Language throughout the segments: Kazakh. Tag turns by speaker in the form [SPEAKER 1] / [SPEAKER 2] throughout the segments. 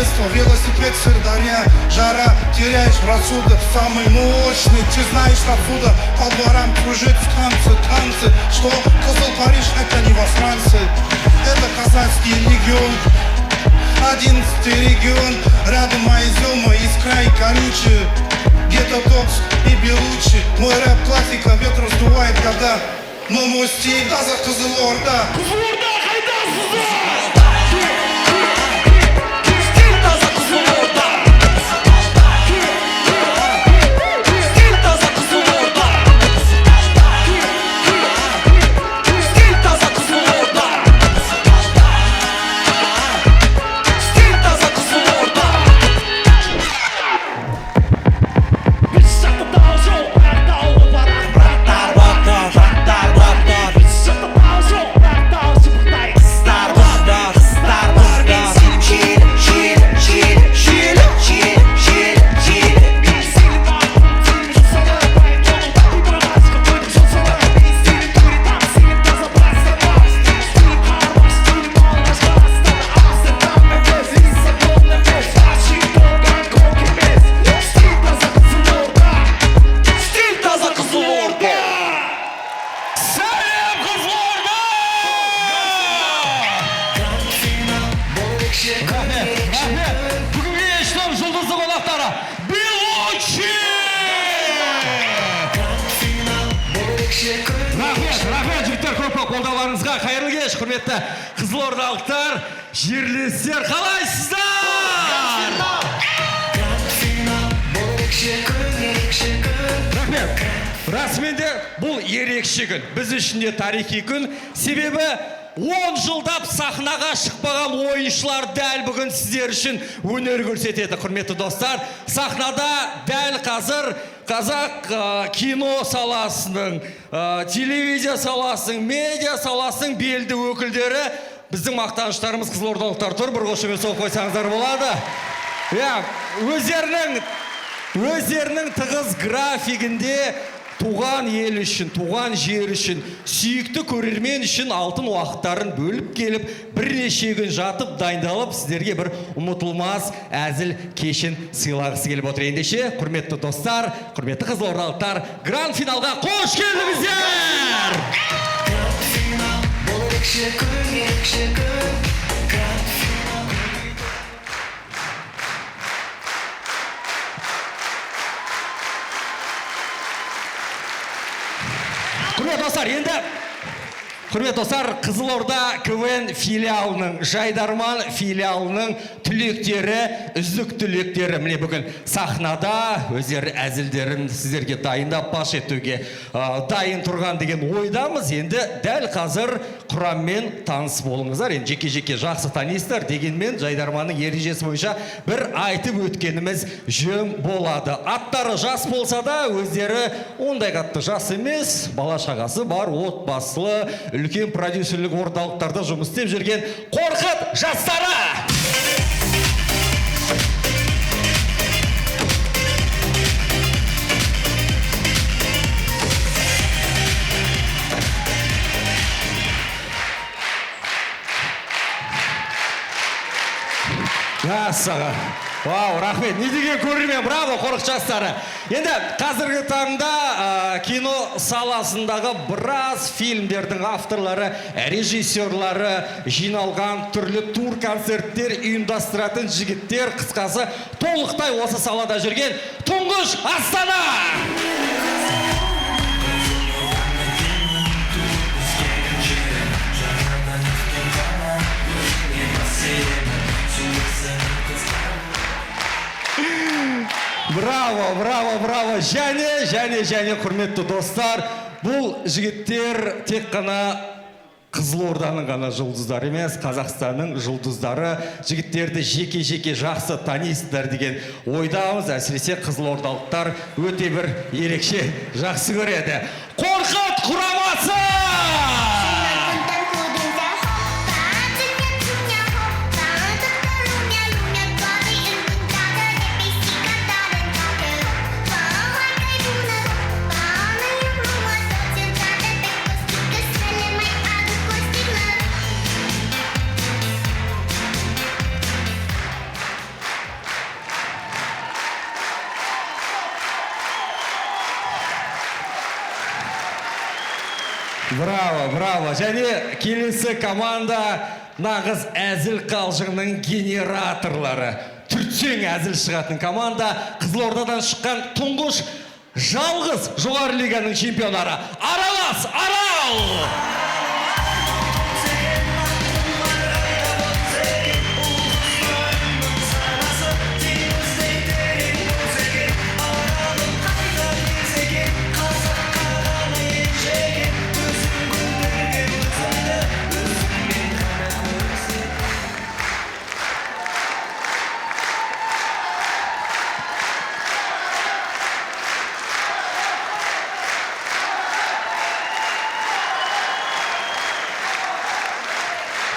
[SPEAKER 1] детство, велосипед, Сырдарья, жара, теряешь рассудок, самый мощный, ты знаешь откуда, по дворам кружит в танцы, что Кызыл Париж, это не во Франции, это казахский регион, 11-й регион, рядом Айзема, Искра и Колючий, где-то Топс и Белучи, мой рэп классика, ветер сдувает года, но мой стиль таза Кызылорда.
[SPEAKER 2] Бүгінгі ештің жұлдызды қонақтары Белучи! Рахмет, жігіттер, көп қолдауларыңызға. Қайырлы кеш, құрметті қызылордалықтар, жерлестер, қалайсыздар? Рахмет. Расыменде бұл ерекше күн. Біз үшін де тарихи күн. Себебі 10 жылдап сахнаға шықпаған ойыншылар дәл бүгін сіздер үшін өнер көрсетеді, құрметті достар. Сахнада дәл қазір қазақ кино саласының, телевизия саласының, медиа саласының белді өкілдері, біздің мақтаныштарымыз қызылордалықтар тұр. Бір қошемет соғып қойсаңыздар болады. Өздерінің тығыз графигінде туған ел үшін, туған жер үшін, сүйікті көрермен үшін алтын уақыттарын бөліп келіп, бірнеше күн жатып, дайындалып, сіздерге бір ұмытылмас әзіл кешін сыйлағысы келіп отыр. Ендеше, құрметті достар, құрметті қызылордалықтар, гранд финалға қош келдіңіздер! Гранд финал, бұл ерекше күн, Құрметті достар, Қызылорда КВН филиалының, Жайдарман филиалының түлектері, үздік түлектері міне бүгін сахнада өздері әзілдерін сіздерге дайындап паш етуге дайын тұрған деген ойдамыз. Енді дәл қазір құраммен таныс болыңыздар. Енді жеке-жеке жақсы танисыздар, дегенмен Жайдарманның ережесі бойынша бір айтып өткеніміз жөн болады. Аттары жас болса да, өздері ондай қатты жас емес, бала-шағасы бар, отбасылы, үлкен продюсерлік орталықтарда жұмыс істеп жүрген Қорқыт жастары! Саға. Вау, рахмет. Не деген көрермен, браво, Қорқыт жастары. Енді қазіргі таңда кино саласындағы біраз фильмдердің авторлары, режиссерлары жиналған түрлі тур концерттер ұйымдастыратын жігіттер, қысқасы толықтай осы салада жүрген Тұңғыш Астана! Браво. Және, құрметті достар, бұл жігіттер тек қана Қызылорданың ғана жұлдыздары емес, Қазақстанның жұлдыздары. Жігіттерді жеке-жеке жақсы танисыздар деген ойдамыз. Әсіресе қызылордалықтар өте бір ерекше жақсы көреді. Қорқыт құрамасы! Браво. Және келесі команда нағыз әзіл қалжыңның генераторлары. Түртсең әзіл шығатын команда Қызылордадан шыққан тұңғыш жалғыз жоғары лиганың чемпионары Аралас Арал!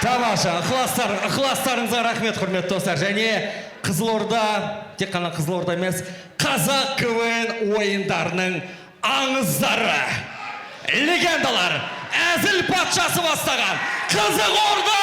[SPEAKER 2] Тамаша, ықыластарыңызға рахмет, құрметті достар. Және Қызылорда, тек қана Қызылорда емес, Қазақ КВН ойындарының аңыздары, легендалар, әзіл патшасы бастаған Қызылорда!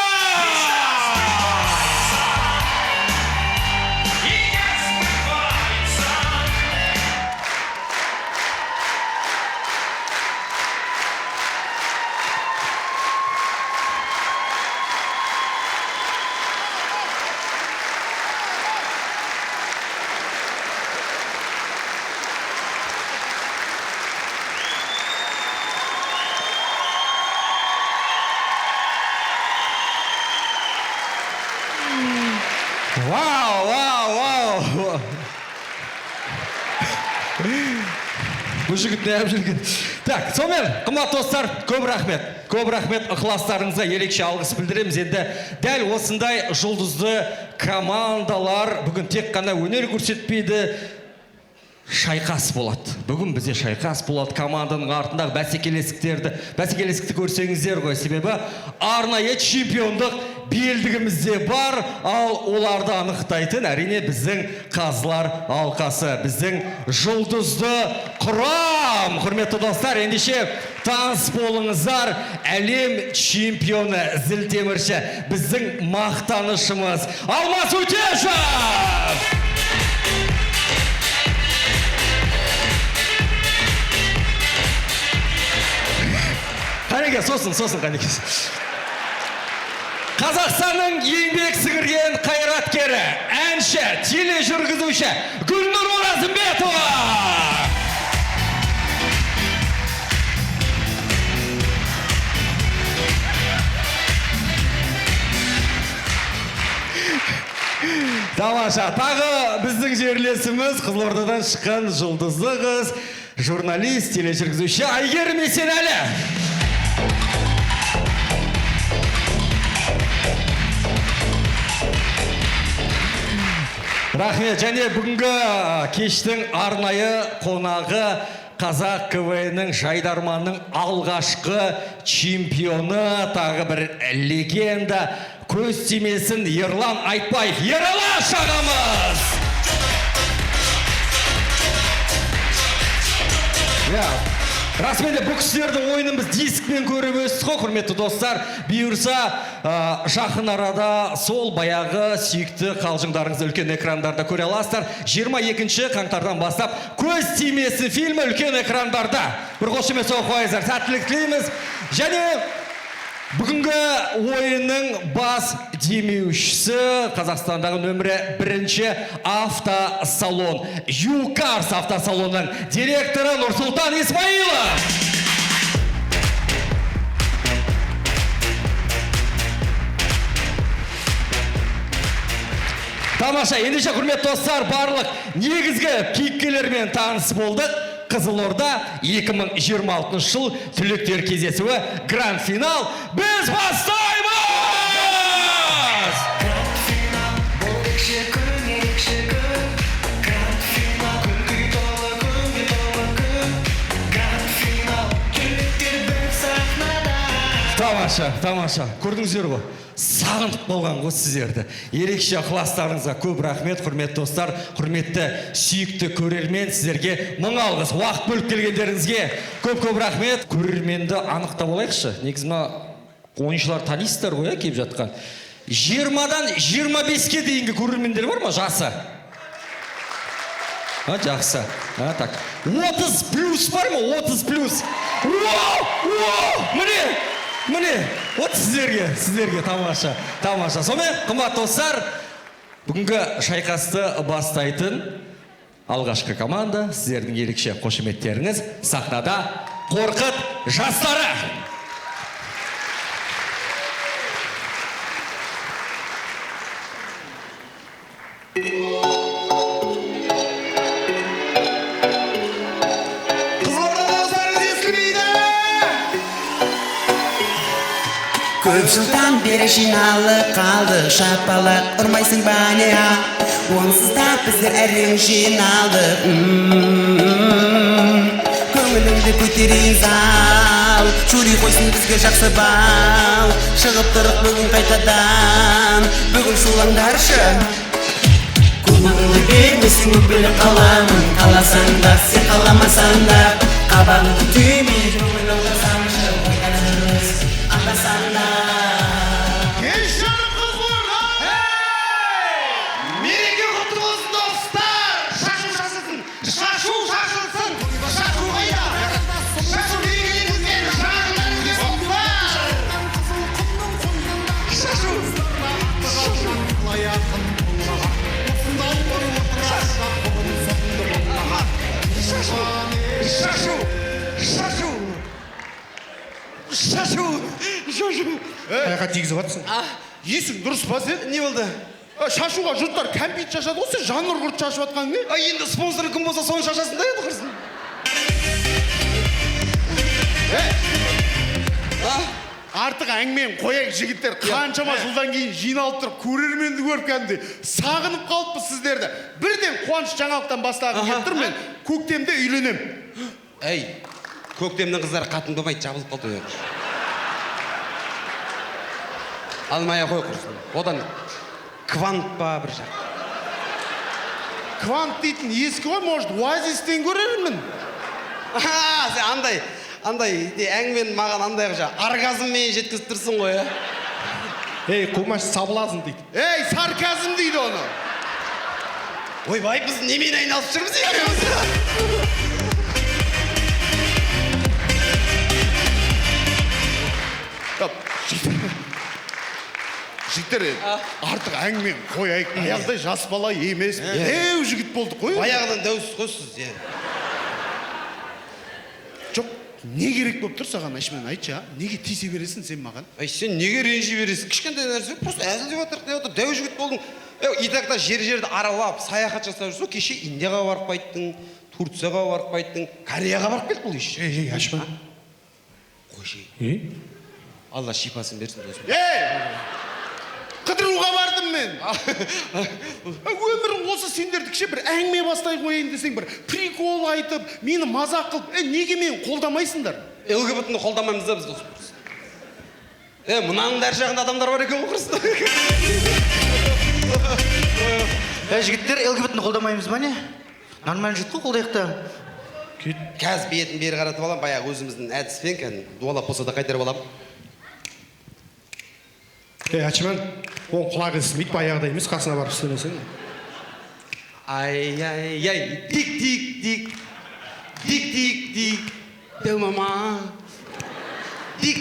[SPEAKER 2] Вау! Бұл жігіт не жүрген? Так, сонымен, қымбатты достар, көп рахмет, ықыластарыңызға ерекше алғыс білдіреміз. Енді дәл осындай жұлдызды командалар бүгін тек қана өнер көрсетпейді, шайқас болады. Бүгін бізде шайқас болады. Команданың артындағы бәсекелестікті көрсеңіздер ғой. Себебі арнайы чемпиондық белдігімізде бар, ал оларды анықтайтын әрине біздің қазылар алқасы, біздің жұлдызды құрам. Құрметті достар, ендеше таныс болыңыздар, әлем чемпионы зілтемірші, біздің мақтанышымыз Алмас Өтешев! Қанеке, сосын қанеке. Қазақстанның еңбек сіңірген қайраткері, әнші, тележүргізуші Гүлнұр Оразымбетова! Тамаша, тағы біздің жерлесіміз Қызылордадан шыққан жұлдызды қыз, журналист, тележүргізуші Айгерім Есенәлі. Рахмет, және бүгінгі кештің арнайы қонағы Қазақ КВН-ның Жайдарманның алғашқы чемпионы, тағы бір легенда, көз тимесін Ерлан Айтбаев. Ералаш ағамыз! Расымен де бұл кісілердің ойынын біз дискпен көріп өстік қой, құрметті достар. Бұйырса, жақын арада сол баяғы сүйікті қалжыңдарыңызды үлкен экрандарда көре аласыздар. 22 қаңтардан бастап көз тимесі фильмі үлкен экрандарда. Бір қошемет соқпайыздар, сәттілік тілейміз. Және бүгінгі ойынның бас демеушісі Қазақстандағы нөмірі 1-ші автосалон, Юкарс автосалонның директоры Нұрсұлтан Исмаилов. Тамаша, ендеше құрметті достар, барлық негізгі кейіпкерлермен таныс болдық. Қызылорда 2026 жыл түлектер кездесуі гранд финал. Біз бастаймыз!
[SPEAKER 3] Гранд финал, бұл екші күн, гранд финал, күлкіге толы күн, гранд финал, түлектер бір сахнада.
[SPEAKER 2] Тамаша, көрдіңіздер ғой? Сағынып болған ғой сіздерді. Ерекше ықыластарыңызға көп рахмет, құрметті достар, құрметті сүйікті көрермен, сіздерге мың алғыс. Уақыт бөліп келгендеріңізге көп рахмет. Көрерменді анықтап олайықшы. Негізі ойыншылар танисыздар ғой, келіп жатқан. 20-дан 25-ке дейінгі көрермендер бар ма, жасы? Жақсы. Так. 30 плюс бар ма? 30 плюс. Міне, вот сіздерге тамаша. Сонымен, қымбат достар, бүгінгі шайқасты бастайтын алғашқы команда, сіздердің ерекше қошеметтеріңіз, сахнада Қорқыт жастары.
[SPEAKER 3] Көп жылдан бері жиналып қалдық, шапалақ ұрмайсың ба не? Онсыз да біздер әрең жиналдық. Көңіліңді көтерейін зал, жюри қойсын бізге жақсы бал. Шығып тұрық бүгін қайтадан, бүгін шулаңдаршы. Көңіліңді бермесің өкпелеп қаламын, қаласаң да сен қаламасаң да. Қабағыңды түймей көңіл ойласаңшы, ойнарыз андасаң да.
[SPEAKER 1] Мереке құтты болсын достар! Шашу шашылсын! Шашу шашылсын! Шашу қайда? Шашу мерекелеріңізбен жағыңдарыңызбен құттықтар! Шашу! Шашу!
[SPEAKER 4] Аяқа тигізіп атсың. Есің дұрыс па сен?
[SPEAKER 1] Не болды?
[SPEAKER 4] Шашуға жұрттар кәмпит шашады, осы жанр құрт шашып атқан не?
[SPEAKER 1] Енді спонсоры кім болса соны шашасын да еді құрсын.
[SPEAKER 4] Артық әңгімен қояйық жігіттер, қаншама жылдан кейін жиналып тұрып көрерменді көріп кәдімгідей сағынып қалыппыз сіздерді. Бірден қуаныш жаңалықтан бастағым келіп тұр, мен көктемде үйленем.
[SPEAKER 5] Әй, көктемнің қыздары қатын болмайды, жабылып қалды ой. Алмай қой құрсын. Одан квант па бір жақ.
[SPEAKER 4] Квант дейтін ескі ғой, может, оазистен көрермін.
[SPEAKER 5] Сен андай әңгімен маған андай қыжа оргазммен жеткізіп тұрсың ғой, ә?
[SPEAKER 4] Ей, қылмаш сабылазын дейді. Ей, сарказм дейді оны.
[SPEAKER 5] Ойбай, біз немен айналысып жүрміз екеуміз?
[SPEAKER 4] Жігіттер, артық әңгімен қояйық. Аяқтай жас бала емес. Деу жігіт болдық қой.
[SPEAKER 5] Баяғыдан дәусіз қойсыз, е.
[SPEAKER 4] Жоқ, не керек болып тұр саған, Айшмен, айтшы, неге тисе бересің сен маған?
[SPEAKER 5] Ай, сен неге ренжи бересің? Кішкентай нәрсе, просто әзілдеп жатыр, дәу жігіт болдың. Итақта жер-жерді аралап, саяхат жасап жүрсің, кеше Индияға барып қайттың, Турцияға барып қайттың, Кореяға барып келді бұл еш.
[SPEAKER 4] Ей, Айшмен.
[SPEAKER 5] Қойшы.
[SPEAKER 4] Алла
[SPEAKER 5] шипасын берсін досым.
[SPEAKER 4] Қыдыруға бардым мен. Өмірің осы сендерді кеше бір әңгіме бастай қойайын десең, бір прикол айтып, мені мазақ қылып, неге мен қолдамайсыңдар?
[SPEAKER 5] ЛГБТ-ні қолдамаймыз да біз досым. Мұнаның дәр жағында адамдар бар екен оқырсың.
[SPEAKER 6] Жігіттер, ЛГБТ-ні қолдамаймыз ба не? Нормально жігіт қой қолдайықта.
[SPEAKER 5] Қазір бетін бері қаратып алам, баяғы өзіміздің әдіспен кән дуалап болса да қайтарып алам.
[SPEAKER 4] Ачыман, оң құлақ естімейді, баяғыда емес, қасына барып істемесең.
[SPEAKER 5] Ай, дик, дәу мама. Дик,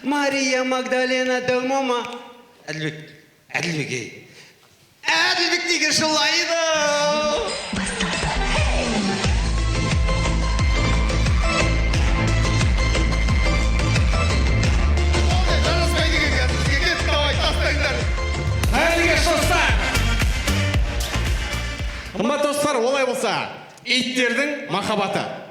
[SPEAKER 5] Мария Магдалена, дәу мама. Әділбек, ей. Әділбек неге жылайды?
[SPEAKER 4] Қымбат достар, олай болса, иттердің махаббаты.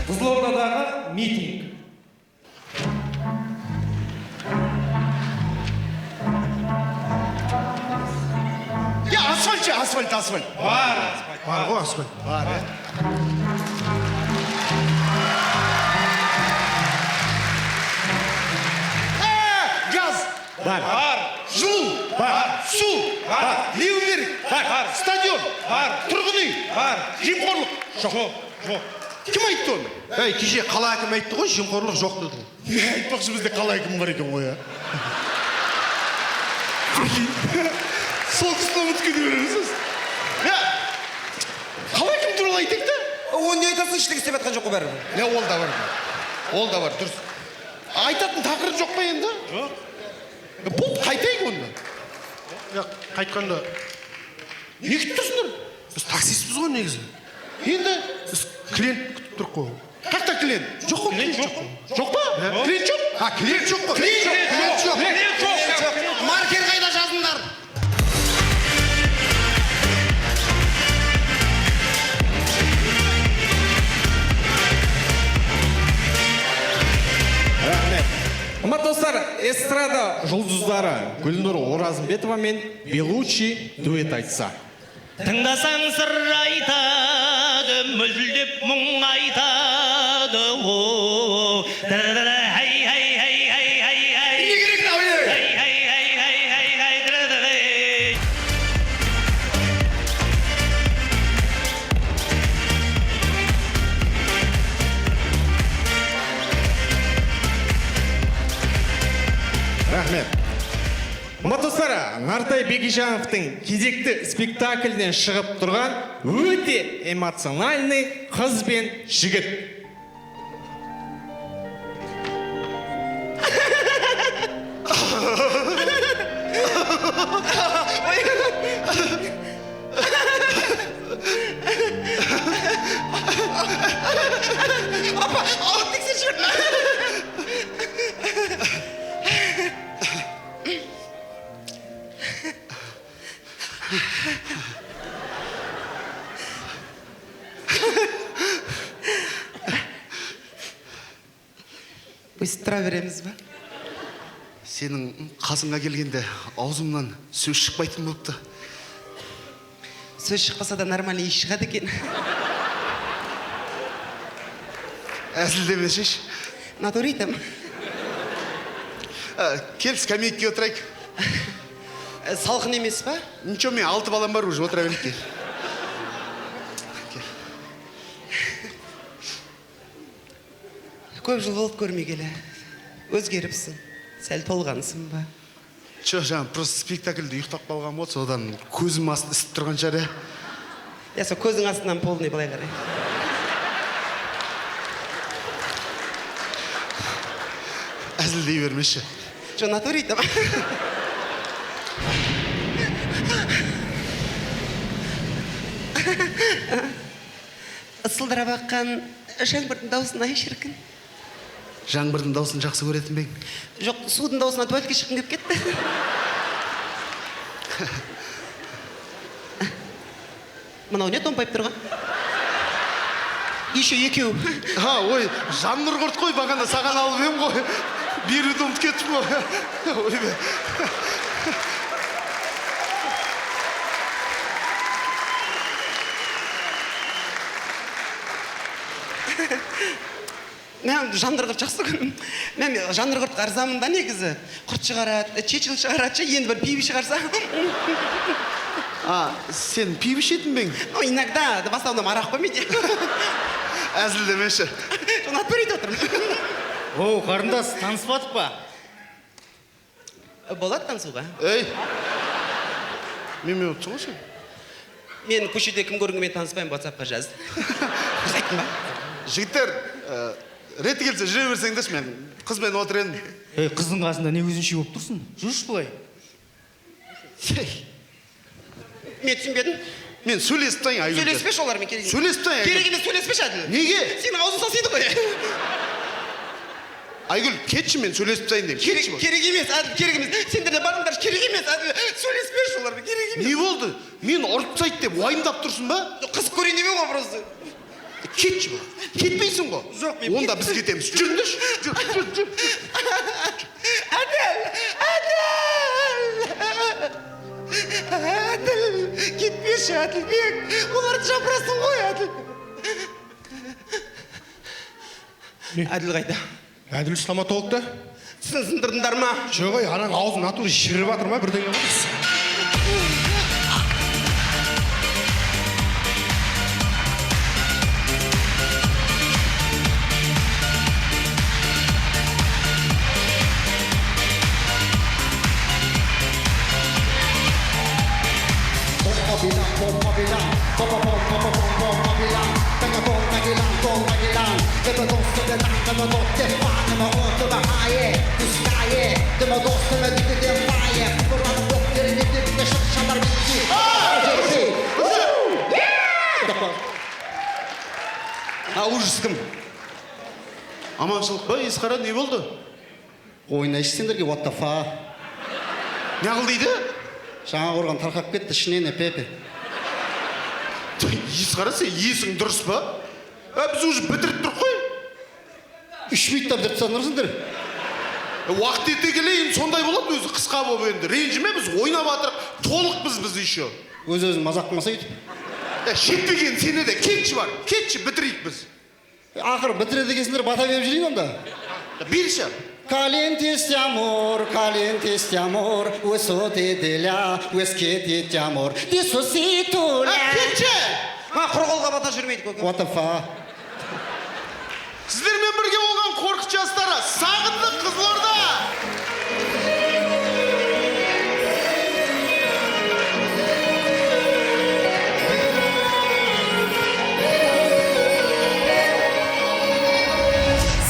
[SPEAKER 2] Қызылордадағы митинг.
[SPEAKER 4] Асфальт. Бар ғой асфальт. Бар, бар. Жылу бар. Су бар. Леу берік бар. Стадион бар. Тұрғын үй бар. Жемқорлық жоқ. Кім айтты оны?
[SPEAKER 6] Ей, кеше қала әкімі айтты ғой, жемқорлық жоқ деді.
[SPEAKER 4] Не айтпақшы, бізде қала әкімі бар екен ғой, сол тұсына үміткер береміз. Қала әкімі туралы айтайық та.
[SPEAKER 5] Оны не айтасың, ештеңе істеп жатқан жоқ қой бәрібір.
[SPEAKER 4] Не, ол да бар, дұрыс. Айтатын тақырып жоқ па енді? Жоқ. Бұл қайтайық онда.
[SPEAKER 6] Қайтқанда,
[SPEAKER 4] Не күтіп тұрсыңдар?
[SPEAKER 6] біз таксистпіз ғой негізі.
[SPEAKER 4] Енді
[SPEAKER 6] Біз клиент күтіп тұрық қой.
[SPEAKER 4] қақта клиент? Жоқ қой, клиент жоқ. Жоқ па? Клиент жоқ?
[SPEAKER 6] Клиент жоқ қой.
[SPEAKER 4] Клиент жоқ.
[SPEAKER 5] Маркер қайда жазыңдар?
[SPEAKER 2] Қымбат достар, эстрада жұлдыздары Гүлнұр Оразымбетова мен Белучи дуэт айтса.
[SPEAKER 7] Тыңдасаң сыр айтады, мүлдеп мұң айтады, о, хай, хай, хай, хай, хай, хай.
[SPEAKER 4] Не керек мынау, е?
[SPEAKER 7] Хай, хай, хай, хай, хай, хай, хай.
[SPEAKER 2] Рахмет. Қымбат достар, Нартай Бекежановтың кезекті спектакльден шығып тұрған өте эмоциональный қыз бен жігіт.
[SPEAKER 3] Өстіп тұра береміз ба?
[SPEAKER 4] Сенің қасыңа келгенде аузымнан сөз шықпайтын болыпты.
[SPEAKER 3] Сөз шықпаса да нормальный еш шығады екен.
[SPEAKER 4] Әзілдемешеш.
[SPEAKER 3] Натуритім.
[SPEAKER 4] Кел, скамейкке отырайық.
[SPEAKER 3] Салқын емес па?
[SPEAKER 4] Ничего, мен 6 балам бар уже, отыра берейік.
[SPEAKER 3] Көп жыл болып көрмегелі. Өзгеріпсің. Сәл толғансың ба?
[SPEAKER 4] Жоқ, жаңа, просто спектакльде ұйықтап қалған болды, содан көзім асты ісіп тұрған жәрі.
[SPEAKER 3] Со көзің астынан полный былай қарай.
[SPEAKER 4] Әзілдей бермеші.
[SPEAKER 3] Жо, натуритім. Сылдыра баққан жаңбырдың даусын ай шіркін.
[SPEAKER 4] Жаңбырдың даусын жақсы көретін бең.
[SPEAKER 3] Жоқ, судың даусына туалетке шыққым кеп кетті. Мынау не томпайып тұрған? Еще екеу.
[SPEAKER 4] Ой, Жаннұр құрт қой, бағана саған алып ем ғой. Беруді ұмыт кеттім ғой. Ойбе.
[SPEAKER 3] Мен Жаннұрғырт жақсы көрім. Мен Жаннұрғырт қарзамын да негізі. Құрт шығарады, чечіл шығарады, енді бір пиви шығарса.
[SPEAKER 4] Сен пиви ішетін бең?
[SPEAKER 3] Иногда, в основном арақ қоймейді.
[SPEAKER 4] Әзілдемеші.
[SPEAKER 3] Жонат көрейді отырмын.
[SPEAKER 6] О, қарындас, таныспадық па?
[SPEAKER 3] Болады танысуға.
[SPEAKER 4] Ей, мен отырсың ғой сен?
[SPEAKER 3] Мен көшеде кім көрінге мен таныспаймын, WhatsApp-қа жазды. Айттың ба?
[SPEAKER 4] Жігіттер, реті келсе жүре берсеңдеш, мен қызбен отыр едім.
[SPEAKER 6] Ей, қыздың қасында не өзінше болып тұрсың? Жүрші бұлай.
[SPEAKER 3] Мен түсінбедім.
[SPEAKER 4] Мен сөйлесіп тайын, Айгүл.
[SPEAKER 3] Сөйлеспеш олармен керек емес.
[SPEAKER 4] Сөйлесіп тайын, Айгүл.
[SPEAKER 3] Керек емес, сөйлеспеш әділ.
[SPEAKER 4] Неге?
[SPEAKER 3] Сенің аузың сасиды ғой.
[SPEAKER 4] Айгүл, кетші, мен сөйлесіп тайын деймін. Кетші бұл.
[SPEAKER 3] Керек емес, әділ, керек емес. Сендерде барыңдар, керек емес, әділ. Сөйлеспеш олармен, керек емес.
[SPEAKER 4] Не болды? Мен ұрып тастайды деп уайымдап тұрсың ба?
[SPEAKER 3] Қыз көрейін демеу ғой просто.
[SPEAKER 4] Кетші бұл. Кетпейсің ғой.
[SPEAKER 3] Жоқ, мен
[SPEAKER 4] Онда біз кетеміз. Жүріңдерші. Жүр.
[SPEAKER 3] Әділ, кетпеші, Әділбек. Оларды жапырасың ғой, Әділ. Әділ қайда?
[SPEAKER 6] Әділ стоматологта?
[SPEAKER 5] тісін сындырдыңдар ма?
[SPEAKER 4] жоқ ой анаң аузын натура шіріп жатыр ма бірдеңе ғой.
[SPEAKER 5] Ужас кім?
[SPEAKER 4] Аманшылық па, Есқара не болды?
[SPEAKER 6] ойнайшы сендерге what the fuck.
[SPEAKER 4] Не қыл дейді?
[SPEAKER 6] Жаңа құрған тарқап кетті ішінен пепе.
[SPEAKER 4] Есқара сен есің дұрыс па? Біз уже бітіріп тұрық қой.
[SPEAKER 6] 3 минутта бітіріп тастадыңдар.
[SPEAKER 4] Уақыт ете келе енді сондай болады өзі қысқа болып енді. Ренжіме біз ойнап жатырық, толықпыз біз еще.
[SPEAKER 6] Өз-өзін мазақ қылмаса өйтіп.
[SPEAKER 4] Шетпеген сені де кетші бар, кетші бітірейік біз.
[SPEAKER 6] Ақыры бітіреді екенсіңдер бата беріп жүрейін онда.
[SPEAKER 4] Берші.
[SPEAKER 6] Caliente este amor, hueso te dela, huesquete de amor, disusituля.
[SPEAKER 4] Кетші!
[SPEAKER 5] Құр қолға бата жүрмейді көкем.
[SPEAKER 6] What the fuck.
[SPEAKER 4] Сіздермен бірге болған қорқыт жастары, сағындық Қызылорда!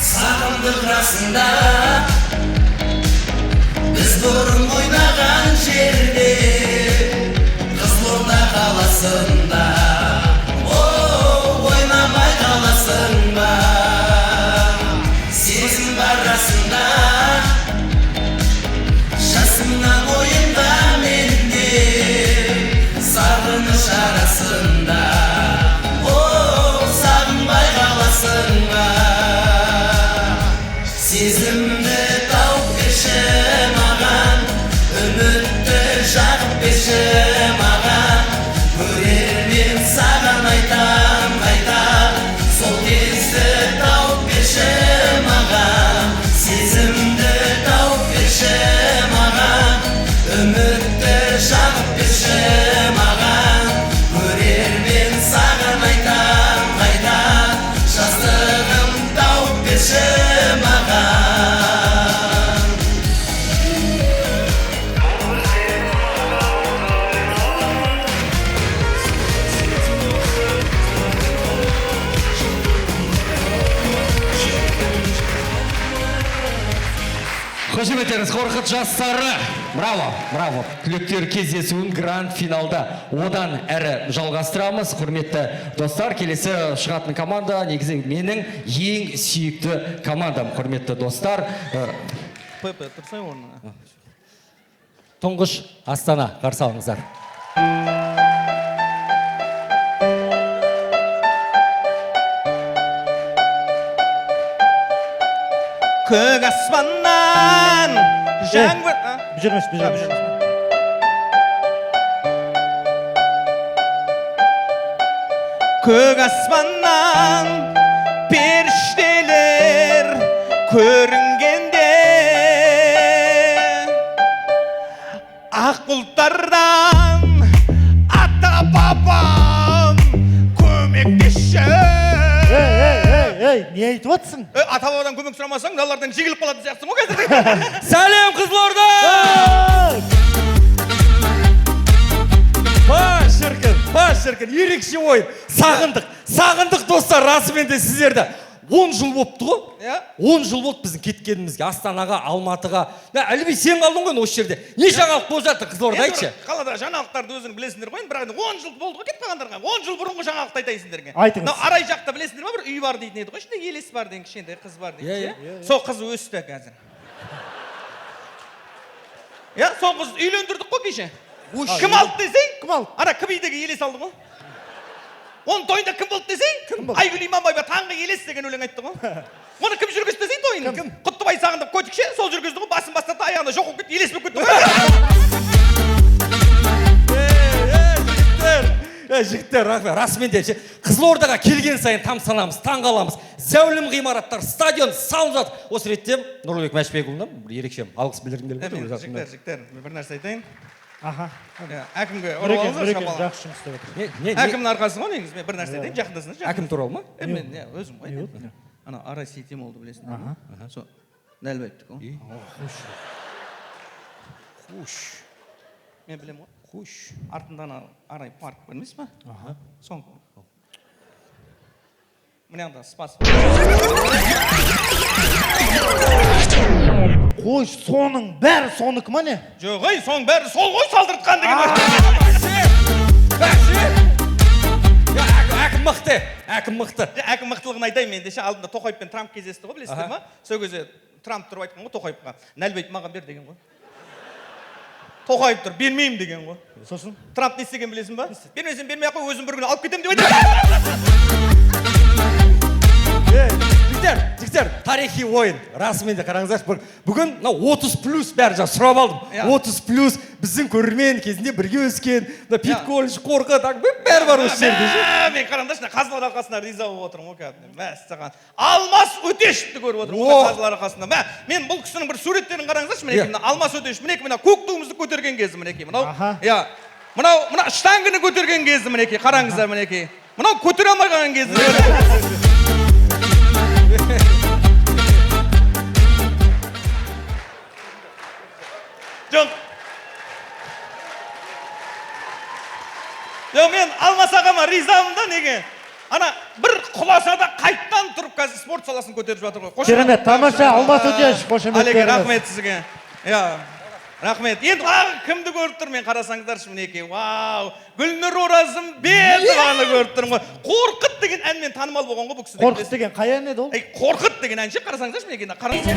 [SPEAKER 3] Сағындық расында біз бұрын ойнаған жерде Қызылорда қаласында ойнамай қаласың ба сезім бар расында жасымнан ойында менде сағыныш арасында сағынбай қаласың ба сезімді тауып берші маған үмітті жағып берші маған көрермен саған айтам қайта сол кезді тауып берші маған сезімді тауып берші маған үмітті жағып берші маған көрермен саған айтам қайта жастығым тауып берші маған
[SPEAKER 2] Қошеметтеріңіз қорқыт жастары. Браво, браво. Түлектер кездесуін гранд финалда одан әрі жалғастырамыз. Құрметті достар, келесі шығатын команда негізі менің ең сүйікті командам. Құрметті достар.
[SPEAKER 7] Пепе, тұрсай орнына.
[SPEAKER 2] Тұңғыш Астана қарсы алыңыздар.
[SPEAKER 7] Көк аспаннан жаңбыр... Бүжірмес. Көк аспаннан періштелер көрінгенде ақ бұлттардан ата бабам көмектесші.
[SPEAKER 8] Не айтып отырсың?
[SPEAKER 7] Ата бабадан көмек сұрамасаң, далардан жегіліп қалатын сияқтысың ғой қазір.
[SPEAKER 2] Сәлем Қызылорда!
[SPEAKER 8] Шіркін, ерекше ойын. Сағындық достар, расымен де сіздерді 10 жыл болыпты ғой? 10 жыл болды біздің кеткенімізге, Астанаға, Алматыға. Әлібей, сен қалдың ғой осы жерде. Не жаңалық болып жатыр Қызылорда айтшы?
[SPEAKER 7] Қалада жаңалықтарды өзің білесіңдер ғой, бірақ 10 жыл болды ғой кетпағандарға. 10 жыл бұрынғы жаңалықты айтайсыңдерге.
[SPEAKER 8] Айтыңыз.
[SPEAKER 7] Арай жақта білесіңдер ма, бір үй бар дейтін еді ғой, ішінде елес бар деген, кішкентай қыз бар дейтін. Сол қыз өсті қазір. Сол қыз үйлендірдік қой кеше. Кім алды десең?
[SPEAKER 8] Кім алды?
[SPEAKER 7] Ана кібейдегі елес алды ғой. Оның тойында кім болды десең? Айгүл Иманбаева таңғы елес деген өлең айтты ғой. Оны кім жүргізді десең тойын? Құттыбай Сағындық Көтікше сол жүргізді ғой, басын бастады, аяғында жоқ болып кетті, елес болып кетті ғой.
[SPEAKER 8] Жігіттер, рахмет. Расымен де Қызылордаға келген сайын тамсанамыз, таңғаламыз. Зәулім ғимараттар, стадион салынып жатыр. Осы ретте Нұрлыбек Мәшбекұлына бір ерекше алғыс білдіргім келіп отыр.
[SPEAKER 7] Жігіттер, бір нәрсе айтайын.
[SPEAKER 6] Аха.
[SPEAKER 7] Әкімге ұрып алыңыздар шапалақ.
[SPEAKER 6] Жақсы жұмыс істеп отыр.
[SPEAKER 7] Әкімнің арқасы ғой негізі. Мен бір нәрсе айтайын, жақындасыңыз.
[SPEAKER 8] Әкім туралы ма?
[SPEAKER 7] Мен өзім ғой. Ана Арай Сейтемолды білесің. Сол Нәлібаевтікі ғой.
[SPEAKER 8] Хуш.
[SPEAKER 7] Мен білем ғой.
[SPEAKER 8] Хуш.
[SPEAKER 7] Артында ана Арай парк бар емес па? Соңғы. Мына анда спас.
[SPEAKER 6] Қой, соның бәрі соныкі ма не?
[SPEAKER 7] Жоқ, ой, соның бәрі сол ғой салдыртқан деген.
[SPEAKER 8] Әкім мықты, әкім мықты.
[SPEAKER 7] Әкім мықтылығын айтайын мен деше алдында Тоқаев пен Трамп кездесті ғой, білесіздер ма? Сол кезде Трамп тұрып айтқан ғой Тоқаевқа, Нәлібаевты маған бер деген ғой. Тоқаев тұр, бермеймін деген ғой.
[SPEAKER 6] Сосын?
[SPEAKER 7] Трамп не істеген білесің ба? Бермесем бермей ақ қой, өзім бір күні алып кетемін деп айтады.
[SPEAKER 8] Жігіттер, тарихи ойын. Расымен де қараңыздаршы, бүгін 30+ бәрі жаңа сұрап алдым. 30+ біздің көрермен кезінде бірге өскен, Питколыш, Қорқыт, бәрі бар осы жерде.
[SPEAKER 7] Мен қараңдаршы, Қазылар алқасына риза болып отырмын ғой кәдімгі. Мәссаған. Алмас Өтешевті көріп отырмын Қазылар алқасында. Мен бұл кісінің бір суреттерін қараңыздаршы, мінекей мына Алмас Өтешев, мінекей мына көк туымызды көтерген кезі мінекей мынау. Мына штангыны көтерген кезі мінекей, қараңыздар мінекей. Мынау көтере алмай қалған кезі. Жоқ, мен Алмас ағама ризамын да неге. Ана бір құласада қайттан тұрып қазір спорт саласын көтеріп жатыр ғой.
[SPEAKER 6] Керемет, тамаша, Алмас Өтешев, қошеметтеріңіз.
[SPEAKER 7] Алеке, рахмет сізге. Рахмет. Енді кімді көріп тұрмын, мен қарасаңдаршы мінекей. Вау, Гүлнұр Оразымбетованы көріп тұрмын ғой. Қорқыт деген әнмен танымал болған ғой бұл кісі.
[SPEAKER 6] Қорқыт деген қай ән еді ол?
[SPEAKER 7] Қорқыт деген әнші, қарасаңдаршы мінекей. Қараңыздар.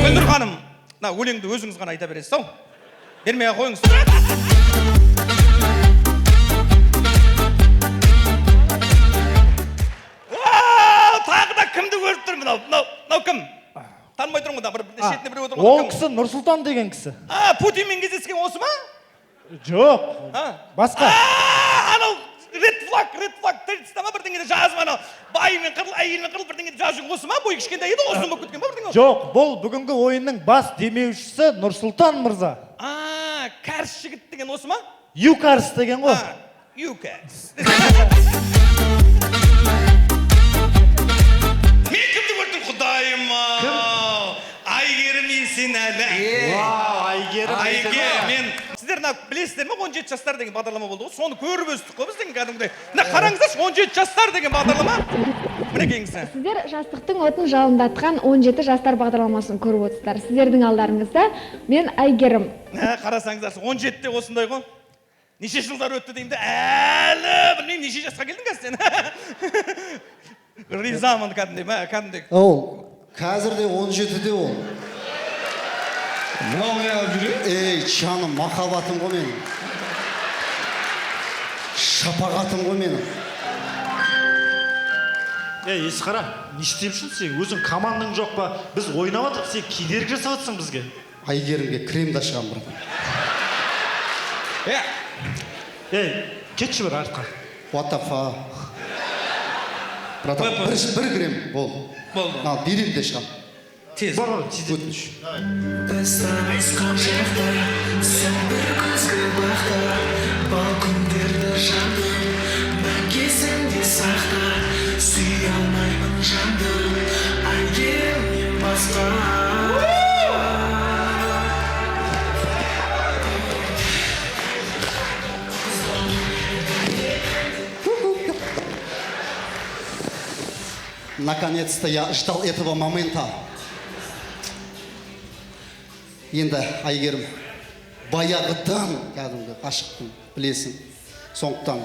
[SPEAKER 7] Гүлнұр ханым, өлеңді өзіңіз ғана айта бересіз ау. Бермей ақ қойыңыз. Тағы да кімді көріп тұрмын мынау кім? Танымай тұрмын да, бір шетіне біреу отырмын.
[SPEAKER 6] Ол кісі Нұрсұлтан деген кісі.
[SPEAKER 7] Путинмен кездескен осы ма?
[SPEAKER 6] Жоқ, басқа.
[SPEAKER 7] Анау ред флаг, тәлістама бірдеңені жазып анау байымен қырыл, әйелмен қырыл бірдеңені жазып осы ма? Бойы кішкентай еді, осыны болып кеткен ба бірдеңе?
[SPEAKER 6] Жоқ, бұл бүгінгі ойынның бас демеушісі Нұрсұлтан мырза.
[SPEAKER 7] Кәріс жігіт деген осы ма?
[SPEAKER 6] Юкарс деген ғой.
[SPEAKER 7] Юкарс. Мен кімді көрдім құдайым-ау? Айгерім сен әлі. Айгерім. Мен сіздер білесіздер ме, 17 жастар деген бағдарлама болды ғой, соны көріп өстік қой біздің кәдімгідей. Қараңыздаршы, 17 жастар деген бағдарлама. Мінекеңізді.
[SPEAKER 9] Сіздер жастықтың отын жалындатқан 17 жастар бағдарламасын көріп отырсыздар. Сіздердің алдарыңызда мен Айгерім.
[SPEAKER 7] Қарасаңыздаршы, 17-те осындай ғой. Неше жылдар өтті деймді, әлі білмеймін, неше жасқа келдің қазір сен. Ризамын кәдімдей.
[SPEAKER 10] Ол, қазірде 17-де ол. Ей, жаным, махаббатым ғой менің. Шапағатым ғой менің.
[SPEAKER 6] Есі қара, не істепшін сен? Өзің командаң жоқ па? Біз ойнап атып, сен кедергі жасап атсың бізге.
[SPEAKER 10] Айгерімге крем да шығам бұрын.
[SPEAKER 6] Кетші бір артқа.
[SPEAKER 10] What the fuck? Братан, бір крем бол.
[SPEAKER 7] Болды.
[SPEAKER 10] Берем де шығам.
[SPEAKER 7] Тез.
[SPEAKER 6] Бар, тез.
[SPEAKER 10] Өтініш. Наконец-то я ждал этого момента. Енді Айгерім баяғыдан кәдімгі ғашықпын, білесің. Сондықтан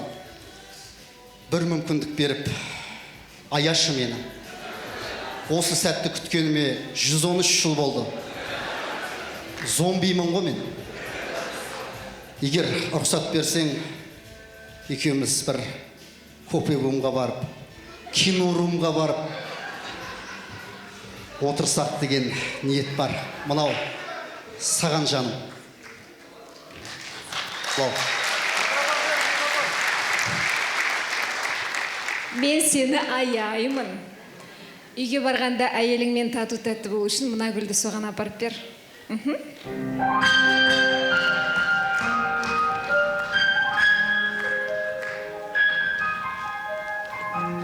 [SPEAKER 10] бір мүмкіндік беріп аяшы мені. Осы сәтті күткеніме 113 жыл болды. Зомбимін ғой мен. Егер рұқсат берсең, екеуміз бір копиумға барып, кинорумға барып, отырсақ деген ниет бар. Мынау саған жаным.
[SPEAKER 9] Мен сені аяймын. Үйге барғанда әйеліңмен тату тәтті болу үшін мына гүлді соған апарып бер.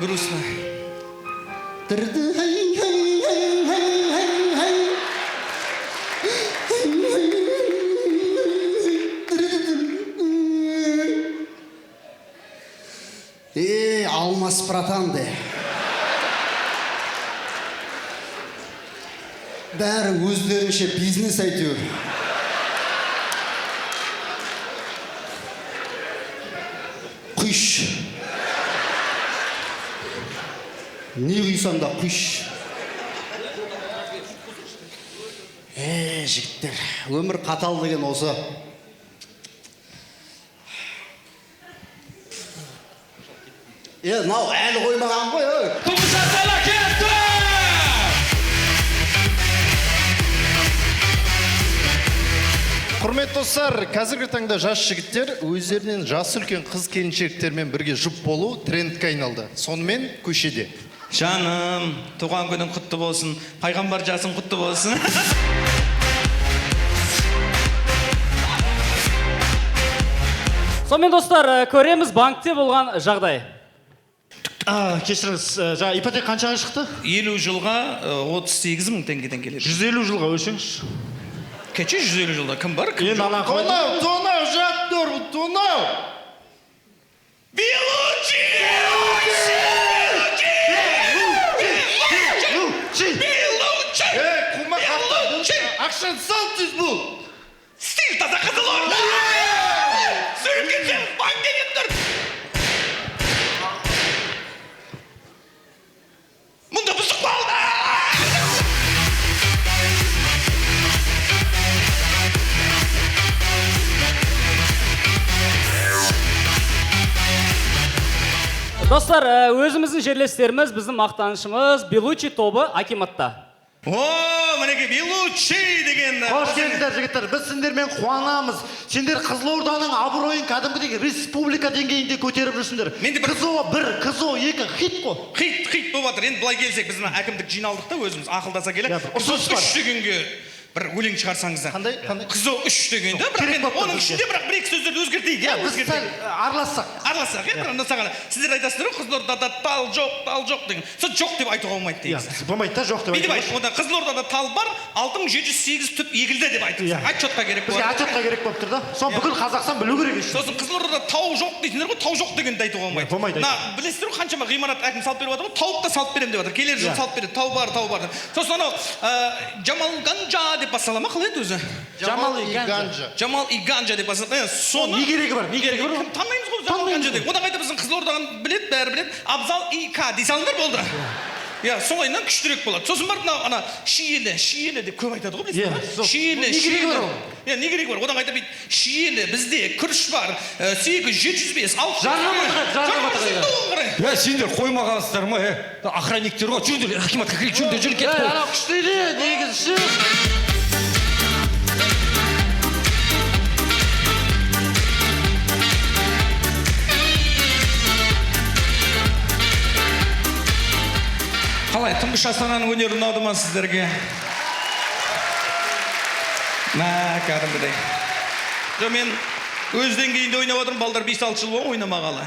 [SPEAKER 2] Грустно.
[SPEAKER 10] Алмас братан де. Бәрі өздерінше бизнес әйтеуір. Құйш. Не құйсам да құйш. Жігіттер, өмір қатал деген осы. Мынау әлі қоймаған ғой.
[SPEAKER 6] Құрметті достар, қазіргі таңда жас жігіттер өздерінен жасы үлкен қыз келіншектермен бірге жұп болу трендке айналды. Сонымен көшеде.
[SPEAKER 7] Жаным, туған күнің құтты болсын, пайғамбар жасың құтты болсын.
[SPEAKER 11] Сонымен достар, көреміз банкте болған жағдай.
[SPEAKER 6] Кешіріңіз, жаңа ипотека қаншаға шықты?
[SPEAKER 7] 50 жылға 38 мың теңгеден келеді.
[SPEAKER 6] 150 жылға өшіңіз.
[SPEAKER 7] Кече 150 жылда кім бар?
[SPEAKER 6] Тонау, жаттыр, тонау!
[SPEAKER 7] Белучи!
[SPEAKER 6] Ақшаны сал тез бұл!
[SPEAKER 7] Стиль таза Қызылорда! Сүрінген банкте кеттір! Мұнда бұзық балды!
[SPEAKER 11] Достар, өзіміздің жерлестеріміз, біздің мақтанышымыз Белучи тобы Акиматта.
[SPEAKER 7] Мінеке Белучи деген...
[SPEAKER 6] Қош келдіңдер жігіттер, біз сендермен қуанамыз. Сендер Қызылорданың абыройын кәдімгідей республика деңгейінде көтеріп жүрсіңдер. КЗО 1, КЗО 2 хит қой.
[SPEAKER 7] Хит болып жатыр. Енді былай келсек, біз әкімдік жиналдық та өзіміз ақылдаса келе. КЗО 3 дегенге бір өлең шығарсаңыздар.
[SPEAKER 6] Қандай?
[SPEAKER 7] КЗО 3 дегенде, бірақ оның ішінде бірақ бір-екі сөздерді өзгертейік.
[SPEAKER 6] Біз сәл аралассақ.
[SPEAKER 7] Аралассақ, бірақ саған сіздер айтасыздар ғой, Қызылордада тал жоқ деген. Сол жоқ деп айтуға болмайды дейсіз.
[SPEAKER 6] Болмайды да, жоқ деп
[SPEAKER 7] бүйтіп айтып, онда Қызылордада тал бар, 6708 түп егілді деп айтыңыздар. Отчетқа керек болады.
[SPEAKER 6] Бізге отчетқа керек болып тұр да. Соны бүкіл Қазақстан білу керек үшін.
[SPEAKER 7] Сосын Қызылордада тау жоқ дейсіңдер ғой, тау жоқ дегенді айтуға болмайды.
[SPEAKER 6] Болмайды.
[SPEAKER 7] Білесіздер ғой, қаншама ғимарат әкім салып беріп жатыр ғой, тауып та салып беремін деп жатыр. Келер жыл салып береді, тау бар. Сосын анау Жамал Ганжа деп бастала ма, қалай еді өзі? Жамал и Ганжа деп бастала. Соны
[SPEAKER 6] не керегі бар?
[SPEAKER 7] Танымаймыз ғой Жамал Ганжа деп. Одан қайта біздің Қызылорданы біледі, бәрі біледі. Абзал ИК дей салыңдар болды. Солайынан күштірек болады. Сосын барып ана шиелі деп көп айтады ғой, білесіз ба? Шиелі. Не керек бар? Одан қайта бейт шиелі, бізде күріш бар, 8, 705, 6.
[SPEAKER 8] Жарнама. Сендер қоймағансыздар ма? Охранниктер ғой, жүрдер, Акиматқа кіріп жүрдер, жүріп кетті.
[SPEAKER 6] Ана күштейді, негізі.
[SPEAKER 7] Қалай, Тұңғыш Астананың өнері ұнады ма сіздерге? Кәдімгідей. Мен өз деңгейінде ойнап отырмын, балдар 5-6 жыл болған ойнамағалы.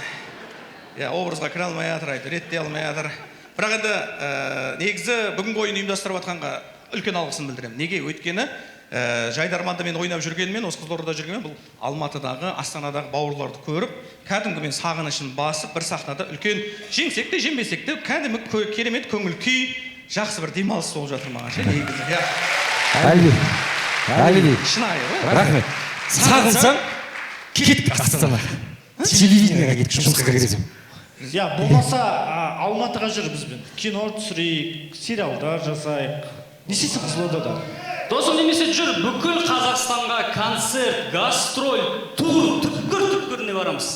[SPEAKER 7] Образға кіре алмай жатыр, реттей алмай жатыр. Бірақ енді негізі бүгінгі ойын ұйымдастырып жатқанға үлкен алғысын білдіремін. Неге? Өйткені Жайдарманда мен ойнап жүргенмен, осы Қызылордада жүргенмен, бұл Алматыдағы, Астанадағы бауырларды көріп, кәдімгі мен сағынышын басып, бір сахнада үлкен жеңсек те, жеңбесек те, кәдімгі керемет көңіл күй, жақсы бір демалыс болып жатыр маған ше, негізі.
[SPEAKER 8] Әлбей.
[SPEAKER 7] Шынайы ғой.
[SPEAKER 8] Рахмет. Сағынсаң, кет Астана. Телевидениеға кетіп жұмысқа кіресің.
[SPEAKER 6] Болмаса Алматыға жүр бізбен. Кино түсірейік, сериалдар жасайық. Не істейсің Қызылордада?
[SPEAKER 11] Досым немесе жүр, бүкіл Қазақстанға концерт, гастроль, тур, түпкір-түпкіріне барамыз.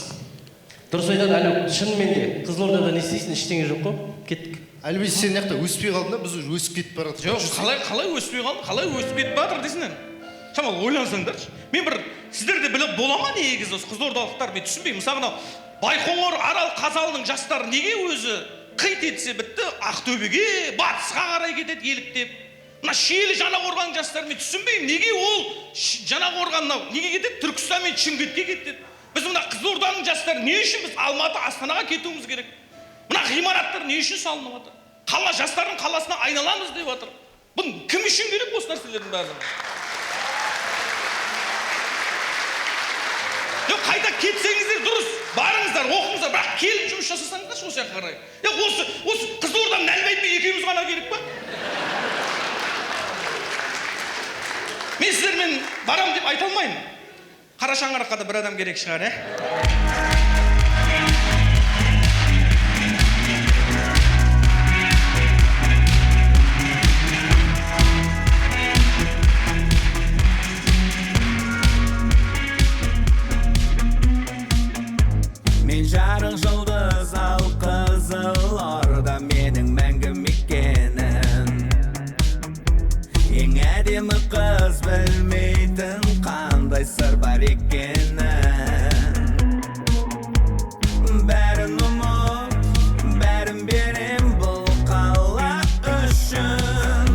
[SPEAKER 12] Дұрыс айтады, әлі шынымен де Қызылордада не істейсің, ештеңе жоқ қой. Кеттік.
[SPEAKER 10] Әлбей сен яқта өспей қалдың да, біз уже өсіп кетіп бара жатырмыз.
[SPEAKER 7] Жоқ, қалай өспей қалдың, қалай өсіп кетіп жатыр дейсің. Шамалы ойлансаңдаршы. Мен бір сіздерде біліп бола ма негізі осы қызылордалықтар мен түсінбеймін. Мысалы мынау Байқоңыр, Арал, Қазалының жастары неге өзі қит етсе бітті Ақтөбеге, батысқа қарай кетеді еліктеп. Мына Шиелі Жаңақорған жастары мен түсінбеймін. Неге ол Жаңақорғаннан неге кетеді? Түркістан мен Шымкентке кетеді. Біз мына Қызылорданың жастары не үшін біз Алматы, Астанаға кетуіміз керек? Мына ғимараттар не үшін салынып жатыр? Қала жастардың қаласына айналамыз деп жатыр. Бұл кім үшін керек осы нәрселердің бәрі? Жоқ, қайта кетсеңіздер дұрыс, барыңыздар, оқыңыздар, бірақ келіп жұмыс жасасаңыздаршы осы жаққа қарай. Осы Қызылорданың Нәлбайтпен екеуміз ғана керек па? Мен сіздермен барам деп айта алмаймын. Қара шаңыраққа да бір адам керек шығар,
[SPEAKER 3] Мен жарық жұлдыз ал Қызылорда менің мәңгі мекенім. Ең әдемі қыз білмейтін қандай сыр бар екенін. Бәрін ұмыт, бәрін берем бұл қала үшін.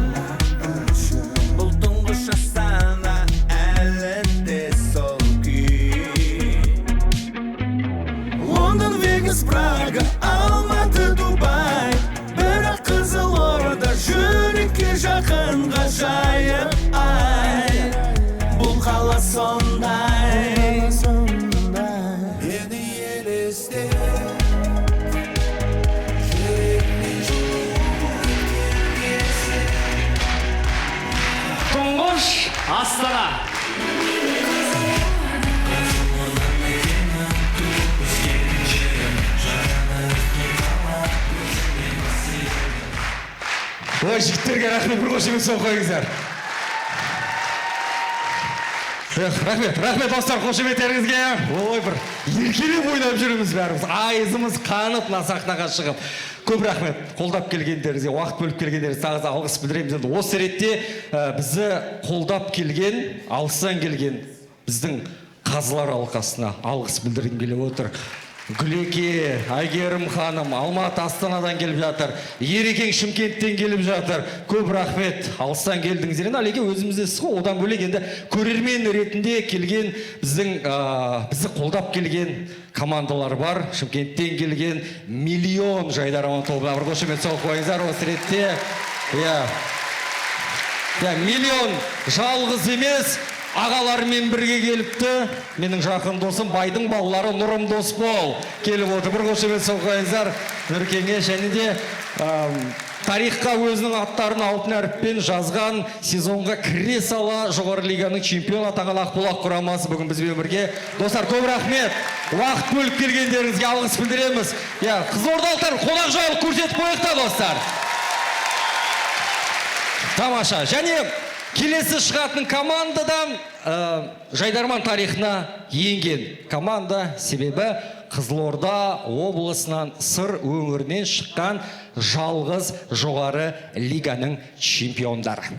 [SPEAKER 3] Бұл тұңғыш Астана әлі де сол күй. Лондон, Вегас, Прага, Алматы, Дубай. Бірақ Қызылорда жүрекке жақын ғажайып ай. Бұл қала сондай. Мені елесте
[SPEAKER 11] Тұңғыш Астана.
[SPEAKER 2] Ой, жігіттерге рахмет, бір қошемет соғып қойыңыздар. Рахмет достар, қошеметтеріңізге. Ой, бір еркелеп ойнап жүрміз бәріміз. Айызымыз қанып мына сахнаға шығып. Көп рахмет қолдап келгендеріңізге, уақыт бөліп келгендеріңізге тағы да алғыс білдіреміз. Енді осы ретте бізді қолдап келген, алыстан келген біздің қазылар алқасына алғыс білдіргім келіп отыр. Гүлеке, Айгерім ханым, Алматы, Астанадан келіп жатыр. Ерекең Шымкенттен келіп жатыр. Көп рахмет, алыстан келдіңіздер. Енді Алеке өзіміздесіз ғой, одан бөлек енді көрермен ретінде келген бізді қолдап келген командалар бар. Шымкенттен келген миллион Жайдарман тобына бір қошемет соғып қойыңыздар осы ретте. Миллион жалғыз емес, ағалармен бірге келіпті. Менің жақын досым байдың балалары Нұрым Досбол келіп отыр. Бір қошемет соғып қойыңыздар Нұркеңе. Және де тарихқа өзінің аттарын алтын әріппен жазған, сезонға кіре сала жоғары лиганың чемпион атанған Ақбұлақ құрамасы бүгін бізбен бірге. Достар, көп рахмет. Уақыт бөліп келгендеріңізге алғыс білдіреміз. Қызылордалықтар қонақжайлық көрсетіп қойық та, достар. Тамаша. Және келесі шығатын командадан Жайдарман тарихына енген команда, себебі Қызылорда облысынан сыр өңірінен шыққан жалғыз жоғары лиганың чемпиондары.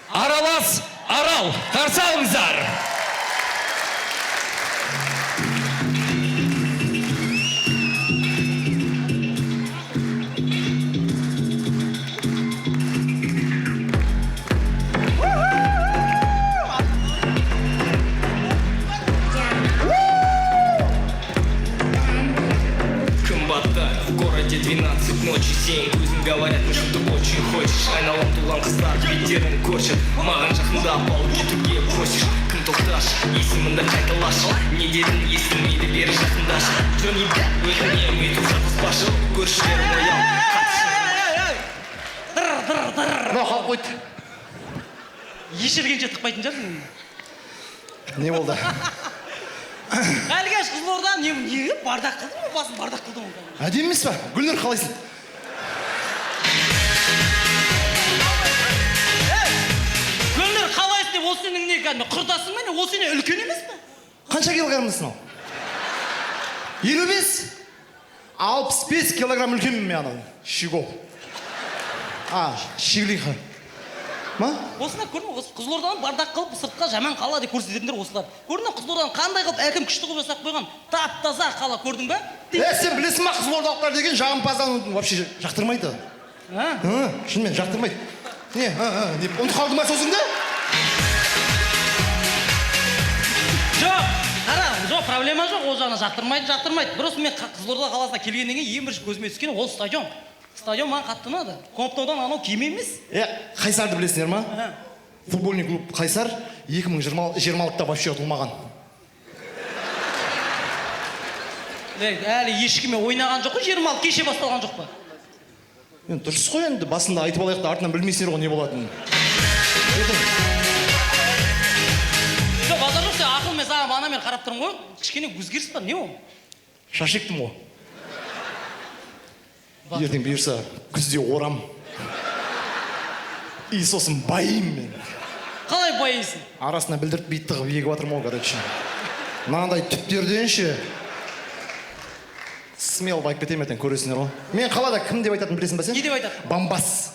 [SPEAKER 2] Аралас Арал, қарсы алыңыздар.
[SPEAKER 12] Ночи 7 көзім говорят, ну что ты очень хочешь. Айналам тулан қыздар беттерін көрші. Маған жақында апалып кетуге просишь. Кім тоқташ, есімінді қайталаш. Не дедің естілмейді бері жақындашы. Джонни Депп өтіне өйтіп жатыспашы. Көршілерім ояу
[SPEAKER 6] Мынау қойды.
[SPEAKER 11] Ешелгенше тықпайтын жатыр.
[SPEAKER 10] Не болды?
[SPEAKER 11] Әлгеш Қызылорда не бардақ қылдың ба? Басын бардақ қылдың ба?
[SPEAKER 10] Әдемі емес па? Гүлнұр қалайсың?
[SPEAKER 11] Гүлнұр қалайсың деп ол сенің не кәдімгі құрдасың ба не? Ол сенен үлкен емес пе?
[SPEAKER 10] Қанша килограммдасың ал? 55? 65 килограмм үлкенмін мен анау. Шиго. Шиглиха. Ма?
[SPEAKER 11] Осылар көрдің бе? Қызылорданы бардақ қылып сыртқа жаман қала деп көрсететіндер осылар. Көрдің бе Қызылорданы қандай қылып әкім күшті қылып жасап қойған? Тап-таза қала, көрдің бе?
[SPEAKER 10] Сен білесің ма, қызылордалықтар деген жағымпаздан вообще жақтырмайды. Шынымен жақтырмайды. Не, деп ұмытып қалды ма сөзіңді?
[SPEAKER 11] Жоқ, проблема жоқ, ол жағына жақтырмайды. Просто мен Қызылорда қаласына келгеннен кейін ең бірінші көзіме түскен ол стадион. Стадион маған қатты ұнады. Комптаудан анау кем емес.
[SPEAKER 10] Қайсарды білесіңдер ма? Футбольный клуб Қайсар 2020-та вообще ұтылмаған.
[SPEAKER 11] Әлі ешкіме ойнаған жоқ қой, 20 кеше басталған жоқ па?
[SPEAKER 10] Дұрыс қой енді, басында айтып алайық та артынан білмейсіңдер ғой не болатынын.
[SPEAKER 11] Жоқ, базар жоқ, сен ақыл мен саған бағанамен қарап тұрмын ғой. Кішкене өзгеріс бар, не ол?
[SPEAKER 10] Шашектім ғой. Ертең бұйырса күзде орам. И сосын байым мен.
[SPEAKER 11] Қалай байыйсың?
[SPEAKER 10] Арасына білдіріп битті қып егіп жатырмын ғой, короче. Мынандай түптерден ше смел байып кетем ертең, көресіңдер ғой. Мен қалада кім деп айтатын білесің ба сен?
[SPEAKER 11] Не деп айтады?
[SPEAKER 10] Бамбас.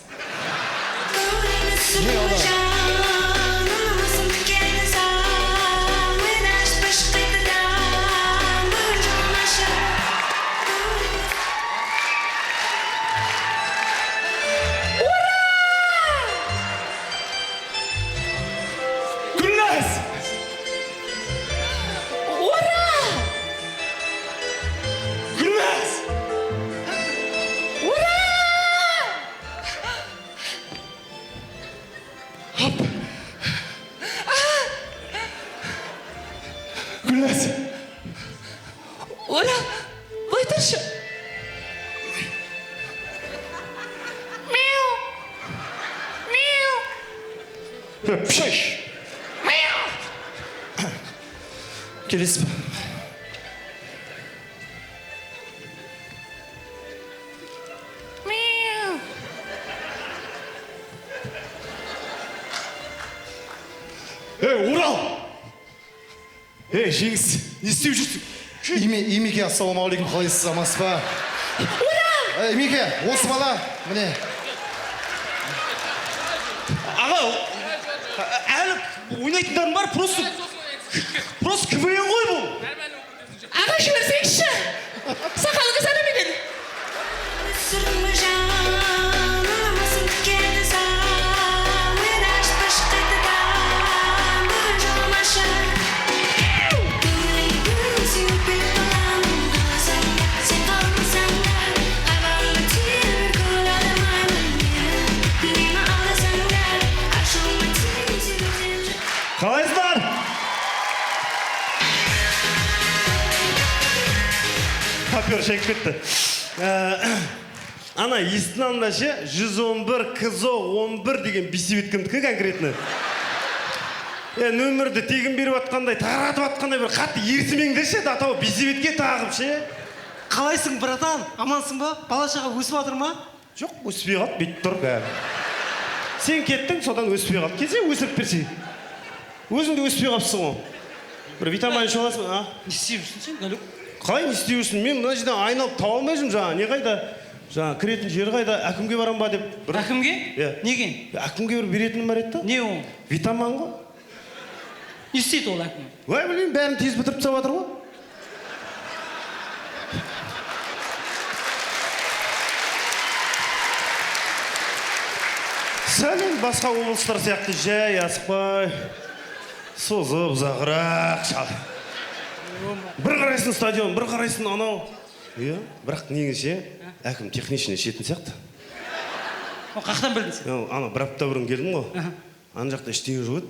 [SPEAKER 3] Оля, былай тұршы. Мяу.
[SPEAKER 10] Пшаш. Келесіз ба? Орал! Жеңіс, не істеп жүрсің? Имеке, ассалаумағалейкум, қалайсыз, амансыз ба? Ура! Имеке, осы бала, міне.
[SPEAKER 6] Аға, әлі ойнайтындарың бар, просто КВН ғой бұл.
[SPEAKER 3] Аға жіберсеңші. Сақалыңыз ана менен.
[SPEAKER 6] Қалайсыздар? Қапер шайып кетті. Ана естің анда ше 111 КЗО 11 деген бесебет кімдікі конкретно. Нөмірді тегін беріп атқандай, таратып атқандай бір қатты ерсімеңдер ше, атау бесебетке тағып ше.
[SPEAKER 13] Қалайсың, братан? Амансың ба? Бала-шаға өсіп жатыр ма?
[SPEAKER 6] Жоқ, өспей қалды, бүйтіп тұр бәрі. Сен кеттің, содан өспей қалды. Келсе өсіріп берсе. Өзің де өспей қалыпсың ғой. Бір витамин ішіп аласың, а?
[SPEAKER 11] Не істеп жүрсің сен, Галюк?
[SPEAKER 6] Қалай не істеп жүрсің? Мен мына жерден айналып таба алмай жүрмін жаңа. Не қайда? Жаңа кіретін жері қайда? Әкімге барам ба деп.
[SPEAKER 11] Әкімге? Неге?
[SPEAKER 6] Әкімге бір беретінім бар еді.
[SPEAKER 11] Не ол?
[SPEAKER 6] Витамин ғой.
[SPEAKER 11] Не істейді ол әкім?
[SPEAKER 6] Ой, білмеймін, бәрін тез бітіріп тастап жатыр ғой. Сәлем басқа облыстар сияқты жай асықпай, созып ұзағырақ шал. Бір қарайсың стадион, бір қарайсың анау. Бірақ негізше әкім техничный шетін сияқты.
[SPEAKER 11] Қақтан білдің сен?
[SPEAKER 6] Ана бір апта бұрын келдім ғой. Ана жақта ештеңе жоқ еді.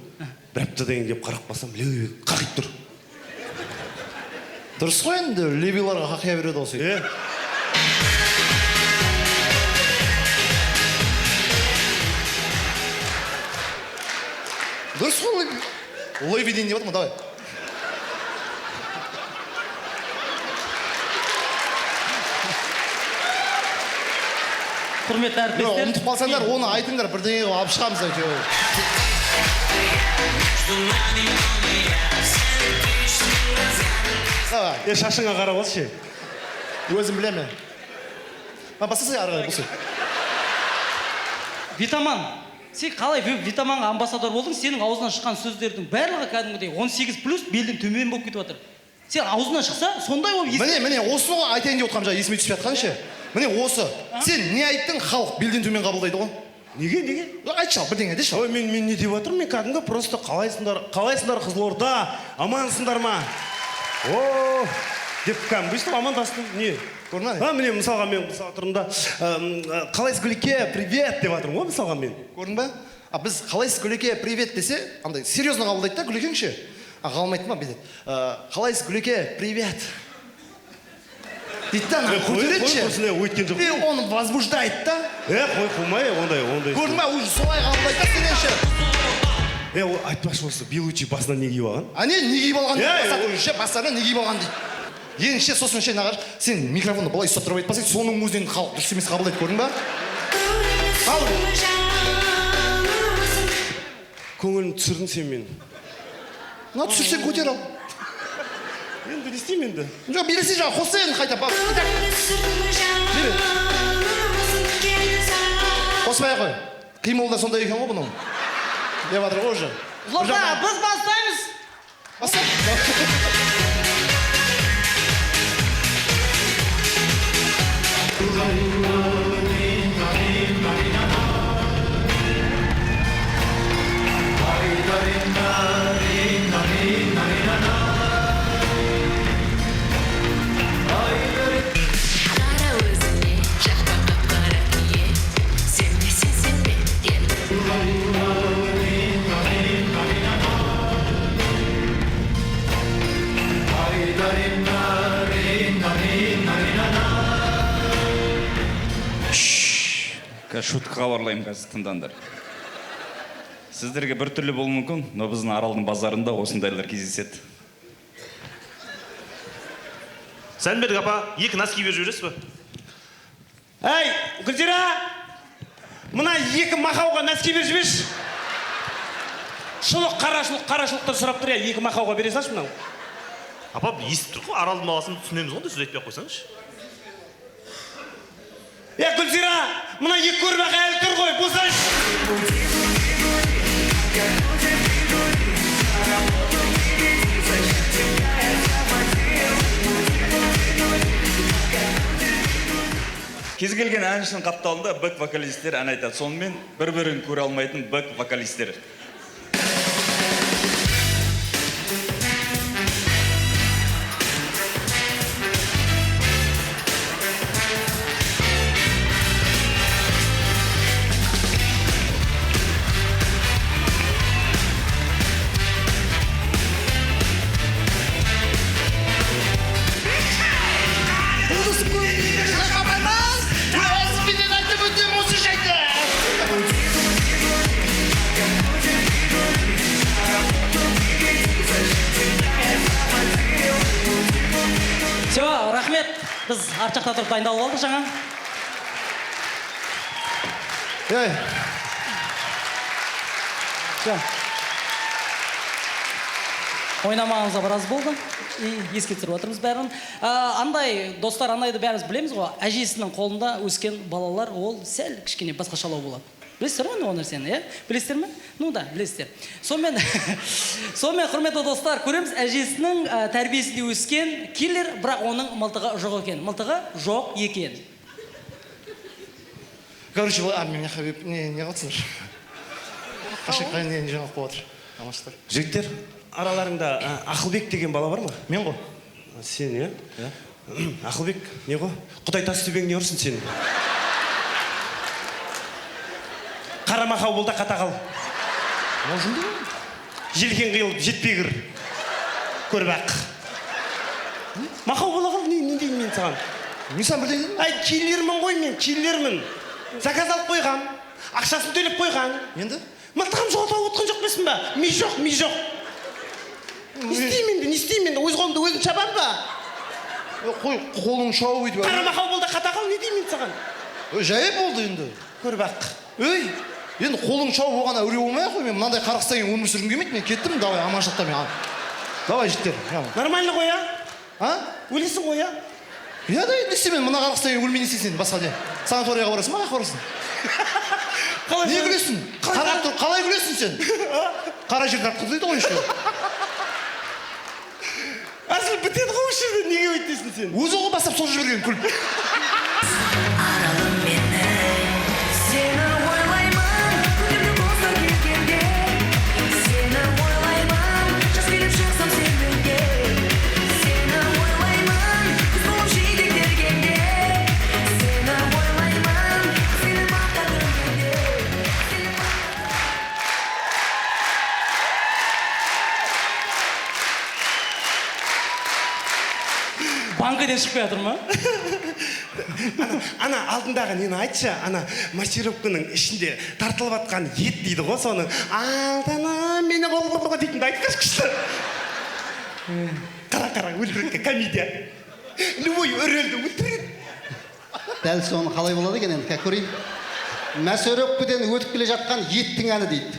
[SPEAKER 6] Бір апта деген келіп қарап қалсам, лебек қақиып тұр.
[SPEAKER 10] Дұрыс қой енді, лебеларға қақия береді осы. Дұрыс қой, леви дейін деп атма, давай.
[SPEAKER 11] Құрметті әріптестер.
[SPEAKER 10] Ұмытып қалсаңдар, оны айтыңдар, бірдеңе алып шығамыз әйтеуір.
[SPEAKER 6] Шашыңа қарап алшы.
[SPEAKER 10] Өзім білеме. Бастасай ары қарай, бұсы.
[SPEAKER 11] Витаман. Сен қалай витаманға амбассадор болдың? Сенің аузынан шыққан сөздердің барлығы кәдімгідей 18+ белден төмен болып кетіп жатыр. Сен аузынан шықса, сондай болып
[SPEAKER 10] Міне, осыны ғой айтайын деп отырғам, есіме түсіп жатқан ше. Міне осы. Сен не айттың, халық белден төмен қабылдайды ғой?
[SPEAKER 6] Неге?
[SPEAKER 10] Айтшы ал, бірдеңе деші.
[SPEAKER 6] Ой, мен не деп отырмын? Мен кәдімгі просто қалайсыңдар Қызылорда? Амансыңдар ма? О, деп кәдімгі бүйтіп амандастым. Не?
[SPEAKER 10] Көрдің
[SPEAKER 6] Міне мысалға мен тұрымда қалайсыз Гүлеке, привет деп жатырмын ғой мысалға мен.
[SPEAKER 10] Көрдің ба? Біз қалайсыз Гүлеке, привет десе, андай серьезно қабылдайды да Гүлекең ше. Қалмайды ма бізде? Қалайсыз Гүлеке, привет. Дейді да, көтереді ше. Оны возбуждайды да.
[SPEAKER 6] Қоймай, ондай.
[SPEAKER 10] Көрдің ба, уже солай қабылдайды да сенен ше.
[SPEAKER 6] Айтпашы осы Белучи басына не киіп алған?
[SPEAKER 10] Не киіп алған дейді, басына не киіп алған дейді. Ең ше, сосын ше, нағаш, сен микрофонды былай ұстап тұрып айтпасаң, соның өзінен халық дұрыс емес қабылдайды, көрдің ба?
[SPEAKER 6] Көңілін түсірдің сен мен.
[SPEAKER 10] Түсірсең көтер ал.
[SPEAKER 6] Енді не істеймін енді?
[SPEAKER 10] Жоқ, бересе жаңа қоса енді қайта бақ. Қоспай қой. Қимыл да сондай екен ғой бұның. Деп жатыр ғой уже.
[SPEAKER 11] Қызылорда, біз бастаймыз.
[SPEAKER 14] Шутка хабарлаймын қазір тыңдандар. Сіздерге бір түрлі болуы мүмкін, но біздің Аралдың базарында осындайлар кездеседі.
[SPEAKER 6] Сәнбердік апа, екі носки беріп жібересіз бе? Әй, Гүлзира! Мына екі мақауға носки беріп жіберші. Шұлық, қарашылықтар сұрап тұр, екі мақауға бере салшы мынау.
[SPEAKER 15] Апа, естіп тұр ғой, Аралдың бағасын түсінеміз ғой, сөз айтпай қойсаңызшы.
[SPEAKER 6] Гүлзира, мына екі көрбақ әлі тұр ғой, босайшы.
[SPEAKER 14] Кез келген әншінің қапталында бэк-вокалистер ән айтады. Сонымен бір-бірін көре алмайтын бэк-вокалистер.
[SPEAKER 11] Рахмет, біз арт жақта тұрып дайындалып алдық жаңа. Ойнамағымызға біраз болды. Еске түсіріп отырмыз бәрін. Андай достар, андайды бәріміз білеміз ғой. Әжесінің қолында өскен балалар ол сәл кішкене басқашалау болады. Білесіздер ғой ол нәрсені, білесіздер ме? Ну да, білесіздер. Сонымен құрметті достар, көреміз әжесінің тәрбиесінде өскен киллер, бірақ оның мылтығы жоқ екен. Мылтығы жоқ екен.
[SPEAKER 10] Короче, мен Хабиб не қылсыныр? Қашық қайын не жаңалық болатыр. Амаштар.
[SPEAKER 6] Жігіттер, араларыңда Ақылбек деген бала бар ма?
[SPEAKER 10] Мен ғой.
[SPEAKER 6] Сен, Ақылбек, не ғой? Құдай тас төбең не ұрсын сен? Қарамақау болда қатағал. Желкен қиылып жетпей кір. Көрбақ. Мақау бола қал, не дейін мен саған?
[SPEAKER 10] Не саған бірдей дейін?
[SPEAKER 6] Ай, киллермін ғой мен, киллермін. Заказ алып қойған, ақшасын төлеп қойған.
[SPEAKER 10] Енді?
[SPEAKER 6] Мылтығым жоғалтып отқан жоқ бесін ба? Ми жоқ. Не істеймін, өз қолымды өзім шабам ба?
[SPEAKER 10] Қой, қолың шауып өйтіп.
[SPEAKER 6] Қарамақау болды қатағал, не деймін саған?
[SPEAKER 10] Жайы болды енді.
[SPEAKER 6] Көрбақ.
[SPEAKER 10] Енді қолың шауып оған әуре болмай қой, мен мынандай қарақстан өмір сүргім келмейді, мен кеттім, давай аманшылықта мен. Давай жігіттер.
[SPEAKER 6] Нормально ғой, Өлесің ғой,
[SPEAKER 10] да, не істеймін, мына қарақстан өлмей не істейсің, басқа не? Санаторияға барасың ба, қаққа барасың? Не күлесің? Қарап тұр, қалай күлесің сен? Қара жер тартқызайды ғой еще.
[SPEAKER 6] Әзіл бітеді ғой осы жерде, неге өйтесің сен?
[SPEAKER 10] Өзі ғой бастап сол жіберген күліп.
[SPEAKER 3] Сені ойлаймын, күнімді болса кеткенде. Сені ойлаймын, жас келіп шықсам сен бірге. Сені ойлаймын, күз болып жидектергенде. Сені ойлаймын, сені мақтағанде.
[SPEAKER 11] Банкіден шықпай жатыр ма?
[SPEAKER 6] Ана алдындағы нені айтшы, ана массировканың ішінде тартылып атқан ет дейді ғой, соны алдына мені қолға дейтінді айтқаш күшті. Қара, өлтірекке комедия. Любой өрелді өлтірек.
[SPEAKER 10] Дәл соны қалай болады екен енді, көрейін. Мәсөрөкпеден өтіп келе жатқан еттің әні дейді.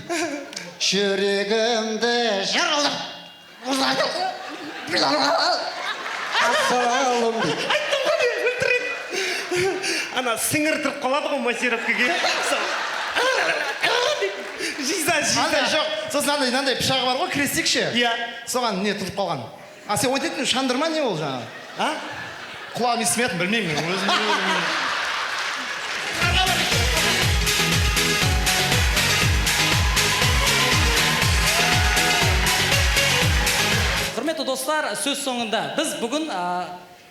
[SPEAKER 10] Жүрегімді жаралап, асалым дейді.
[SPEAKER 6] Айттым ғой, өлтірек. Ана сіңір тұрып қалады ғой массировкаге. Жиза.
[SPEAKER 10] Жоқ, сосын андай пышағы бар ғой, крестикше.
[SPEAKER 6] Иә.
[SPEAKER 10] Соған не тұрып қалған. А сен өйтетін шандырма не ол жаңа? Құлағым естіметін, білмеймін.
[SPEAKER 11] Құрметті достар, сөз соңында біз бүгін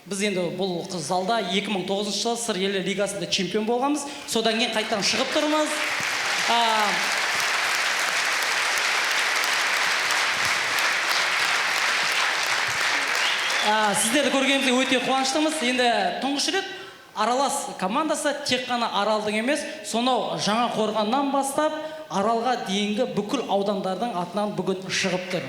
[SPEAKER 11] біз енді бұл залда 2009 жылы Сыр елі лигасында чемпион болғанбыз. Содан кейін қайттан шығып тұрмыз. Сіздерді көргенімізде өте қуаныштымыз. Енді тұңғыш рет Аралас командасы тек қана Аралдың емес, сонау жаңа қорғаннан бастап Аралға дейінгі бүкіл аудандардың атынан бүгін шығып тұр.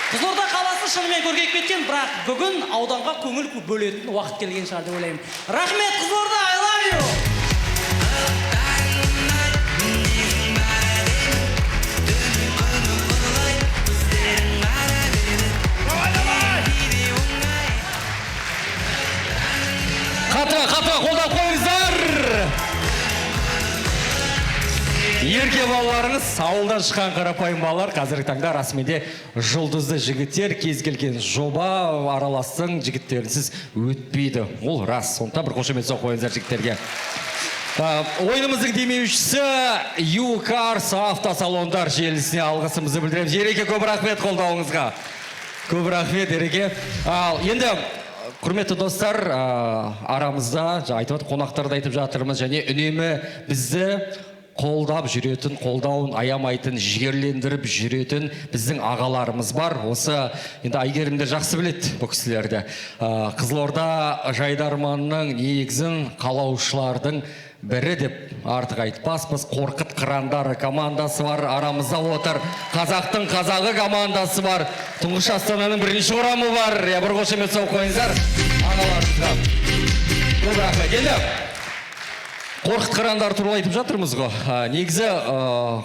[SPEAKER 11] Қызылорда қаласы шынымен көркейіп кеткен, бірақ бүгін ауданға көңіл бөлетін уақыт келген шығар деп ойлаймын. Рахмет, Қызылорда, I love you!
[SPEAKER 2] Қата, қолдап қойыңыздар! Ерке балаларыңыз, ауылдан шыққан қарапайым балалар, қазіргі таңда расымен жұлдызды жігіттер, кез келген жоба Араластың жігіттерінсіз өтпейді. Ол рас, сондықтан бір қошемет соқ қойыңыздар жігіттерге. Ойынымыздың демеушісі U-Cars автосалондар желісіне алғысымызды білдіреміз. Ереке, көп рахмет қолдауыңызға. Көп рахмет, Ереке. Енді құрметті достар, арамызда айтып қонақтарды айтып жатырмыз және үнемі бізді қолдап жүретін, қолдауын аямайтын, жігерлендіріп жүретін біздің ағаларымыз бар. Осы енді Айгерімдер жақсы біледі бұл кісілерді. Қызылорда жайдарманның негізін қалаушылардың бірі деп артық айтпаспыз. Қорқыт қырандары командасы бар, арамызда отыр. Қазақтың қазағы командасы бар. Тұңғыш Астананың бірінші құрамы бар. Бір қошемет соқ қойыңыздар ағаларымызға. Көп рахмет. Енді Қорқыт қырандар туралы айтып жатырмыз ғой. Негізі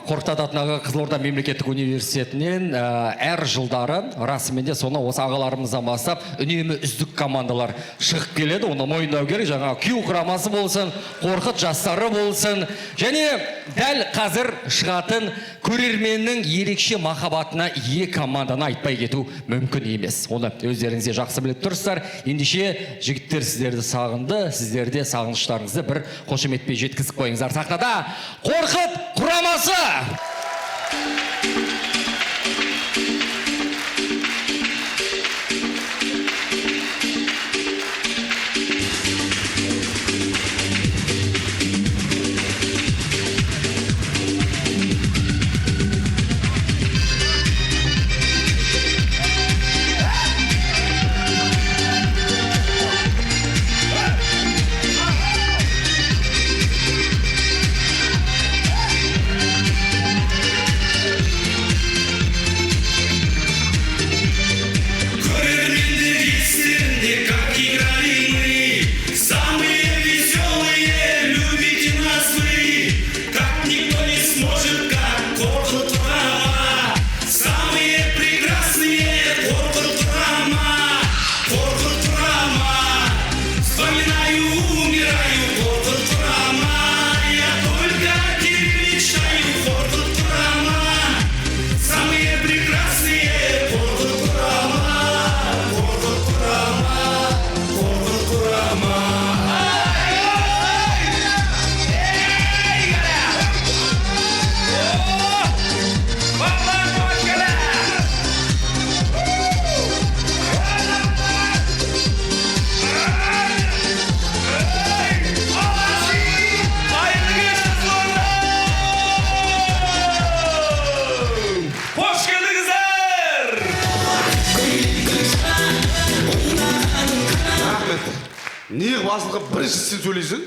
[SPEAKER 2] Қорқыт атындағы Қызылорда мемлекеттік университетінен әр жылдары расымен де соны осы ағаларымыздан бастап үнемі үздік командалар шығып келеді. Оны мойындау керек. Жаңа Q құрамасы болсын, Қорқыт жастары болсын. Және дәл қазір шығатын көрерменнің ерекше махаббатына ие команданы айтпай кету мүмкін емес. Оны өздеріңізде жақсы біліп тұрсыздар. Ендеше жігіттер сіздерді сағынды, сіздерде сағыныштарыңызды бір қошеметпен жеткізіп қойыңыздар. Сахнада Қорқыт құрамасы!
[SPEAKER 16] неғып асылға бірінші сен сөйлейсің?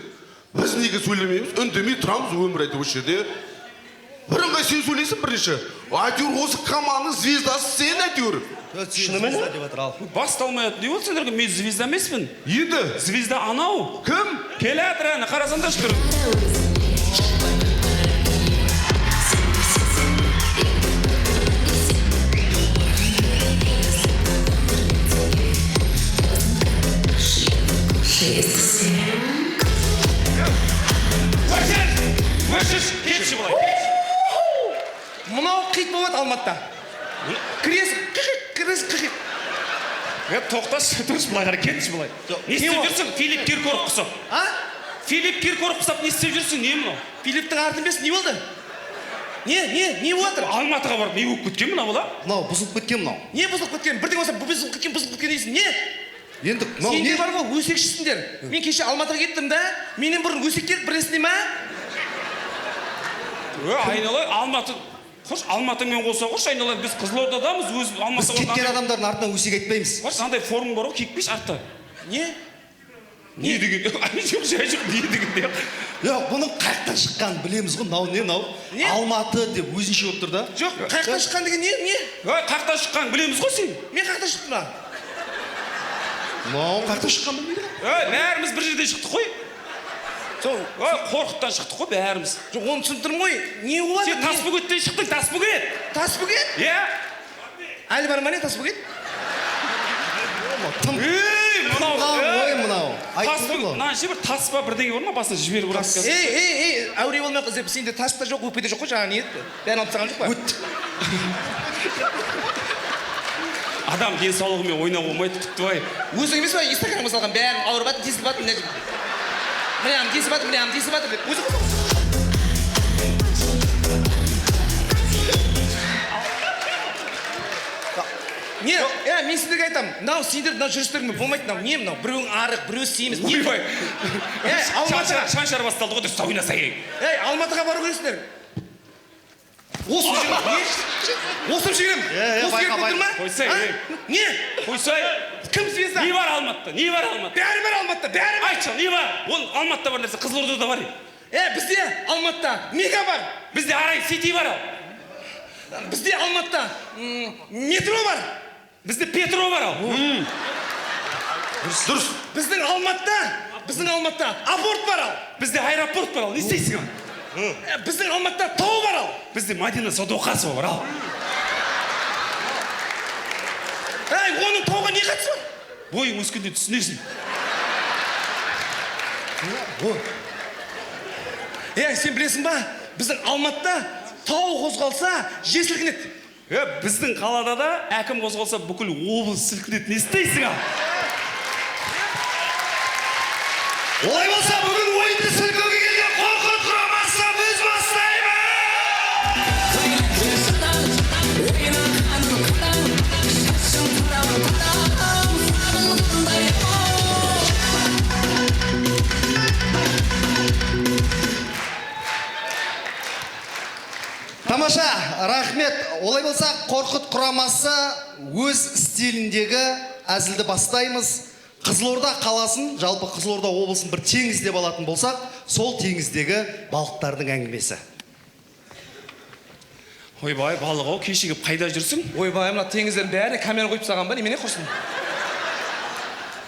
[SPEAKER 16] Біз неге сөйлемейміз? Үндемей тұрамыз өмір айтып осы жерде. Бірыңғай сен сөйлейсің бірінші. Әйтеуір осы команданың звездасы сен әйтеуір.
[SPEAKER 6] Шынымен?
[SPEAKER 14] Басталмайды. Не болды сендерге? Мен звезда емеспін.
[SPEAKER 16] Енді?
[SPEAKER 14] Звезда анау.
[SPEAKER 16] Кім?
[SPEAKER 14] Келатыр әні, қарасаңдаршы тұр. Кетші бұлай.
[SPEAKER 5] Мынау қит болады Алматыда. Кіресің.
[SPEAKER 14] Тоқташы, тұршы бұлай қара, кетші бұлай. Не істеп жүрсің? Филипп Киркоров құсап. Филипп Киркоров құсап не істеп жүрсің? Не мынау?
[SPEAKER 5] Филипптің артын бес, не болды? Не болады?
[SPEAKER 14] Алматыға барып не болып кеткен мынау бұла?
[SPEAKER 10] Мынау бұзылып кеткен мынау.
[SPEAKER 5] Не бұзылып кеткен? Бірден болса бұзылып кеткен дейсің. Не?
[SPEAKER 10] Енді мынау
[SPEAKER 5] сендер бар ғой, өсекшісіңдер. Мен кеше Алматыға кеттім да, менен бұрын өсектер білесіңдер ма?
[SPEAKER 14] Айналай, Алматы. Қош, Алматымен қоса қош, айналай, біз Қызылордадамыз, өз Алматыға.
[SPEAKER 10] Біз кеткен адамдардың артынан өсек айтпаймыз.
[SPEAKER 14] Қош, андай форм бар ғой, кекпеш артта.
[SPEAKER 5] Не?
[SPEAKER 14] Не деген? Жоқ, не деген?
[SPEAKER 10] Бұның қаяқтан шыққанын білеміз ғой, мынау не мынау? Алматы деп өзінше болып тұр да.
[SPEAKER 5] Жоқ, қаяқтан шыққан деген не?
[SPEAKER 14] Қаяқтан шыққанын білеміз ғой сен.
[SPEAKER 5] Мен қаяқтан шықтым ба?
[SPEAKER 10] Мынау қаяқтан шыққан білмейді.
[SPEAKER 14] Бәріміз бір жерден шықтық қой. Қорқыттан шықтық қой бәріміз.
[SPEAKER 5] Жоқ, оны түсініп тұрмын ғой. Не болады?
[SPEAKER 14] Сен Тасбөгеттен шықтың, Тасбөгет.
[SPEAKER 5] Тасбөгет?
[SPEAKER 14] Иә.
[SPEAKER 5] Әлі бар ма не Тасбөгет?
[SPEAKER 10] Мынау.
[SPEAKER 14] Мынаншы бір тас па бірдеңе бар ма басына жіберіп ұрасыз.
[SPEAKER 5] Әуре болмай қыз, сенде тас та жоқ, өкпеде жоқ қой, жаңа не еді? Бәрін алып тастаған жоқ па?
[SPEAKER 14] Адам денсаулығымен ойнау болмайды, тіпті бай.
[SPEAKER 5] Өзің емес бай, Инстаграмға салған бәрін ауырып жатыр, тесіліп жатыр. Мынам тесіп жатыр деп. Өзі қосып. Не? Мен сендерге айтамын. Мынау сендер мынау жүрістеріңмен болмайды мынау. Не мынау? Біреуің арық, біреуі семіз.
[SPEAKER 14] Ойбай.
[SPEAKER 5] Алматыға.
[SPEAKER 14] Шаншар басталды ғой, дұрыс ойнаса керек.
[SPEAKER 5] Алматыға бару керексіңдер. Осып жүрем.
[SPEAKER 14] Қойсай.
[SPEAKER 5] Не?
[SPEAKER 14] Қойсай.
[SPEAKER 5] Кім звезда?
[SPEAKER 14] Не бар Алматыда?
[SPEAKER 5] Бәрі бар Алматыда.
[SPEAKER 14] Айтшы, не бар? Ол Алматыда бар нәрсе, Қызылордада бар.
[SPEAKER 5] Бізде Алматыда Мега бар.
[SPEAKER 14] Бізде Арай Сити бар.
[SPEAKER 5] Бізде Алматыда метро бар.
[SPEAKER 14] Бізде Петро бар.
[SPEAKER 16] Дұрыс.
[SPEAKER 5] Біздің Алматыда аборт бар.
[SPEAKER 14] Бізде аэропорт бар. Не істейсің?
[SPEAKER 5] Біздің Алматыда тау бар.
[SPEAKER 14] Бізде Мадина Садуақасова бар.
[SPEAKER 5] Оның тауға не қатысы бар?
[SPEAKER 14] Бойың өскенде түсінесің.
[SPEAKER 5] Сен білесің ба? Біздің Алматыда тау қозғалса, жер сілкінеді.
[SPEAKER 14] Біздің қалада да әкім қозғалса, бүкіл облыс сілкінеді. Не істейсің?
[SPEAKER 10] Олай болса, бүгін ойынды сілкуге келген Қорқыт құрамасы біз бастаймыз! Тамаша, рахмет. Олай болса, Қорқыт құрамасы өз стиліндегі әзілді бастаймыз. Қызылорда қаласын, жалпы Қызылорда облысын бір теңіз деп алатын болсақ, сол теңіздегі балықтардың әңгімесі.
[SPEAKER 14] Ойбай, балық-ау, кешігіп қайда жүрсің?
[SPEAKER 5] Ойбай, мына теңіздердің бәріне камера қойып тастаған ба, немене құрсын?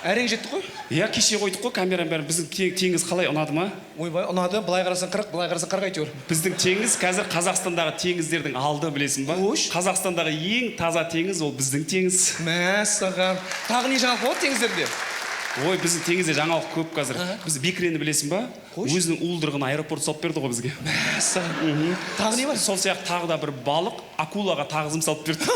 [SPEAKER 5] Әрең жеттік қой?
[SPEAKER 14] Иә, кеше қойдық қой камераның бәрін. Біздің теңіз қалай, ұнады ма?
[SPEAKER 5] Ойбай, ұнады. Былай қарасаң 40, былай қарасаң 40 әйтеуір.
[SPEAKER 14] Біздің теңіз қазір Қазақстандағы теңіздердің алды, білесің ба? Қазақстандағы ең таза теңіз ол біздің теңіз.
[SPEAKER 5] Мәссаған. Тағы не жаңалық болады теңіздерде?
[SPEAKER 14] Ой, біздің теңізде жаңалық көп қазір. Біз бекірені білесің ба? Өзінің уылдырығын аэропорт салып берді ғой бізге.
[SPEAKER 5] Мәссаған. Тағы не бар?
[SPEAKER 14] Сол сияқты тағы да бір балық акулаға тағзым салып берді.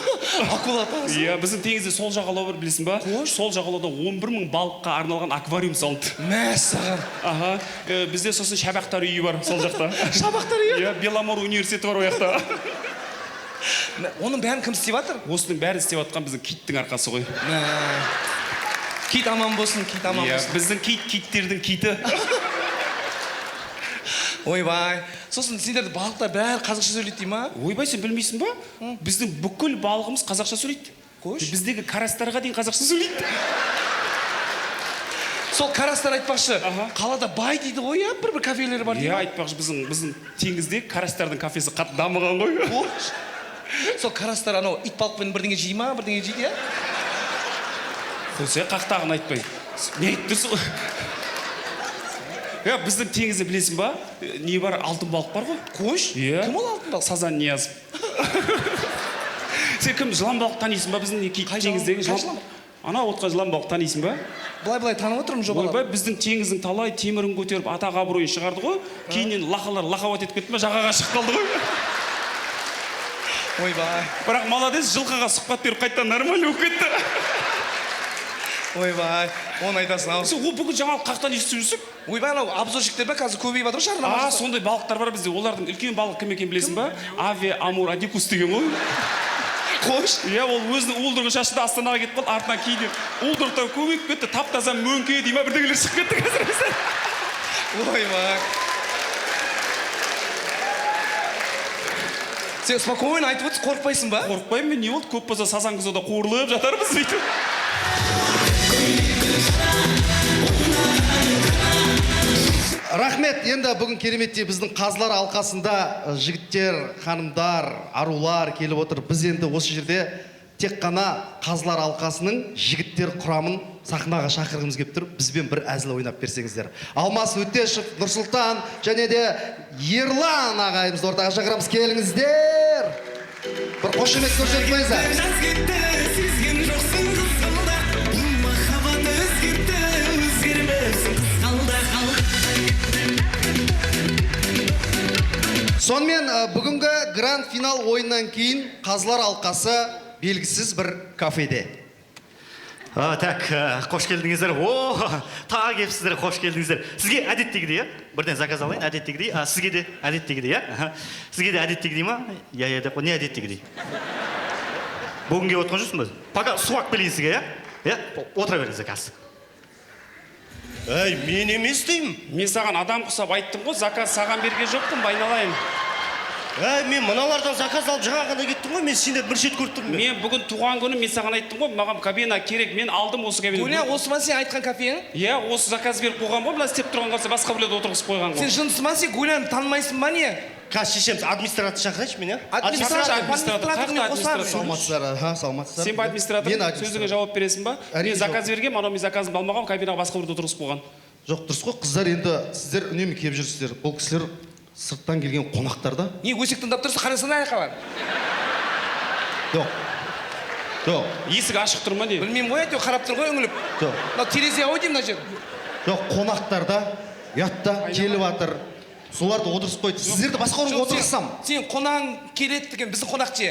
[SPEAKER 5] Акула тағзым?
[SPEAKER 14] Иә, біздің теңізде сол жағалау бар, білесің ба? Сол жағалауда 11.000 балыққа арналған аквариум салды.
[SPEAKER 5] Мәссаған.
[SPEAKER 14] Аха. Бізде сосын шабақтар үйі бар сол жақта.
[SPEAKER 5] Шабақтар үйі?
[SPEAKER 14] Иә, Беломор университеті бар ол жақта.
[SPEAKER 5] Оның бәрін кім істеп жатыр?
[SPEAKER 14] Осының бәрін істеп жатқан біздің киттің арқасы ғой.
[SPEAKER 5] Кит аман болсын, кит аман болсын.
[SPEAKER 14] Біздің киттердің киті.
[SPEAKER 5] Ойбай. Сосын сендерді балықтар бәрі қазақша сөйлейді дей ма?
[SPEAKER 14] Ойбай, сен білмейсің ба? Біздің бүкіл балығымыз қазақша сөйлейді. Біздегі карастарға дейін қазақша сөйлейді.
[SPEAKER 17] сол карастар айтпақшы қалада бай дейді ғой иә бір кафелер бар
[SPEAKER 14] иә айтпақшы біздің теңізде карастардың кафесі қатты дамыған ғой
[SPEAKER 17] сол карастар анау ит балықпен бірдеңе жей ма бірдеңе жейді иә
[SPEAKER 14] сен қақтағын айтпай не айтып тұрсың ғой біздің теңізде білесің ба не бар алтын балық бар ғой
[SPEAKER 17] қош кім ол алтын балық
[SPEAKER 14] сазан ниязов сен кім жылан балық танисың ба біздің теңіздегі ана отқан жылан балық танисың ба
[SPEAKER 17] былай танып отырмын жобалап
[SPEAKER 14] ойбай біздің теңіздің талай темірін көтеріп атақ абыройын шығарды ғой кейіннен лақалар лақават етіп кетті ма жағаға шығып қалды ғой
[SPEAKER 17] ойбай
[SPEAKER 14] бірақ молодец жылқыға сұхбат беріп қайтадан нормально болып кетті
[SPEAKER 17] ойбай оны айтасың ау
[SPEAKER 14] сен ол бүгін жаңалық қақтан естіп жүрсің
[SPEAKER 17] ойбай анау обзорщиктер бе қазір көбейіп жатыр жарнама
[SPEAKER 14] сондай балықтар бар бізде олардың үлкен балық кім екенін білесің ба авиа амур адикус деген ғой
[SPEAKER 17] қош
[SPEAKER 14] иә ол өзінің уылдырығын шашты астанаға кетіп қалды артынан кейде уылдырықтар көбейіп кетті тап таза мөңке дей ма бірдеңелер шығып кетті қазір
[SPEAKER 17] ойбай сен спокойно айтып отырсың қорықпайсың ба
[SPEAKER 14] қорықпаймын мен не болды көп болса сазан күзода қуырылып жатармыз бүйтіп
[SPEAKER 10] Рахмет, енді бүгін кереметте біздің қазылар алқасында жігіттер, ханымдар, арулар келіп отыр. Біз енді осы жерде тек қана қазылар алқасының жігіттер құрамын сахнаға шақырғымыз келіп тұр. Бізбен бір әзіл ойнап берсеңіздер. Алмас Өтешев, Нұрсұлтан және де Ерлан ағайымызды ортаға шақырамыз. Келіңіздер. Бір қошемет көрсетіңіздер. Сонымен бүгінгі гранд финал ойыннан кейін қазылар алқасы белгісіз бір кафеде.
[SPEAKER 15] Так, қош келдіңіздер. Тағы келіпсіздер, қош келдіңіздер. Сізге әдеттегідей, бірден заказ алайын, әдеттегідей. Сізге де әдеттегідей, Сізге де әдеттегідей ма? Я деп қой, не әдеттегідей? Бүгінге отқан жүрсің бі? Пока суақ білейін сізге, отыра беріңіз заказ.
[SPEAKER 6] Мен емес деймін.
[SPEAKER 14] Мен саған адам құсап айттым ғой, заказ саған берген жоқпын, байналайын.
[SPEAKER 6] Мен мыналардан заказ алып жаңағында кеттім ғой, мен сендер бір шет көріп тұрмын.
[SPEAKER 14] Мен бүгін туған күнім, мен саған айттым ғой, маған кабина керек, мен алдым осы кабина.
[SPEAKER 17] Көне, осы ма сен айтқан кафең?
[SPEAKER 14] Иә, осы заказ беріп қойған ғой, мына істеп тұрған қарсы басқа біреуді отырғызып қойған ғой.
[SPEAKER 17] Сен жындысың ба, сен Гуляны танымайсың ба не?
[SPEAKER 6] Қазір шешеміз администратор шақырайыншы мен,
[SPEAKER 10] Саламатсыздар.
[SPEAKER 14] Сен ба администратор, сөзіңе жауап бересің ба? Мен заказ бергем, анау мен заказымды алмаған, кабинаға басқа біреуді отырғызып қойған.
[SPEAKER 10] Жоқ, дұрыс қой, қыздар, енді сіздер үнемі келіп жүрсіздер. Бұл кісілер сырттан келген қонақтар да.
[SPEAKER 17] Не өсек тыңдап тұрсың, қарасana айқалар.
[SPEAKER 10] Жоқ.
[SPEAKER 14] Есік ашық тұр ма не?
[SPEAKER 17] Білмеймін ғой, әйтеуір қарап тұр ғой үңіліп.
[SPEAKER 10] Жоқ.
[SPEAKER 17] Мынау терезе ғой деймін мына жер.
[SPEAKER 10] Жоқ, қонақтар да ұятта келіп жатыр. Соларды отырғызып қойды. Сіздерді басқа орынға отырғызсам.
[SPEAKER 17] Сен қонағың келеді деген біздің қонақ ше.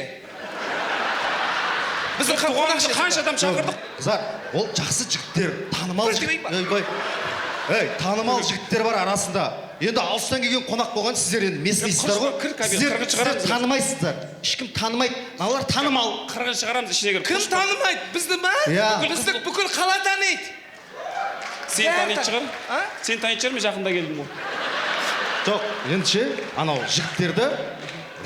[SPEAKER 17] Біздің
[SPEAKER 14] қонақ ше. Қанша адам шақырдық?
[SPEAKER 10] Қыздар, ол жақсы жігіттер, танымал танымал жігіттер бар арасында. Енді алыстан келген қонақ болған сіздер енді местныйсыздар ғой. Сіздер танымайсыздар. Ешкім танымайды. Аналар танымал.
[SPEAKER 14] Қырғын шығарамыз ішіне кіріп.
[SPEAKER 17] Кім танымайды? Бізді ма? Бізді бүкіл қала таниды.
[SPEAKER 14] Сен танитын шығар? Сен танитын шығар, мен жақында келдім ғой.
[SPEAKER 10] Жоқ, енді ше, анау жігіттерді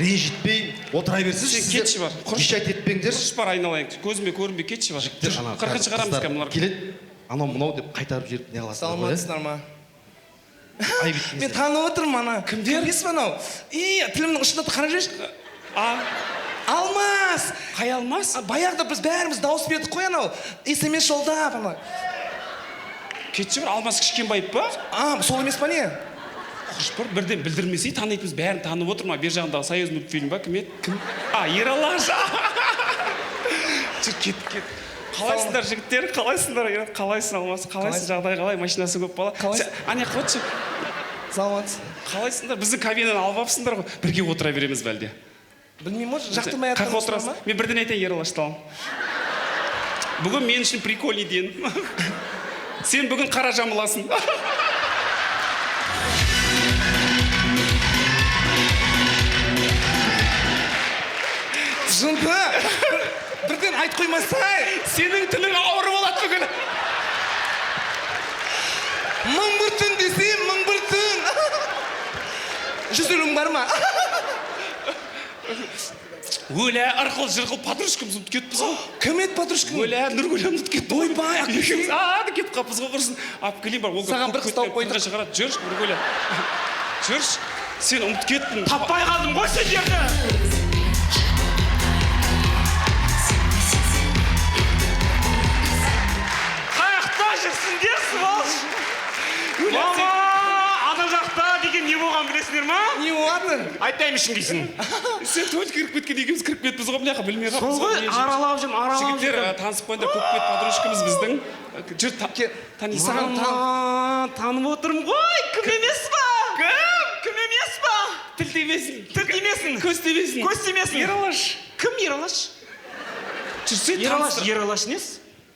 [SPEAKER 10] ренжітпей отыра берсіз.
[SPEAKER 14] Сен кетші бар.
[SPEAKER 10] Кешайт етпеңдер.
[SPEAKER 14] Құрыш бар айналайын. Көзіме көрінбей кетші бар. Қырғын шығарамыз кәмілар.
[SPEAKER 10] Келеді, анау мұнау деп қайтарып жеріп не қыласың.
[SPEAKER 17] Саламатсыздар ма? Мен танып отырмын ана. Кімдер? Кімдесіз анау? Тілімнің ұшында қара жүрші. Алмас.
[SPEAKER 14] Қай Алмас?
[SPEAKER 17] Баяғыда біз бәріміз дауыс бердік қой анау. SMS жолдап ана.
[SPEAKER 14] Кетші бар, Алмас Кішкенбаев па?
[SPEAKER 17] Сол емес па не?
[SPEAKER 14] Құш бар, бірден білдірмесей танитынбыз, бәрін танып отыр ма? Бер жағындағы Союз мультфильм ба? Кім еді? Кім? Ералаш. Кет. Қалайсыңдар жігіттер? Қалайсыңдар? Қалайсың Алмас? Қалайсың? Жағдай қалай? Машинасы көп бала? Ане қотшы.
[SPEAKER 17] Саламатсыз.
[SPEAKER 14] Қалайсыңдар? Біздің кабинаны алып алыпсыңдар ғой. Бірге отыра береміз бәлде.
[SPEAKER 17] Білмеймін, жақтырмай
[SPEAKER 14] жатырсыңдар ма? Мен бірден айтайын Ералашталым. Бүгін мен үшін прикольный ден. Сен бүгін қара жамыласың.
[SPEAKER 17] Жынды! Бірден айт қоймасай!
[SPEAKER 14] Сенің тілің ауыр болады бүгін.
[SPEAKER 17] Мың бір түн десем, мың бір түн! 100 өлің бар ма? Өлә арқыл жырқыл подружкамыз ұмытып кетіппіз ғой.
[SPEAKER 13] Кім еді подружкаң?
[SPEAKER 17] Өлә Нұргүл ұмытып кетті.
[SPEAKER 13] Ойбай,
[SPEAKER 17] екеуміз кетіп қалыппыз ғой құрсын. Алып келейін бар.
[SPEAKER 13] Саған бір қыз тауып қойдық.
[SPEAKER 17] Шығарады. Жүрші Нұргүл. Жүрші. Сен ұмытып кеттің.
[SPEAKER 6] Таппай қалдым ғой сендерді. Қаяқта жүрсіңдер, сволочь? Мама, ана жақта деген не болған білесіңдер ма?
[SPEAKER 13] Не болғаны?
[SPEAKER 6] Айтайын үшін дейсің.
[SPEAKER 17] Сен той кіріп кеткен екеуміз кіріп кетпіз ғой мына білмей қалыппыз
[SPEAKER 6] Сол ғой, аралап жүрмін, аралап жүрмін.
[SPEAKER 17] Жігіттер танысып қойыңдар, көкпет подружкамыз біздің. Жүр, танисың.
[SPEAKER 6] Танып отырмын ғой, кім емес па? Кім емес па?
[SPEAKER 17] Тіл тимесін.
[SPEAKER 6] Тіл тимесін.
[SPEAKER 17] Көз тимесін.
[SPEAKER 6] Көз тимесін.
[SPEAKER 17] Ералаш.
[SPEAKER 6] Кім Ералаш?
[SPEAKER 17] Жүрсе
[SPEAKER 6] Ералаш, Ералаш несі?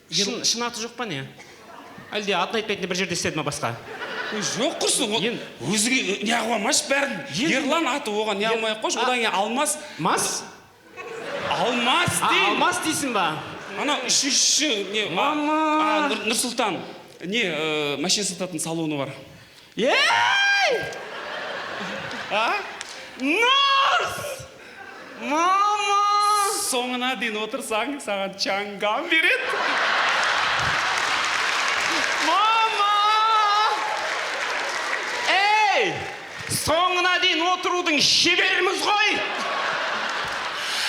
[SPEAKER 6] Шын аты жоқ па не? Әлде атын айтпайтын бір жерде істеді ма басқа?
[SPEAKER 17] Жоқ құрсын, өзіге не қылмаш бәрін. Ерлан аты оған не алмай қош, одан кейін Алмас.
[SPEAKER 6] Мас?
[SPEAKER 17] Алмас дейін.
[SPEAKER 6] Алмас дейсің ба?
[SPEAKER 17] Ана үшінші, не, Нұрсұлтан. Не, машина сататын салоны бар.
[SPEAKER 6] Ей! Нұрс! Мама!
[SPEAKER 17] Соңына дейін отырсаң, саған чангам береді.
[SPEAKER 6] Мама! Ей! Соңына дейін отырудың шеберіміз ғой!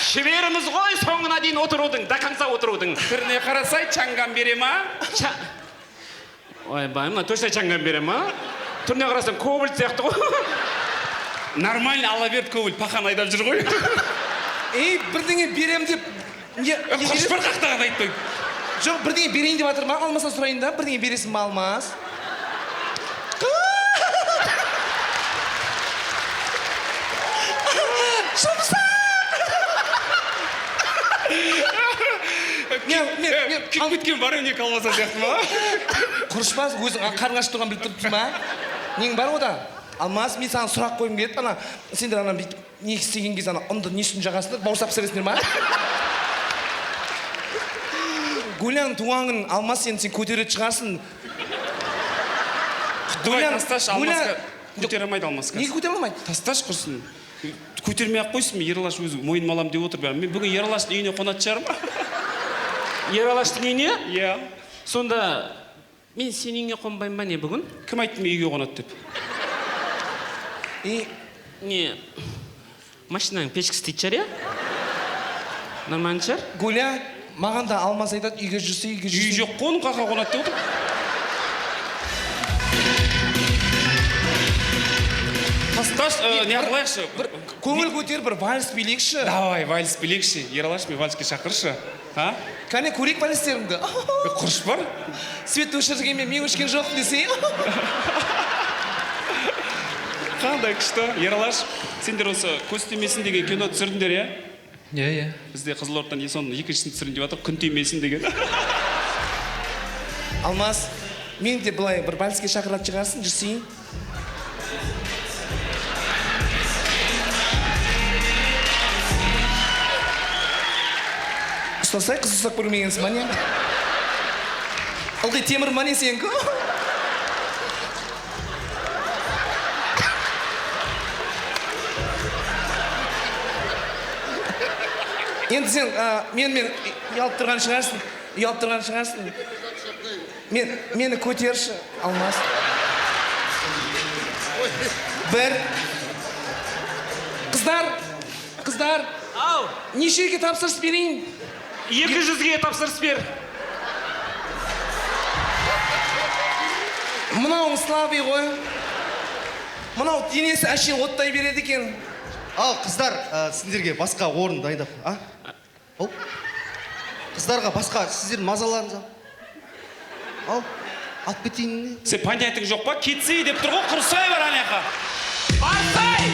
[SPEAKER 6] Шеберіміз ғой соңына дейін отырудың, до конца отырудың.
[SPEAKER 17] Түріне қарасай, чангам бере ма?
[SPEAKER 6] Ойбай, мына точно чангам бере ма? Түріне қарасаң, кобальт сияқты ғой.
[SPEAKER 17] Нормально ала берді көбіл, пақан айдап жүр ғой.
[SPEAKER 13] Ей, бірдеңе берем деп...
[SPEAKER 17] Қошпар қақтаған айтпай.
[SPEAKER 13] Жоқ, бірдеңе берейін деп жатыр ма? Алмастан сұрайын да, бірдеңе бересің ба Алмас?
[SPEAKER 17] Күйіп кеткен бар өне қалмаса сияқты ма?
[SPEAKER 13] Құрышпас, өзің қарын ашып тұрған біліп тұрыпсың ба? Нең бар ода? Алмас, мен саған сұрақ қойым келеді, ана сендер ана бүйтіп не істеген кезде ана ұнды не үшін жағасыңдар, бауырсақ пісіресіңдер ма? Гуляның туған күнін Алмас сен көтереді шығарсың.
[SPEAKER 17] Давай тасташ, Алмасқа көтере алмайды Алмасқа.
[SPEAKER 13] Неге көтере алмайды?
[SPEAKER 17] Тасташ құрсын. Көтермей ақ қойсын, Ералаш өзі мойын алам деп отыр. Мен бүгін Ералаштың үйіне қонатын шығармын.
[SPEAKER 6] Ералаштың үйіне?
[SPEAKER 17] Иә.
[SPEAKER 6] Сонда мен сенің үйіне қонбаймын ба не бүгін?
[SPEAKER 17] Кім айтты мен үйге қонады деп?
[SPEAKER 6] Не, машинаның пешкі істейді шығар, иә? Нормально шығар?
[SPEAKER 13] Гуля, маған да Алмас айтады, үйге жүрсе, үйге жүрсе.
[SPEAKER 17] Үй жоқ қоның қақа қонады деп отыр. Тасташ, не қылайықшы?
[SPEAKER 13] Көңіл көтер, бір вальс билейікші.
[SPEAKER 17] Давай, вальс билейікші. Ералаш, мен вальске шақыршы.
[SPEAKER 13] Кәне, көрейік вальстеріңді.
[SPEAKER 17] Құрыш бар?
[SPEAKER 13] Свет өшіргенмен мен өшкен жоқ десей.
[SPEAKER 17] Қандай күшті. Ералаш, сендер осы көз тимесін деген кино түсірдіңдер, иә?
[SPEAKER 2] Иә.
[SPEAKER 17] Бізде Қызылордадан соның екіншісін түсірін деп жатыр, күн тимесін деген.
[SPEAKER 13] Алмас, мен де былай бір вальске шақыратын шығарсың, жүрсейін. Ұстасай, қыз ұстап көрмегенсің ба не? Ылғи темір ма не сен? Енді сен, мен ұялып тұрған шығарсың. Мені көтерші, Алмас. Бір. Қыздар.
[SPEAKER 6] Ау.
[SPEAKER 13] Нешеге тапсырыс берейін?
[SPEAKER 6] 200-ге тапсырыс бер.
[SPEAKER 13] Мынау слабый ғой. Мынау денесі әшейін оттай береді екен.
[SPEAKER 10] Ал, қыздар, сіздерге басқа орын дайындап. Ал. Қыздарға басқа сіздер мазаларыңыз ал. Алып кетейін.
[SPEAKER 17] Сен понятың жоқ па? Кетсей деп тұр ғой, құрсай бар анаяқа. Барсай!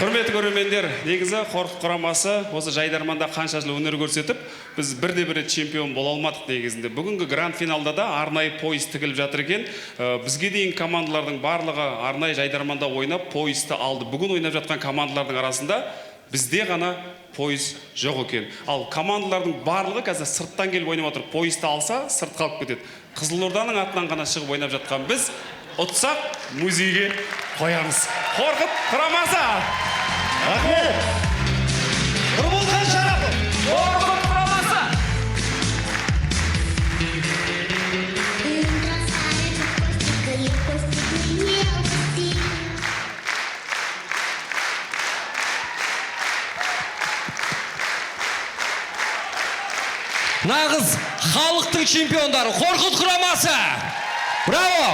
[SPEAKER 18] Құрметті көрермендер, негізі Қорқыт құрамасы осы Жайдарманда қанша жыл өнер көрсетіп, біз бірде-бір чемпион бола алмадық негізінде. Бүгінгі гранд финалда да арнайы пойыз тігіліп жатыр екен. Бізге дейін командалардың барлығы арнайы Жайдарманда ойнап, пойызды алды. Бүгін ойнап жатқан командалардың арасында бізде ғана пойыз жоқ екен. Ал командалардың барлығы қазір сырттан келіп ойнап отыр. Пойызды алса, сырт қалып кетеді. Қызылорданың атынан ғана шығып ойнап жатқан біз ұтсақ музейге қоямыз. Қорқыт құрамасы!
[SPEAKER 6] Рахмет! Нұрболған Шарапов!
[SPEAKER 12] Қорқыт құрамасы!
[SPEAKER 2] Нағыз халықтың чемпиондары Қорқыт құрамасы! Браво!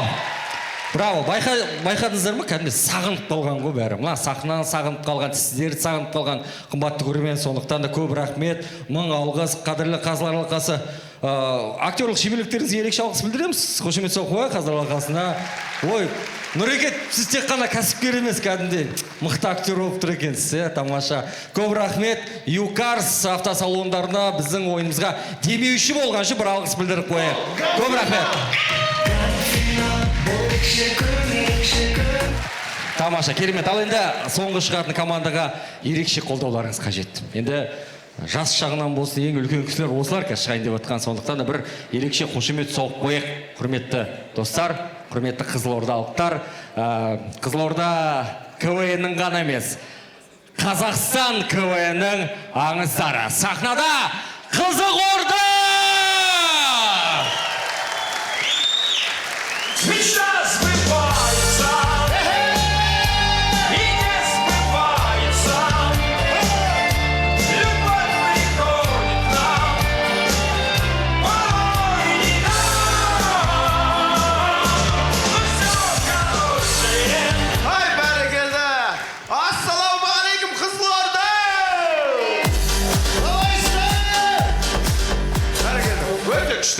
[SPEAKER 2] Браво! Байқадыңыздар ма? Кәдімгі сағынып қалған ғой бәрі. Мына сахнаны сағынып қалған, сіздерді сағынып қалған қымбатты көрермен, сондықтан да көп рахмет. Мың алғыс, қадірлі қазылар алқасы. Актерлік шеберліктеріңізге ерекше алғыс білдіреміз. Қошемет соқуға қазылар алқасына. Ой, Нұрекет, сіз тек қана кәсіпкер емес, кәдімгі мықты актер болып тұр екенсіз, тамаша. Көп рахмет. Юкарс автосалондарына біздің ойынымызға демеуші болғанша бір алғыс білдіріп қояйық. Көп рахмет. Тамаша, керемет. Ал енді соңғы шығатын командаға ерекше қолдауларыңыз қажет. Енді жас шағынан болсын, ең үлкен кісілер осылар шығайын деп отқан, сондықтан да бір ерекше қошемет соғып қояйық. Құрметті достар, құрметті қызылордалықтар, Қызылорда КВН-нің ғана емес, Қазақстан КВН-нің аңыздары. Сахнада Қызылорда!
[SPEAKER 12] Мечта сбывается, и не сбывается. Любовь приходит к нам, порой не нам. Но все хорошее.
[SPEAKER 4] Ай, бәрекелді! Ассалаумағалейкум, Қызылорда!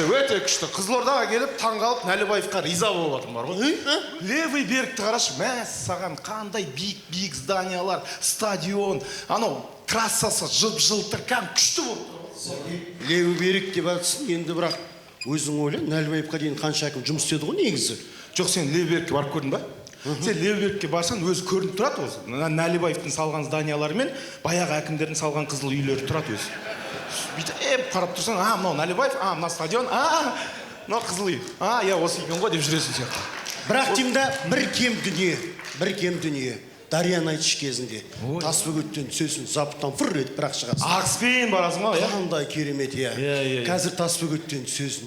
[SPEAKER 4] Өте күшті. Қызылордаға келіп, таңғалып, Нәлібаевқа риза болып жатырмын бар ғой. Левый берікті қарашы, саған қандай биік зданиялар, стадион, анау трассасы жып-жылтыр, күшті болып.
[SPEAKER 6] Левый берік деп атсын, енді бірақ өзің ойла, Нәлібаевқа дейін қанша әкім жұмыс істеді ғой негізі.
[SPEAKER 1] Жоқ, сен Левый берікке барып көрдің ба? Сен Левый берікке барсаң, өзі көрініп тұрады өзі. Нәлібаевтың салған зданиялары мен баяғы әкімдердің салған қызыл үйлері тұрады өзі. Бүйтіп қарап тұрсаң, мынау Нәлібаев, мына стадион, мынау қызыл үй. Я осы екен ғой деп жүресің сияқты.
[SPEAKER 6] Бірақ деймін, бір кем дүние. Дариян айтыш кезінде Тасбөгеттен түсесің, запыттан фыр етіп бірақ шығасың.
[SPEAKER 1] Ақспен барасың ба?
[SPEAKER 6] Қандай керемет, иә. Қазір Тасбөгеттен түсесің,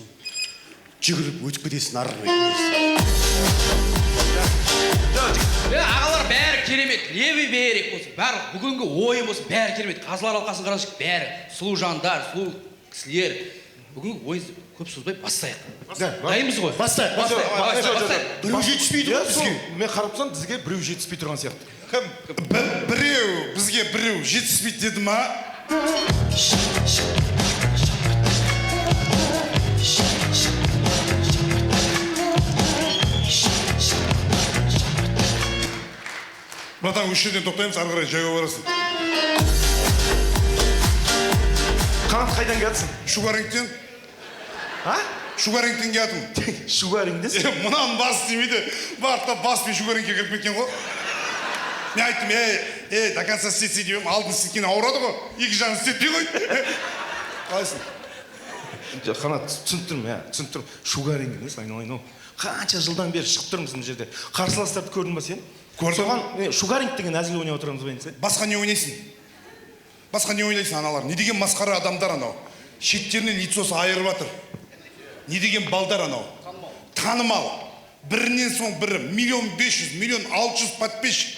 [SPEAKER 6] жүгіріп өтіп кетесің арғы.
[SPEAKER 5] Ағалар бәрі керемет, левый берек болсын, бәрі бүгінгі ойын болсын, бәрі керемет. Қазылар алқасын қарашы, бәрі сұлу жандар, сұлу кісілер. Бүгінгі ойын көп созбай бастайық. Дайынбыз ғой?
[SPEAKER 6] Бастайық. Біреу жетіспейді ғой бізге.
[SPEAKER 1] Мен қарап тұрсам, бізге біреу жетіспей тұрған сияқты.
[SPEAKER 16] Біреу, бізге біреу жетіспейді деді ма? Братан, үш жерден тоқтаймыз, ары қарай жаяу барасың.
[SPEAKER 1] Қанат қайдан келдісің?
[SPEAKER 16] Шугарингтен. Шугарингтен келдім.
[SPEAKER 1] Шугарингден?
[SPEAKER 16] Мұнан бас демейді. Барықта бас пен Шугарингке кіріп кеткен ғой. Мен айттым, до конца істетсе деймін, алдын істеткен ауырады ғой. Екі жағын істетпей ғой. Қалайсың?
[SPEAKER 1] Қанат, түсінттірім. Шугаринг емес, айналайын. Қанша жылдан бері шығып тұрмыз мына жерде. Қарсыластарды көрдің ба сен? Көрдім. Шугаринг деген әзіл ойнап отырамыз ба енді сен?
[SPEAKER 16] Басқа не ойнайсың? Басқа не ойлайсың аналар? Не деген масқара адамдар анау? Шеттерінен лицосы айырып жатыр. Не деген балдар анау? Танымал. Бірінен соң бірі. 1.500.000, 1.600.000 подписчик.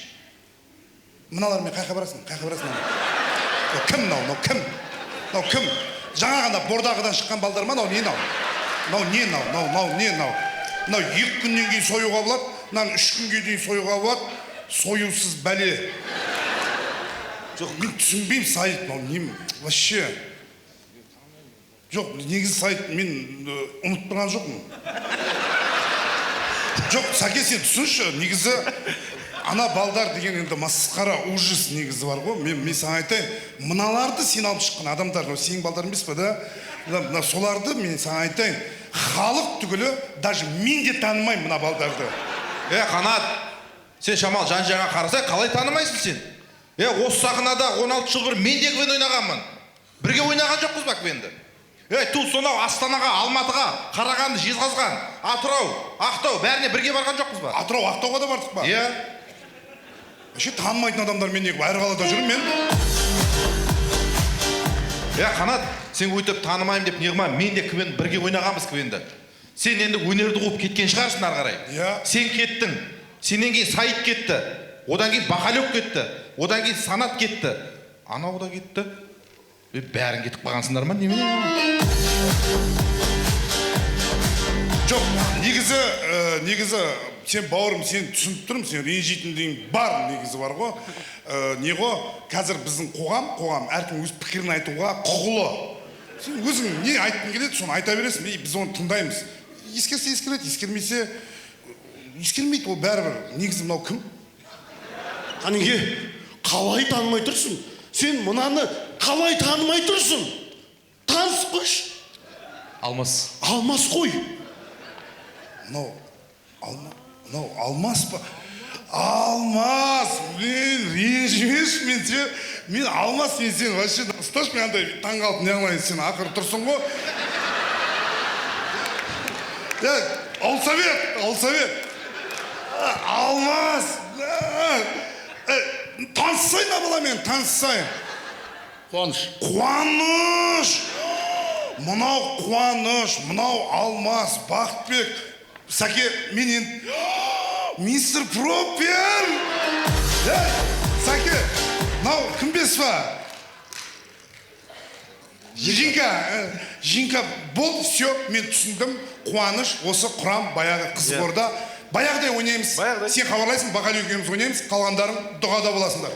[SPEAKER 16] Мыналармен қайқа барасың? Кім мынау? Кім? Жаңа ғана бордағыдан шыққан балдар ма? Не нау? Мынау 2 күннен кейін союға болады. Мынаны 3 күнге дейін союға болады. Союсыз бәле. Жоқ, мен түсінбеймін сайт, нем, вообще. Жоқ, негізі сайт, мен ұмытып тұрған жоқпын. Жоқ, Сәке, сен түсінші, негізі ана балдар деген енді масқара ужас негізі бар ғой. Мен саған айтайын, мыналарды сен алып шыққан адамдар, сенің балдар емес па да? Мына соларды мен саған айтайын, халық түгілі даже мен де танымаймын мына балдарды.
[SPEAKER 19] Қанат, сен шамал жан-жаға қарасай, қалай танымайсың сен? Осы сахнада 16 жыл бұрын мен де квен ойнағанмын. Бірге ойнаған жоқпыз ба квенді? Ту сонау Астанаға, Алматыға, Қарағанды, Жезқазған, Атырау, Ақтау бәріне бірге барған жоқпыз ба?
[SPEAKER 16] Атырау, Ақтауға да бардық па? Танымайтын адамдар мен неге әр қалада жүрмін мен?
[SPEAKER 19] Қанат, сен өйтіп танымаймын деп неғыма, мен де квен бірге ойнағанбыз квенді. Сен енді өнерді қуып кеткен шығарсың ары қарай. Сен кеттің. Сенен кейін Саид кетті. Одан кейін Бақалек кетті. Одан кейін Санат кетті. Анау да кетті. Бәрін кетіп қалғансыңдар ма немене?
[SPEAKER 16] Жоқ, негізі сен бауырым, сен түсініп тұрмын, сен ренжитіндігің бар негізі бар ғой. Не ғой, қазір біздің қоғам әркім өз пікірін айтуға құқылы. Сен өзің не айтқың келеді, соны айта бересің, біз оны тыңдаймыз. Ескерсе ескереді, ескермейсе ескермейді, ол бәрібір. Негізі мынау кім?
[SPEAKER 6] Қанеке, қалай танымай тұрсың? Сен мынаны қалай танымай тұрсың? Таныс қойшы. Алмас қой.
[SPEAKER 16] Мынау Алмас па? Алмас! Мен ренжімеші, мен Алмас, мен сен вообще ұсташ мен андай таңғалып не қылайын, сен ақыры тұрсың ғой. Алсабек! Алмас! Танысайын абаламен, танысайын. Қуаныш! Мынау Қуаныш, мынау Алмас, Бақытбек. Сәке, мен енді... Мистер Пропер! Сәке, мынау кім бес па? Жинка, бол, все, мен түсіндім. Қуаныш, осы құрам баяғы Қызылорда. Баяғыдай ойнаймыз. Сен хабарлайсың, Бақалек екеуміз ойнаймыз, қалғандарың дұғада боласыңдар.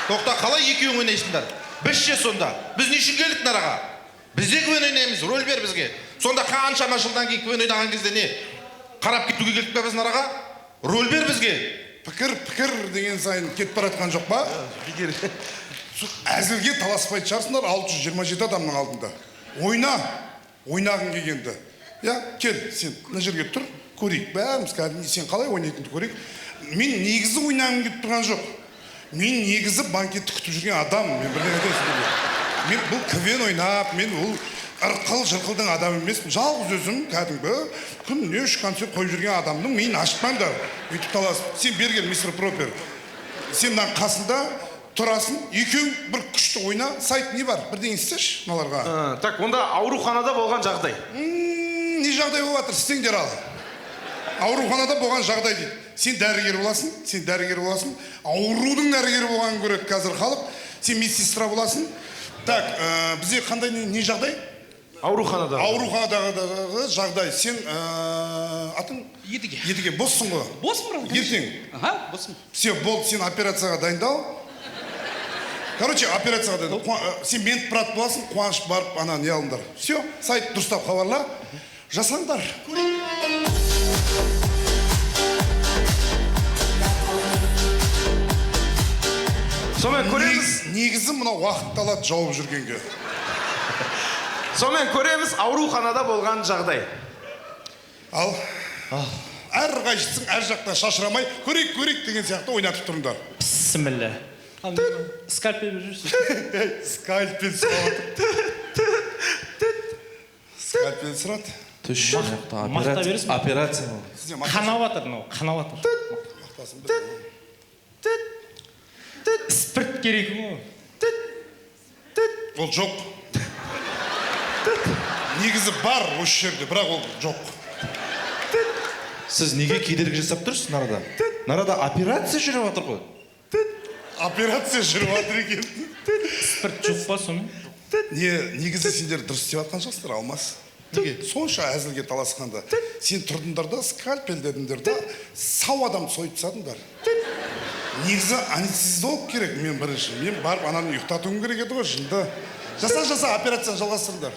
[SPEAKER 19] Тоқта, қалай екеуің ойнайсыңдар? Бізше сонда. Біз не үшін келдік нараға? Біз де квен ойнаймыз, рөл бер бізге. Сонда қаншама жылдан кейін квен ойнаған кезде не? Қарап кетуге келдік па біз нараға? Рөл бер бізге.
[SPEAKER 16] Пікір деген сайын кетіп баратқан жоқ па? Әзілге таласпайды шығарсыңдар 627 адамның алдында. Ойнағың келгенді. Кел, сен мына жерге тұр, көрейік. Бәріміз кәдімгі сен қалай ойнайтынды көрейік. Мен негізі ойнағым кетіп тұрған жоқ. Мен негізі банкетті күтіп жүрген адам. Мен бірден айтайын. Мен бұл квен ойнап, мен бұл ырқыл-жырқылдың адам емеспін. Жалғыз өзім кәдімгі күніне 3 концерт қойып жүрген адамның миын ашытпаңдар. Өйтіп таласып. Сен бергел, мистер Пропер. Сен мына қасында тұрасың, екеуің бір күшті ойна. Сайт не бар? Бірден істеші мыналарға.
[SPEAKER 19] Так, онда ауруханада болған жағдай.
[SPEAKER 16] Не жағдай болып жатыр? Істеңдер ал. Ауруханада болған жағдай дейді. Сен дәрігер боласың. Аурудың дәрігері болғанын көреді қазір халық. Сен медсестра боласың. Так, бізде қандай не жағдай? Ауруханадағы жағдай. Сен атың? Едіге. Боссың ғой?
[SPEAKER 7] Боссың ғой?
[SPEAKER 16] Ертең?
[SPEAKER 7] Боссың.
[SPEAKER 16] Все, болды, сен операцияға дайындал. Короче, операцияға дайындал. Сен мент брат боласың, Қуаныш барып ана не алыңдар. Все, сайт дұрыстап хабарла. Жасаңдар.
[SPEAKER 19] Сонымен көреміз.
[SPEAKER 16] Негізі мынау уақытты алады жауып жүргенге.
[SPEAKER 19] Сонымен көреміз ауруханада болған жағдай.
[SPEAKER 16] Ал. Әр қайшысың әр жақтан шашырамай, көрейік деген сияқты ойнатып тұрыңдар.
[SPEAKER 8] Бісміллә. Скальпель жүрсің.
[SPEAKER 16] Скальпель сұрады.
[SPEAKER 8] Түш. Операция. Қанаватыр. Спирт керек ме?
[SPEAKER 16] Ол жоқ. Негізі бар осы жерде, бірақ ол жоқ.
[SPEAKER 19] Сіз неге кедергі жасап тұрсыз нарада? Нарада операция жүріп жатыр ғой.
[SPEAKER 16] Операция жүріп жатыр екен.
[SPEAKER 8] Спирт жоқ па сонымен?
[SPEAKER 16] Негізі сендер дұрыс істеп жатқан жоқсыңдар, Алмас. Неге? Сонша әзілге таласқанда. Сен тұрдыңдар да, скальпель дедіңдер да, сау адам сойып тастадыңдар. Негізі анестезиолог керек мен бірінші. Мен барып ананы ұйықтатуым керек еді ғой жынды. Жаса, операцияны жалғастырыңдар.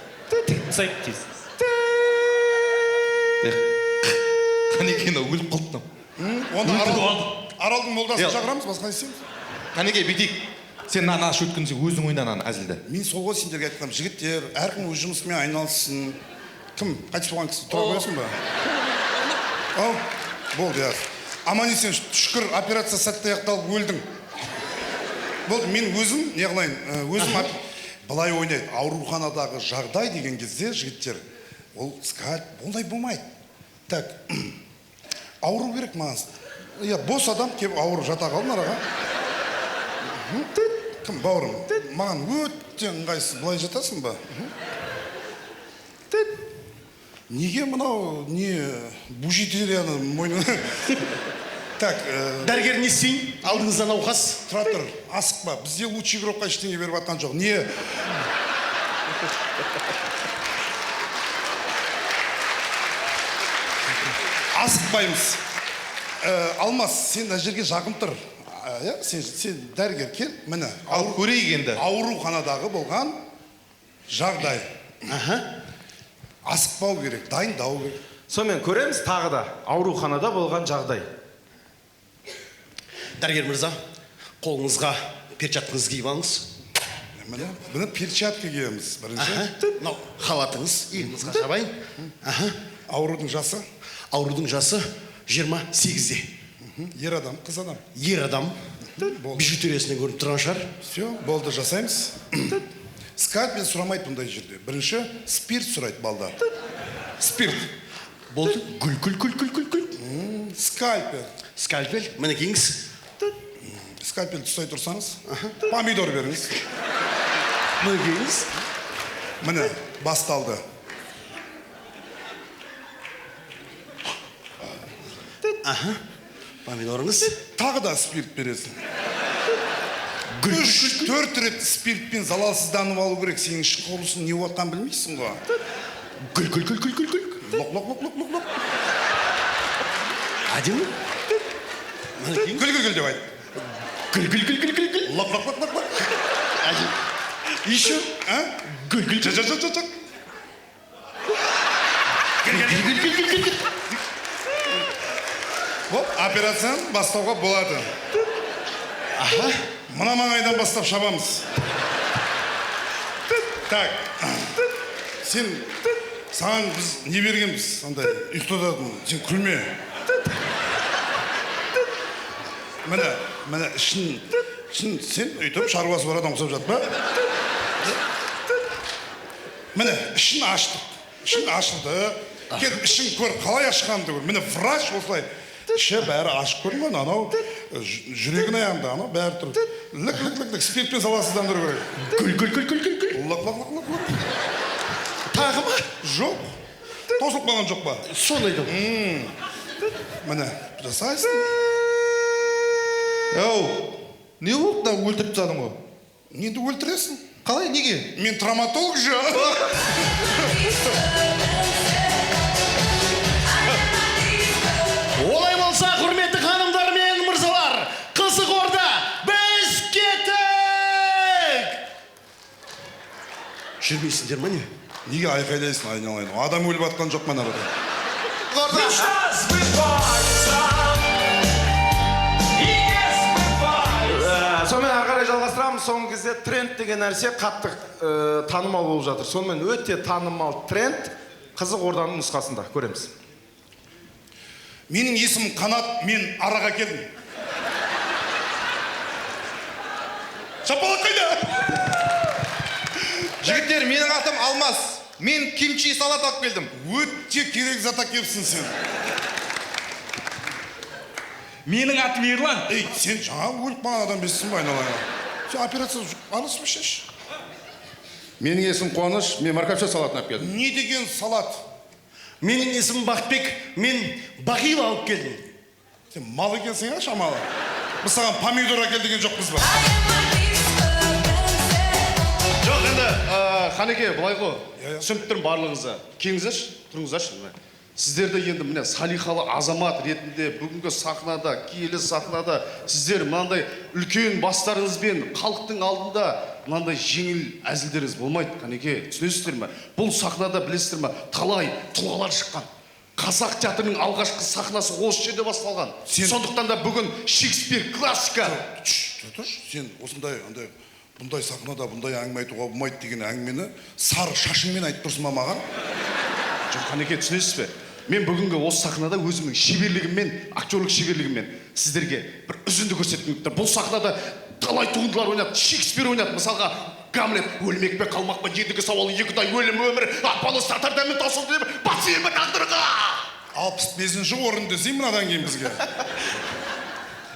[SPEAKER 19] Қанекені өліп қалдым.
[SPEAKER 16] Онда аралдың молдасын шақырамыз, басқа не істейміз?
[SPEAKER 19] Қанеке бүйтейік. Сен ана шөткін сен өзің ойнан ана әзілді.
[SPEAKER 16] Мен сол ғой сендерге айтқанмын, жігіттер, әркім өз жұмысымен айналыссын. Кім қайтыс болған кісі тұра қоясың ба? Ау, болды, яз. Аман есен, шүкір, операция сәтті аяқталып өлдің. Болды, мен өзім, не қылайын, өзім былай ойнайды. Ауруханадағы жағдай деген кезде, жігіттер, ол скальп, ондай болмайды. Так, ауру керек маған. Бос адам кеп ауырып жата қалын араға. Кім, бауырым, маған өте ыңғайсыз, былай жатасың ба? Неге мынау, бужитерияны мойны... Так,
[SPEAKER 4] дәрігер не істейін? Алдыңызда науқас.
[SPEAKER 16] Тұра тұр, асықпа, бізде лучший игрокқа ештеңе беріп атқан жоқ. Не? Асықпаймыз. Алмас, сен мына жерге жақын тұр. Сен дәрігер кел, міне.
[SPEAKER 19] Ал көрейік енді.
[SPEAKER 16] Ауруханадағы болған жағдай. Асықпау керек, дайындау керек.
[SPEAKER 6] Сонымен көреміз тағы да ауруханада болған жағдай.
[SPEAKER 4] Дәрігер мырза, қолыңызға перчаткаңызды киіп алыңыз.
[SPEAKER 16] Бұны перчатка киеміз бірінші.
[SPEAKER 4] Мынау халатыңыз, иығыңызға жабайын.
[SPEAKER 16] Аурудың жасы?
[SPEAKER 4] Аурудың жасы 28-де.
[SPEAKER 16] Ер адам, қыз адам?
[SPEAKER 4] Ер адам. Бижутериясынан көрініп тұрған шығар.
[SPEAKER 16] Все, болды, жасаймыз. Скальпель сұрамайды бұндай жерде. Бірінші спирт сұрайды балдар. Спирт.
[SPEAKER 4] Болды. Гүл.
[SPEAKER 16] Скальпель.
[SPEAKER 4] Скальпель, міне кеңіз.
[SPEAKER 16] Скальпель тұстай тұрсаңыз, помидор беріңіз.
[SPEAKER 4] Міне кеңіз.
[SPEAKER 16] Міне, басталды.
[SPEAKER 4] Помидорыңыз.
[SPEAKER 16] Тағы да спирт бересің. 3-4 рет спиртпен залалсызданып алу керек. Сенің ішкі құрылысын не отқан білмейсің ғой.
[SPEAKER 4] Гүл.
[SPEAKER 16] Лоқ.
[SPEAKER 4] Әдемі?
[SPEAKER 16] Гүл деп айт.
[SPEAKER 4] Гүл.
[SPEAKER 16] Лоқ.
[SPEAKER 4] Еще?
[SPEAKER 16] Гүл.
[SPEAKER 4] Гүл.
[SPEAKER 16] Операцияны бастауға болады. Мына маңайдан бастап шабамыз. Так, саған біз не бергенбіз, сондай ұйықтататын, сен күлме. Міне, ішін сен үйтіп шаруасы бар адам ұқсап жатпа. Міне, ішін ашылды. Кел, ішін көр, қалай ашқанды көр. Міне, врач осылай. Іші бәрі ашық көрінген, анау жүрегін аяғында, анау бәрі тұр. Лік, спиртпен саласыздандыру керек.
[SPEAKER 4] Гүл.
[SPEAKER 16] Лық.
[SPEAKER 4] Тағы ма?
[SPEAKER 16] Жоқ. Тосылып қалған жоқ па?
[SPEAKER 4] Сондайды.
[SPEAKER 16] Міне, жасайсың.
[SPEAKER 19] Не болды да өлтіріп тастадың ғой?
[SPEAKER 16] Нені өлтіресің?
[SPEAKER 19] Қалай, неге?
[SPEAKER 16] Мен травматолог жоқ.
[SPEAKER 4] Олай болса, құрметті ханымдар мен мырзалар, Қызық Орда, біз кеттік! Жүрмейсіңдер ма не?
[SPEAKER 16] Неге айқайлайсың айналайын? Адам өліп атқан жоқ мана арада.
[SPEAKER 6] Сонымен ары жалғастырамыз. Соңғы кезде тренд деген нәрсе қатты танымал болып жатыр. Сонымен өте танымал тренд Қызық Орданың нұсқасында көреміз.
[SPEAKER 16] Менің есімім Қанат, мен араға келдім. Шапалақ қайда?
[SPEAKER 19] Жігіттер, менің атым Алмас. Мен кимчи салат алып келдім.
[SPEAKER 16] Өте керек зат әкеліпсің сен.
[SPEAKER 8] Менің атым Ерлан.
[SPEAKER 16] Сен жаңа өліп қалған адам бесің ба айналайын? Сен операция алысып шеш.
[SPEAKER 19] Менің есім Қуаныш, мен морковша салатын алып келдім.
[SPEAKER 16] Не деген салат?
[SPEAKER 4] Менің есімім Бақбек, мен бағил алып келдім.
[SPEAKER 16] Сен мал екенсің а шамалы? Біз саған помидор әкел деген жоқпыз ба?
[SPEAKER 4] Жоқ, енді Қанеке, былай ғой, түсініп тұрмын барлығыңызды. Тұрыңыздаршы. Сіздерді енді міне салихалы азамат ретінде бүгінгі сахнада, киелі сахнада сіздер мынандай үлкен бастарыңызбен халықтың алдында мынандай жеңіл әзілдеріңіз болмайды, Қанеке, түсінесіздер ме? Бұл сахнада білесіздер ме, талай тұлғалар шыққан. қазақ театрының алғашқы сахнасы осы жерде басталған. Сондықтан да бүгін Шекспир классика.
[SPEAKER 16] Сен осындай бұндай сахнада бұндай әңгіме айтуға болмайды деген әңгімені сары шашыңмен айтып тұрсың ба маған?
[SPEAKER 4] Жоқ, Қанеке, түсінесіз бе? Мен бүгінгі осы сахнада өзімнің шеберлігіммен, актерлік шеберлігіммен сіздерге бір үзінді көрсеткім келіп тұр. Бұл сахнада талай туындылар ойнады, Шекспир ойнады. Мысалға, Гамлет өлмек пе қалмақ па, ендігі сауалы екідай өлім өмір, арпалыс татар дәмін таусылды деп, бас иемін тағдырға.
[SPEAKER 16] 65-ші орын десей мынадан кейін бізге.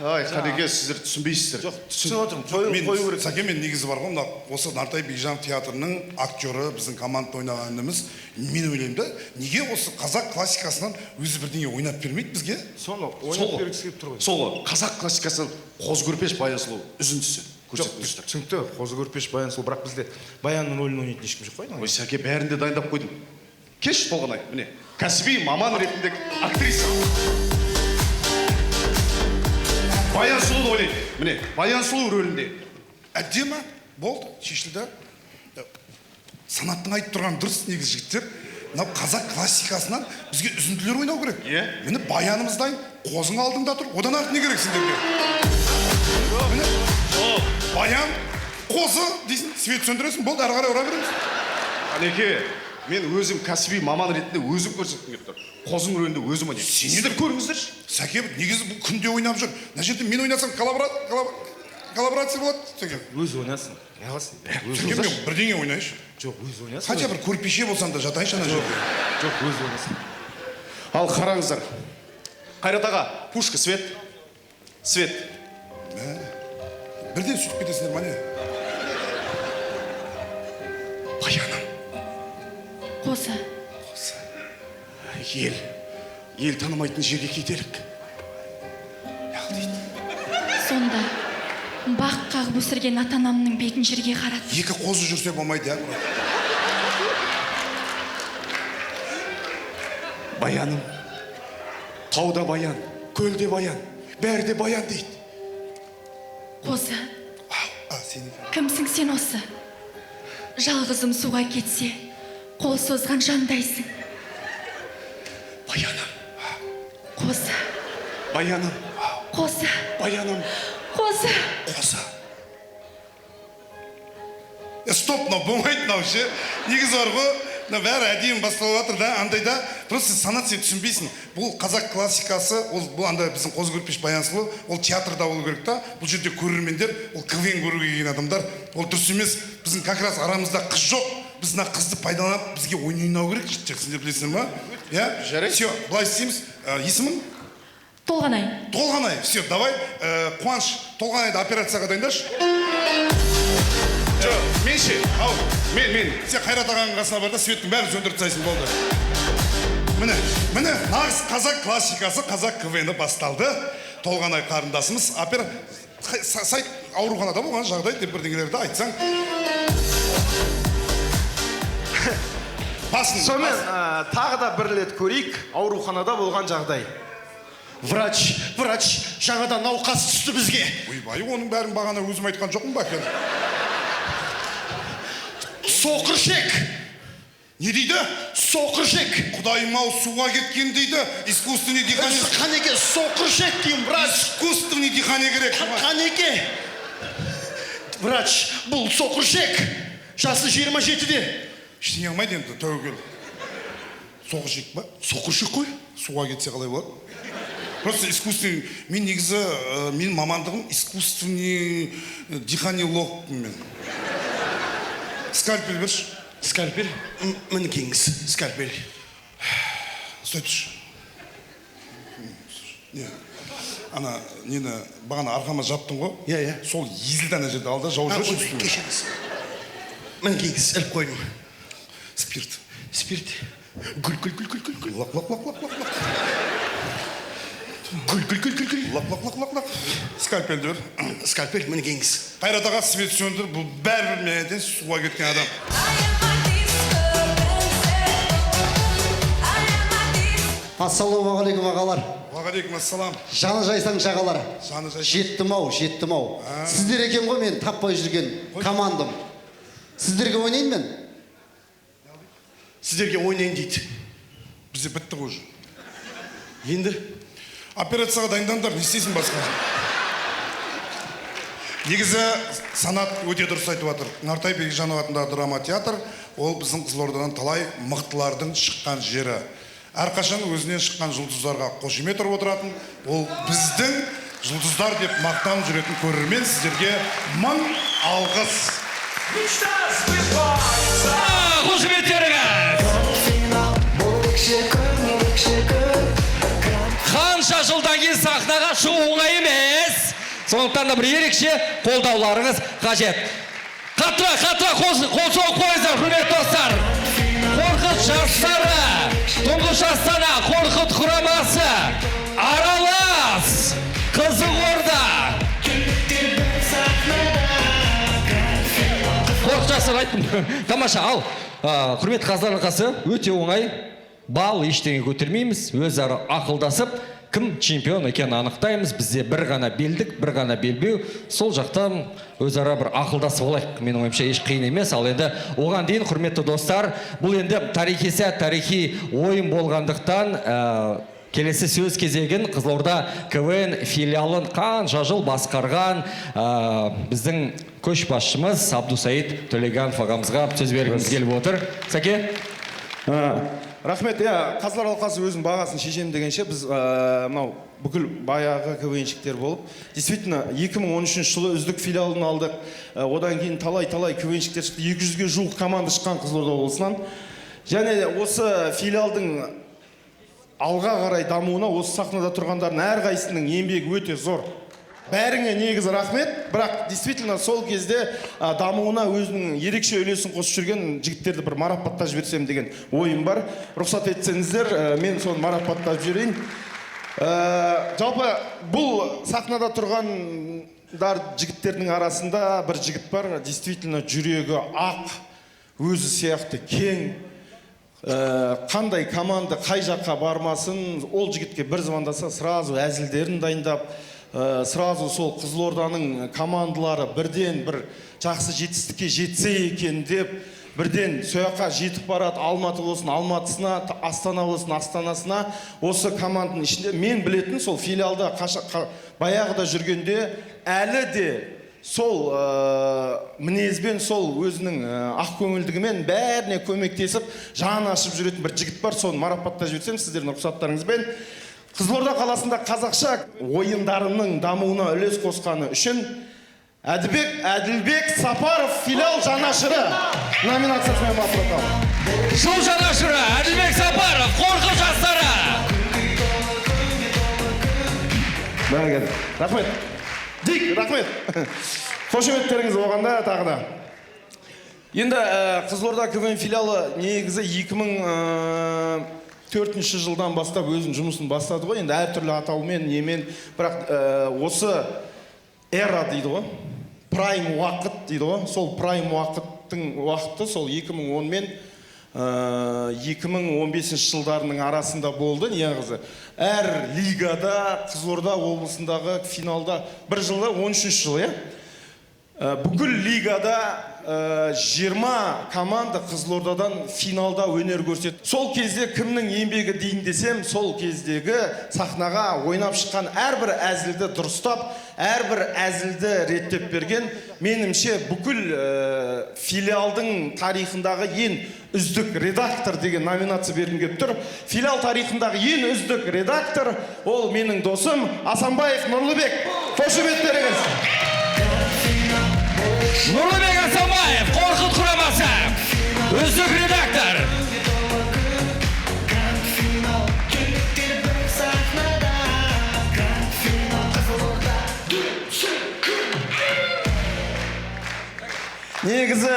[SPEAKER 4] Ай, Қанеке, сіздер түсінбейсіздер.
[SPEAKER 16] Жоқ, түсініп отырмын. Сәке, мен негізі бар ғой, осы Нартай Бекжанов театрының актері, біздің команда ойнаған ініміз, мен ойлаймын да, неге осы қазақ классикасынан өзі бірдеңе ойнап бермейді бізге?
[SPEAKER 4] Соны ойнап бергісі келіп тұр ғой. Сол қазақ классикасы Қозы Көрпеш Баян сұлу үзіндісі.
[SPEAKER 19] Түсінікті, Қозы Көрпеш Баян сұлу, бірақ бізде Баянның рөлін ойнайтын ешкім жоқ қой.
[SPEAKER 4] Ой, Сәке, бәрін де дайындап қойдым. Кеш Толғанай, міне, кәсіби маман ретінде актриса. Баян сұлуды ойлайды. Міне, Баян сұлу рөлінде.
[SPEAKER 16] Әдемі болды, шешілді. Санаттың айтып тұрған дұрыс негізі жігіттер. Мынау қазақ классикасынан бізге үзінділер ойнау керек. Міне Баянымыз дайын, Қозың алдыңда тұр. Одан артық не керек сендерге? Міне, Баян, Қозы дейсің, свет сөндіресің, болды, ары қарай ұра береміз.
[SPEAKER 4] Қанеке, мен өзім кәсіби маман ретінде өзім көрсеткім келіп тұр. Қозың рөлінде өзім ойнаймын. Сендер көріңіздерші.
[SPEAKER 16] Сәке, негізі бұл күнде ойнап жүр. Мына жерде мен ойнасам коллаборация болады, Сәке.
[SPEAKER 19] Өзі ойнасын. Неғылсын?
[SPEAKER 16] Сәке, мен бірдеңе ойнайшы.
[SPEAKER 19] Жоқ, өзі ойнасын.
[SPEAKER 16] Хотя бір көрпеше болсам да жатайыншы ана жерде.
[SPEAKER 19] Жоқ, өзі ойнасын.
[SPEAKER 4] Ал қараңыздар. Қайрат аға, пушка, свет. Свет.
[SPEAKER 16] Бірден сөйтіп кетесіңдер, мане.
[SPEAKER 4] Баяным.
[SPEAKER 20] Қозы.
[SPEAKER 4] Ел танымайтын жерге кетелік.
[SPEAKER 20] Сонда бақ қағып өсірген ата-анамның бетін жерге қарады.
[SPEAKER 16] Екі қозы жүрсе болмайды, я.
[SPEAKER 4] Баяным. Тауда баян, көлде баян, бәрде баян дейді.
[SPEAKER 20] Қозы. Кімсің сен осы? Жалғызым суға кетсе, қол созған жандайсың.
[SPEAKER 4] Баяным.
[SPEAKER 20] Қозы.
[SPEAKER 4] Баяным.
[SPEAKER 20] Қозы.
[SPEAKER 4] Баяным.
[SPEAKER 20] Қозы.
[SPEAKER 16] Қозы. Стоп, мынау болмайды мынау ше. Негізі бар ғой, бәрі әдейі басталып жатыр да, андайда просто санат сен түсінбейсің. Бұл қазақ классикасы, бұл андай біздің Қозы Көрпеш Баян сұлу, ол театрда болу керек та. Бұл жерде көрермендер, ол КВН көруге келген адамдар, ол дұрыс емес. Біздің как раз арамызда қыз жоқ. Біз мына қызды пайдаланып, бізге ойнау керек, сендер білесіңдер ма? Я?
[SPEAKER 4] Жарайды.
[SPEAKER 16] Все, былай істейміз. Есімің?
[SPEAKER 20] Толғанай.
[SPEAKER 16] Толғанай. Все, давай. Қуаныш, Толғанайды операцияға дайындашы.
[SPEAKER 4] Жоқ, мен ше. Ау, мен.
[SPEAKER 16] Сен Қайрат ағаның қасына бар да светтің бәрін сөндіріп тастайсың, болды. Міне, нағыз қазақ классикасы, қазақ КВН-і басталды. Толғанай қарындасымыз сайт ауруханада болған жағдай деп бірдеңелерді айтсаң.
[SPEAKER 6] Сонымен тағы да бір рет көрейік, ауруханада болған жағдай.
[SPEAKER 4] Врач, жаңадан науқас түсті бізге.
[SPEAKER 16] Ойбай, оның бәрін бағана өзім айтқан жоқпын ба екен?
[SPEAKER 4] Соқыршек.
[SPEAKER 16] Не дейді?
[SPEAKER 4] Соқыршек.
[SPEAKER 16] Құдайым-ау, суға кеткен дейді. Искусственный дыхание.
[SPEAKER 4] Қанеке, соқыршек деймін, врач.
[SPEAKER 16] Искусственный дыхание керек.
[SPEAKER 4] Қанеке. Врач, бұл соқыршек. Жасы 27-де.
[SPEAKER 16] Ештеңе алмайды енді, тәуекел. Соқыршек па?
[SPEAKER 4] Соқыршек қой.
[SPEAKER 16] Суға кетсе қалай болады? Просто искусственный, мен негізі, мен мамандығым искусственный дыханиелогпын мен. Скальпель берші.
[SPEAKER 4] Скальпель? Мінекеңіз, скальпель.
[SPEAKER 16] Стой тұршы. Не, ана, нені, бағана арқама жаптың ғой?
[SPEAKER 4] Иә.
[SPEAKER 16] Сол езілді ана жерде алда, жауыз жүрші үстіме.
[SPEAKER 4] Кешіңіз. Мінекеңіз, іліп қойдым.
[SPEAKER 16] Спирт.
[SPEAKER 4] Спирт. Гүл.
[SPEAKER 16] Лақ. Лақ. Скальпель дөр.
[SPEAKER 4] Скальпель, мінекеңіз.
[SPEAKER 16] Қайрат аға свет сөндір, бұл бәрі менен суға кеткен адам.
[SPEAKER 21] Ассалаумағалейкум ағалар.
[SPEAKER 16] Уағалейкум ассалам.
[SPEAKER 21] Жаны жайсаң жағалар. Жеттім ау. Сіздер екен ғой мен таппай жүрген командам. Сіздерге ойнайын мен?
[SPEAKER 4] Сіздерге ойнайын дейді.
[SPEAKER 16] Бізде бітті ғой.
[SPEAKER 6] Енді
[SPEAKER 16] операцияға дайындаңдар, не істейсің басқа? Негізі Санат өте дұрыс айтып жатыр. Нартай Бекежанов атындағы драма театр, ол біздің Қызылордадан талай мықтылардың шыққан жері. Әрқашан өзінен шыққан жұлдыздарға қошемет ұрып отыратын, ол біздің жұлдыздар деп мақтанып жүретін көрермен, сіздерге мың алғыс.
[SPEAKER 2] Қанша жылдан кейін сахнаға шығу оңай емес. Сондықтан да бір ерекше қолдауларыңыз қажет. Қатыра қол соғып қойыңыздар, құрметті достар. Қорқыт жастары, тұңғыш Астана Қорқыт құрамасы, аралас, Қызылорда. Қорқыт жастар айттым. Тамаша, ал, құрметті қазылар алқасы, өте оңай. Бал ештеңе көтермейміз, өзара ақылдасып, кім чемпион екенін анықтаймыз. Бізде бір ғана белдік, бір ғана белбеу. Сол жақтан өзара бір ақылдасып алайық. Менің ойымша еш қиын емес. Ал енді оған дейін, құрметті достар, бұл енді тарихи сәт, тарихи ойын болғандықтан келесі сөз кезегін Қызылорда КВН филиалын қанша жыл басқарған біздің көшбасшымыз Абдусаид Төлеганов ағамызға сөз бергіміз келіп отыр. Сәке?
[SPEAKER 6] Рахмет, қазылар алқасы өзінің бағасын шешем дегенше, біз мынау бүкіл баяғы КВНщиктер болып, действительно 2013 жылы үздік филиалын алдық. Одан кейін талай КВНщиктер шықты, 200-ге жуық команда шыққан Қызылорда облысынан. Және осы филиалдың алға қарай дамуына, осы сахнада тұрғандардың әрқайсының еңбегі өте зор. Бәріңе негізі рахмет, бірақ действительно сол кезде дамуына өзінің ерекше үлесін қосып жүрген жігіттерді бір марапаттап жіберсем деген ойым бар. Рұқсат етсеңіздер, мен соны марапаттап жіберейін. Жалпы бұл сахнада тұрғандар жігіттердің арасында бір жігіт бар, действительно жүрегі ақ, өзі сияқты кең. Қандай команда қай жаққа бармасын, ол жігітке бір звондаса, сразу әзілдерін дайындап, сразу сол Қызылорданың командалары бірден бір жақсы жетістікке жетсе екен деп, бірден сояққа жетіп барады, Алматы болсын Алматысына, Астана болсын Астанасына. Осы команданың ішінде мен білетін сол филиалда баяғыда жүргенде әлі де сол мінезбен, сол өзінің ақкөңілдігімен бәріне көмектесіп, жан ашып жүретін бір жігіт бар. Соны марапаттап жіберсем сіздердің рұқсаттарыңызбен. Қызылорда қаласында қазақша ойындарының дамуына үлес қосқаны үшін Әділбек Сапаров филиал жанашыры номинациясымен марапатталды.
[SPEAKER 2] Жыл жанашыры Әділбек Сапаров, Қорқыт жастары.
[SPEAKER 6] Бәрекелді. Рахмет. Дик, рахмет. Қошеметтеріңіз болғанда тағы да. Енді Қызылорда КВН филиалы негізі 2004 жылдан бастап өзінің жұмысын бастады ғой. Енді әртүрлі атаумен, немен, бірақ осы эра дейді ғой, прайм уақыт дейді ғой. Сол прайм уақыттың уақыты сол 2010 мен 2015 жылдарының арасында болды. Неғызы әр лигада, Қызылорда облысындағы финалда бір жылда 13 жыл, бүкіл лигада 20 команда Қызылордадан финалда өнер көрсетті. Сол кезде кімнің еңбегі дейін десем, сол кездегі сахнаға ойнап шыққан әрбір әзілді дұрыстап, әрбір әзілді реттеп берген, менімше бүкіл филиалдың тарихындағы ең үздік редактор деген номинация бергім келіп тұр. Филиал тарихындағы ең үздік редактор ол менің досым Асанбаев Нұрлыбек. Қошеметтеріңіз.
[SPEAKER 2] Нұрлыбек Асанбаев, Қорқыт құрамасы, үздік редактор.
[SPEAKER 6] Негізі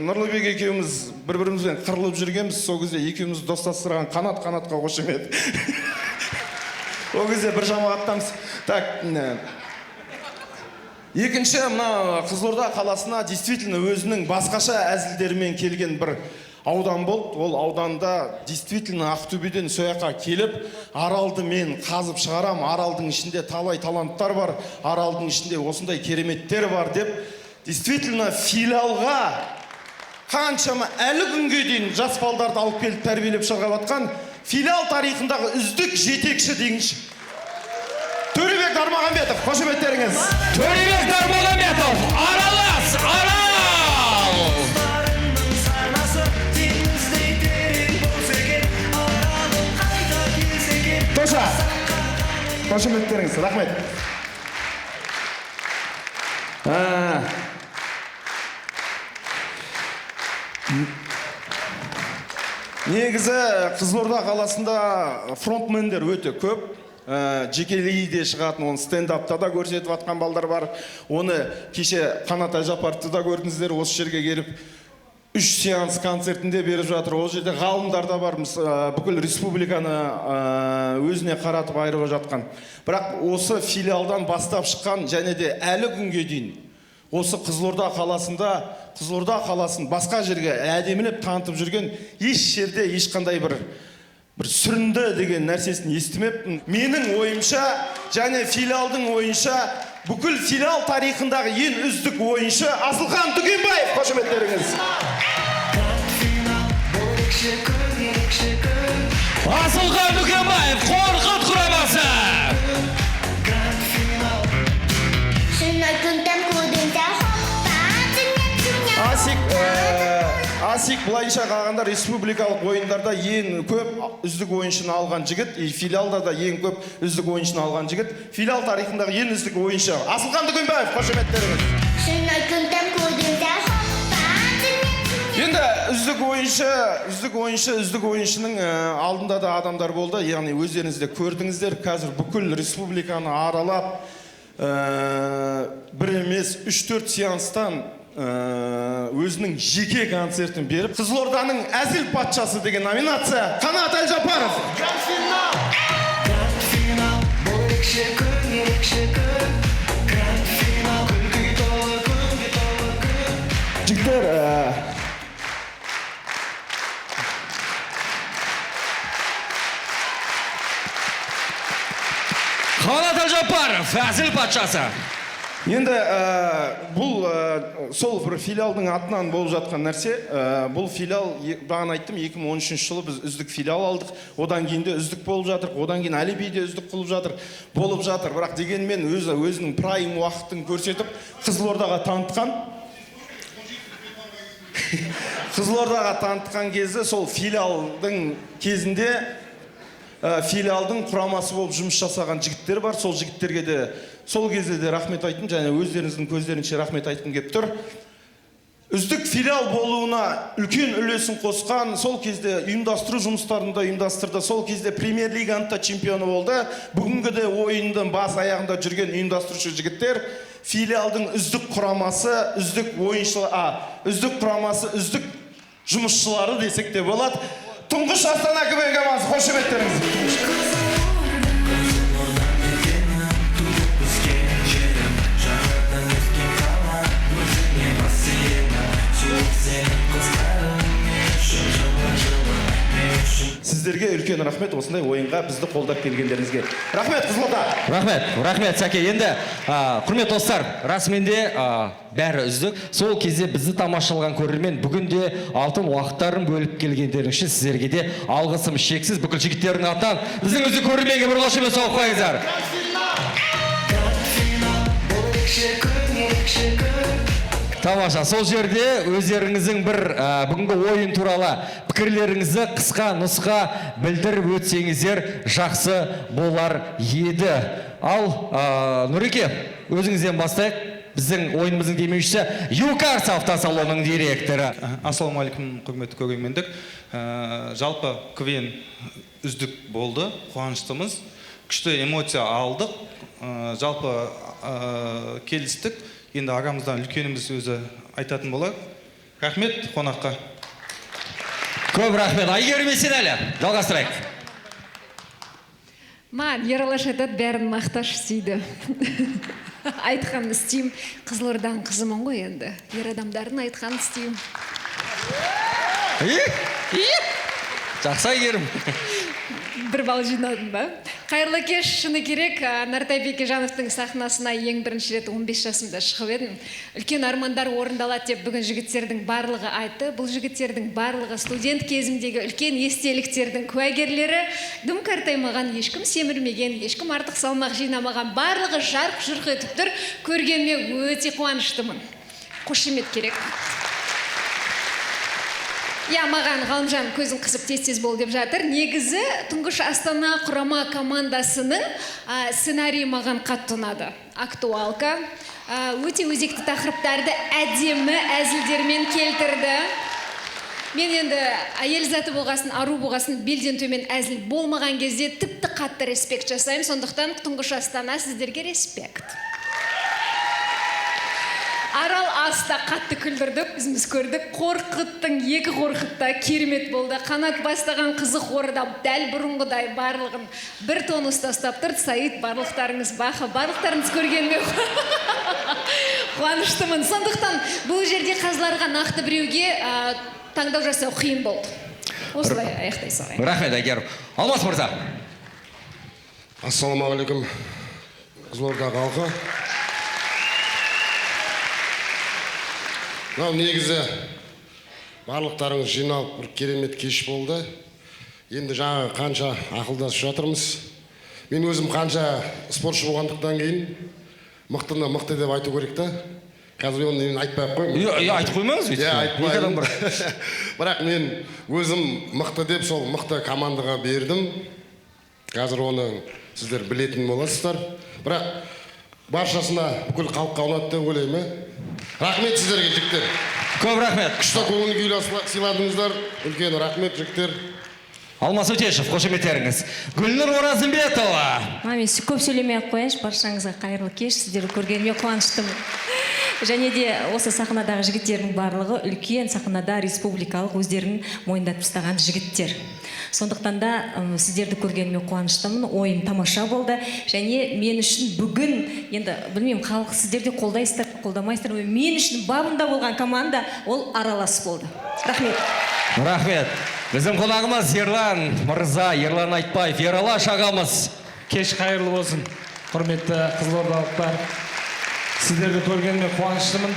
[SPEAKER 6] Нұрлыбек екеуміз бір-бірімізбен қырылып жүргенбіз. Сол кезде екеуміз достастырған қанат-қанатқа қошемет. Ол кезде бір жамағаттамыз. Так, екінші, мына Қызылорда қаласына действительно өзінің басқаша әзілдерімен келген бір аудан болды. Ол ауданда действительно Ақтөбеден сояққа келіп, Аралды мен қазып шығарам, Аралдың ішінде талай таланттар бар, Аралдың ішінде осындай кереметтер бар деп, действительно филиалға қаншама әлі күнге дейін жас балдарды алып келіп тәрбиелеп шығарып жатқан филиал тарихындағы үздік жетекші дейінші. Төребек Дармағамбетов, қошеметтеріңіз.
[SPEAKER 2] Төребек Дармағамбетов, аралас, арал!
[SPEAKER 6] Тоша, қошеметтеріңіз, рахмет. Негізі Қызылорда қаласында фронтмендер өте көп. Жекелей де шығатын, оны стендапта да көрсетіп атқан балдар бар. Оны кеше Қанат Айжапаровты да көрдіңіздер, осы жерге келіп 3 сеанс концертінде беріп жатыр. Ол жерде ғалымдар да бар, бүкіл республиканы өзіне қаратып айырып жатқан. Бірақ осы филиалдан бастап шыққан және де әлі күнге дейін осы Қызылорда қаласын басқа жерге әдемілеп танытып жүрген еш жерде ешқандай бір сүрінді деген нәрсесін естімеппін. Менің ойымша және филиалдың ойынша бүкіл филиал тарихындағы ең үздік ойыншы Асылхан Дүкенбаев, қошеметтеріңіз.
[SPEAKER 2] Асылхан Дүкенбаев, Қорқыт құрамасы.
[SPEAKER 6] Асик былайша қалғанда республикалық ойындарда ең көп үздік ойыншыны алған жігіт, филиалда да ең көп үздік ойыншыны алған жігіт, филиал тарихындағы ең үздік ойыншы Асылхан Дүкенбаев, қошеметтеріңіз. Енді үздік ойыншының алдында да адамдар болды, яғни өздеріңіз де көрдіңіздер, қазір бүкіл республиканы аралап, бір емес 3-4 сеанстан өзінің жеке концертін беріп, Қызылорданың әзіл патшасы деген номинация Қанат Айжапаров. Жігіттер,
[SPEAKER 2] Қанат Айжапаров, әзіл патшасы.
[SPEAKER 6] Енді бұл сол бір филиалдың атынан болып жатқан нәрсе. Бұл филиал, бағана айттым, 2013 жылы біз үздік филиал алдық. Одан кейін де үздік болып жатыр. Одан кейін Әлиби де үздік болып жатыр. Бірақ дегенмен өзінің прайм уақытын көрсетіп, Қызылордаға танытқан кезі сол филиалдың кезінде филиалдың құрамасы болып жұмыс жасаған жігіттер бар. Сол жігіттерге де сол кезде де рахмет айттым, және өздеріңіздің көздерінше рахмет айтқым келіп тұр. Үздік филиал болуына үлкен үлесін қосқан, сол кезде ұйымдастыру жұмыстарында ұйымдастырды, сол кезде премьер-лиганың да чемпионы болды. Бүгінгі де ойындың бас аяғында жүрген ұйымдастырушы жігіттер, филиалдың үздік құрамасы, үздік құрамасы, үздік жұмысшылары десек те болады. Тұңғыш Астана КВН командасы, қошеметтеріңіз. Сіздерге үлкен рахмет осындай ойынға бізді қолдап келгендеріңізге. Рахмет, Қызылорда.
[SPEAKER 2] Рахмет, Сәке. Енді, құрмет достар, расыменде бәрі үздік. Сол кезде бізді тамашалаған көрермен бүгінде алтын уақыттарын бөліп келгендерің үшін сіздерге де алғысым шексіз. Бүкіл жігіттердің атынан біздің үздік көрерменге бір қошемет соғып қойыңыздар. Тамаша, сол жерде өздеріңіздің бір бүгінгі ойын туралы пікірлеріңізді қысқа нұсқа білдіріп өтсеңіздер жақсы болар еді. Ал Нұреке, өзіңізден бастайық. Біздің ойынымыздың демеушісі Юкарс автосалонының директоры.
[SPEAKER 9] Ассалаумағалейкум, құрметті көрермендер. Жалпы КВН үздік болды, қуаныштымыз. Күшті эмоция алдық. Жалпы келістік. Енді ағамыздан үлкеніміз өзі айтатын болар. Рахмет қонаққа.
[SPEAKER 2] Көп рахмет. Айгерім Есенәлі, жалғастырайық.
[SPEAKER 22] Маған Ералаш айтады, бәрін мақташ сүйді. Айтқан істейм, Қызылорданың қызымын ғой енді. Ер адамдардың айтқан істейм.
[SPEAKER 2] Жақсы Айгерім.
[SPEAKER 22] бір балл жинадым ба? Қайырлы кеш, шыны керек, Нартай Бекежановтың сахнасына ең бірінші рет 15 жасымда шығып едім. Үлкен армандар орындалады деп бүгін жігіттердің барлығы айтты. Бұл жігіттердің барлығы студент кезімдегі үлкен естеліктердің куәгерлері. Дым қартаймаған, ешкім семірмеген, ешкім артық салмақ жинамаған, барлығы жарқ-жұрқ етіп тұр. Көргеніме өте қуаныштымын. Қошемет керек. Я, маған Ғалымжан көзін қысып тез-тез бол деп жатыр. Негізі тұңғыш Астана құрама командасының сценарийі маған қатты ұнады. Актуалка, өте өзекті тақырыптарды әдемі әзілдермен келтірді. Мен енді әйел заты болғасын, ару болғасын, белден төмен әзіл болмаған кезде тіпті қатты респект жасаймын. Сондықтан тұңғыш Астана, сіздерге респект. Арал аста қатты күлдірдік, өзіміз көрдік. Қорқыттың, екі қорқытта керемет болды. Қанат бастаған қызық орда дәл бұрынғыдай барлығын бір тон ұстастап тұрды. Саид, барлықтарыңыз бақы, барлықтарыңыз көргенме қуаныштымын. Сондықтан бұл жерде қазыларға нақты біреуге таңдау жасау қиын болды. Осылай аяқтай салайын.
[SPEAKER 2] Рахмет, Әйгерім. Алмас мырза.
[SPEAKER 3] Ассалаумағалейкум, Қызылорда халқы. Негізі барлықтарыңыз жиналып бір керемет кеш болды. Енді жаңа қанша ақылдасып жатырмыз. Мен өзім қанша спортшы болғандықтан кейін мықтыны мықты деп айту керек та. Қазір оны мен айтпай-ақ қоймын.
[SPEAKER 2] Айтып қоймаңыз.
[SPEAKER 3] Айтпаймын. Бірақ мен өзім мықты деп сол мықты командаға бердім. Қазір оны сіздер білетін боласыздар. Бірақ баршасына бүкіл халыққа ұнады деп ойлаймын. Рахмет сіздерге, жігіттер.
[SPEAKER 2] Көп рахмет.
[SPEAKER 3] Күшті көңіл күй сыйладыңыздар. Үлкен рахмет, жігіттер.
[SPEAKER 2] Алмас Өтешев, қошеметтеріңіз. Гүлнұр Оразымбетова.
[SPEAKER 11] Мен көп сөйлемей-ақ қояйыншы, баршаңызға қайырлы кеш, сіздерді көргеніме қуаныштымын. Және де осы сахнадағы жігіттердің барлығы үлкен сахнада республикалық өздерін мойындатып тастаған жігіттер. Сондықтан да сіздерді көргеніме қуаныштымын, ойын тамаша болды. Және мен үшін бүгін, енді білмеймін, халық сіздерде қолдайсыздар, қолдамайсыздар, мен үшін бабында болған команда ол аралас болды. Рахмет.
[SPEAKER 2] Рахмет. Біздің қонағымыз Ерлан Мырза, Ерлан Айтбаев, Ералаш ағамыз.
[SPEAKER 23] Кеш қайырлы болсын, құрметті қызылордалықтар. Сіздерді көргеніме қуаныштымын.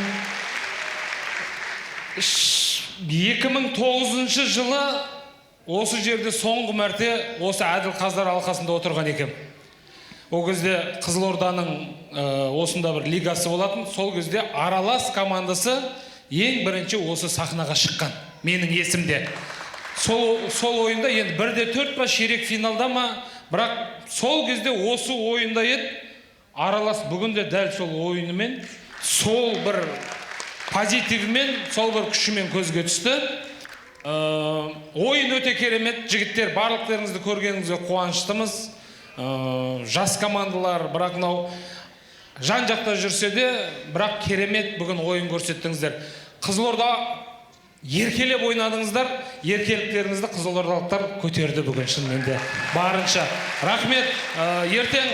[SPEAKER 23] 2009 жылы осы жерде соңғы мәрте осы әділ қазылар алқасында отырған екем. Ол кезде Қызылорданың осында бір лигасы болатын. Сол кезде аралас командасы ең бірінші осы сахнаға шыққан. Менің есімде. Сол ойында енді 1-4 па ширек финалда ма, бірақ сол кезде осы ойында еді. Аралас бүгінде дәл сол ойынымен, сол бір позитивмен, сол бір күшімен көзге түсті. Ойын өте керемет, жігіттер, барлықтарыңызды көргеніңізге қуаныштымыз. Жас командалар, бірақ жан жақта жүрсе де, бірақ керемет бүгін ойын көрсеттіңіздер. Қызылорда еркелеп ойнадыңыздар, еркеліктеріңізді қызылордалықтар көтерді бүгін шынымен де. Барынша. Рахмет. Ертең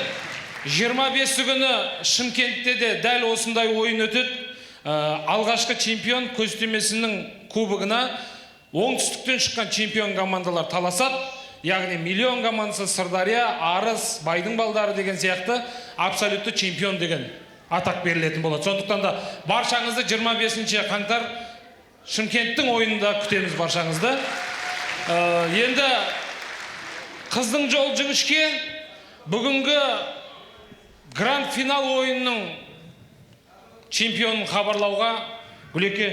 [SPEAKER 23] 25 күні Шымкентте де дәл осындай ойын өтеді. Алғашқы чемпион көстемесінің кубогына оңтүстіктен шыққан чемпион командалар таласады. Яғни миллион командасы Сырдария, Арыс, Байдың балдары деген сияқты абсолютті чемпион деген атақ берілетін болады. Сондықтан да баршаңызды 25 қаңтар Шымкенттің ойынында күтеміз баршаңызды. Енді қыздың жол жіңішке бүгінгі гранд финал ойынның чемпионын хабарлауға Гүлеке.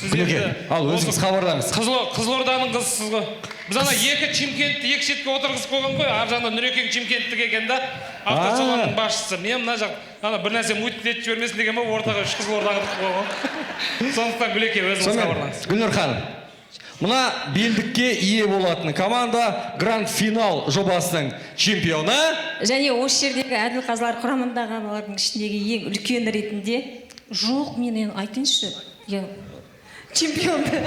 [SPEAKER 2] Гүлеке, ал өзіңіз хабарлаңыз.
[SPEAKER 23] Қызылорданың қызысыз ғой. Біз ана екі чемкентті екі шетке отырғызып қойған ғой. Ар жағында Нүрекең чемкенттік екен да. Автосалонның басшысы. Мен мына жақ бір нәрсе өтіп жібермесін деген ба, ортаға үш Қызылордаға қойған. Сондықтан Гүлеке өзіңіз хабарлаңыз.
[SPEAKER 2] Гүлнұр ханым, мына белдікке ие болатын команда гранд финал жобасының чемпионы.
[SPEAKER 11] Және осы жердегі әділ қазылар құрамындағылардың ішіндегі ең үлкен ретінде жоқ, мен айтайыншы, чемпионды.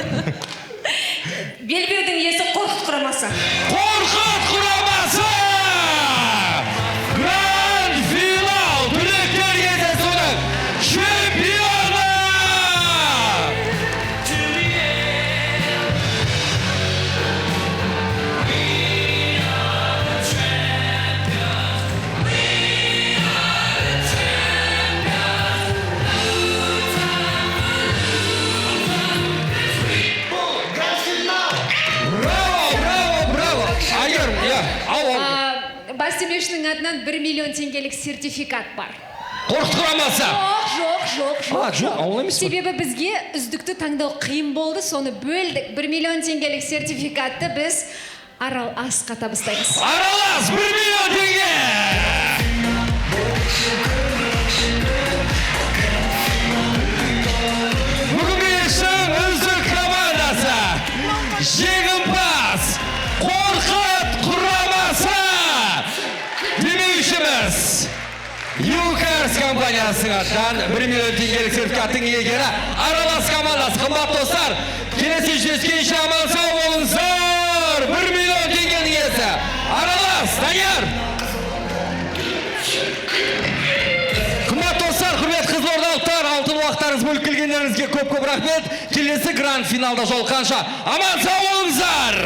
[SPEAKER 11] Белбеудің иесі Қорқыт құрамасы.
[SPEAKER 2] Қорқыт құрамасы! Гранд финал түлектер кездесуінің чемпионы!
[SPEAKER 22] Семешнің атынан 1 миллион теңгелік сертификат бар.
[SPEAKER 2] Қорқыт құрамасы.
[SPEAKER 22] Жоқ.
[SPEAKER 2] Ол емес.
[SPEAKER 22] Себебі бізге үздікті таңдау қиын болды, соны бөлдік. 1 миллион теңгелік сертификатты біз Арал Асқа табыстаймыз.
[SPEAKER 2] Арал Ас 1 миллион теңге. Бүгінгі кештің үздік командасы жеңімпаз Қорқыт құрамасы демеушіміз Юкарс компаниясының атынан 1 миллион теңгелік сертификаттың иегері Арал Ас командасы. Қымбат достар, келесі жүздескенше аман сау болыңыздар. 1 миллион теңгенің иесі Арал Ас, Данияр. Қымбат достар, құрметті қызылордалықтар, алтын уақыттарыңыз бөліп келгендеріңізге көп рахмет. Келесі гранд финалда жолыққанша аман сау болыңыздар.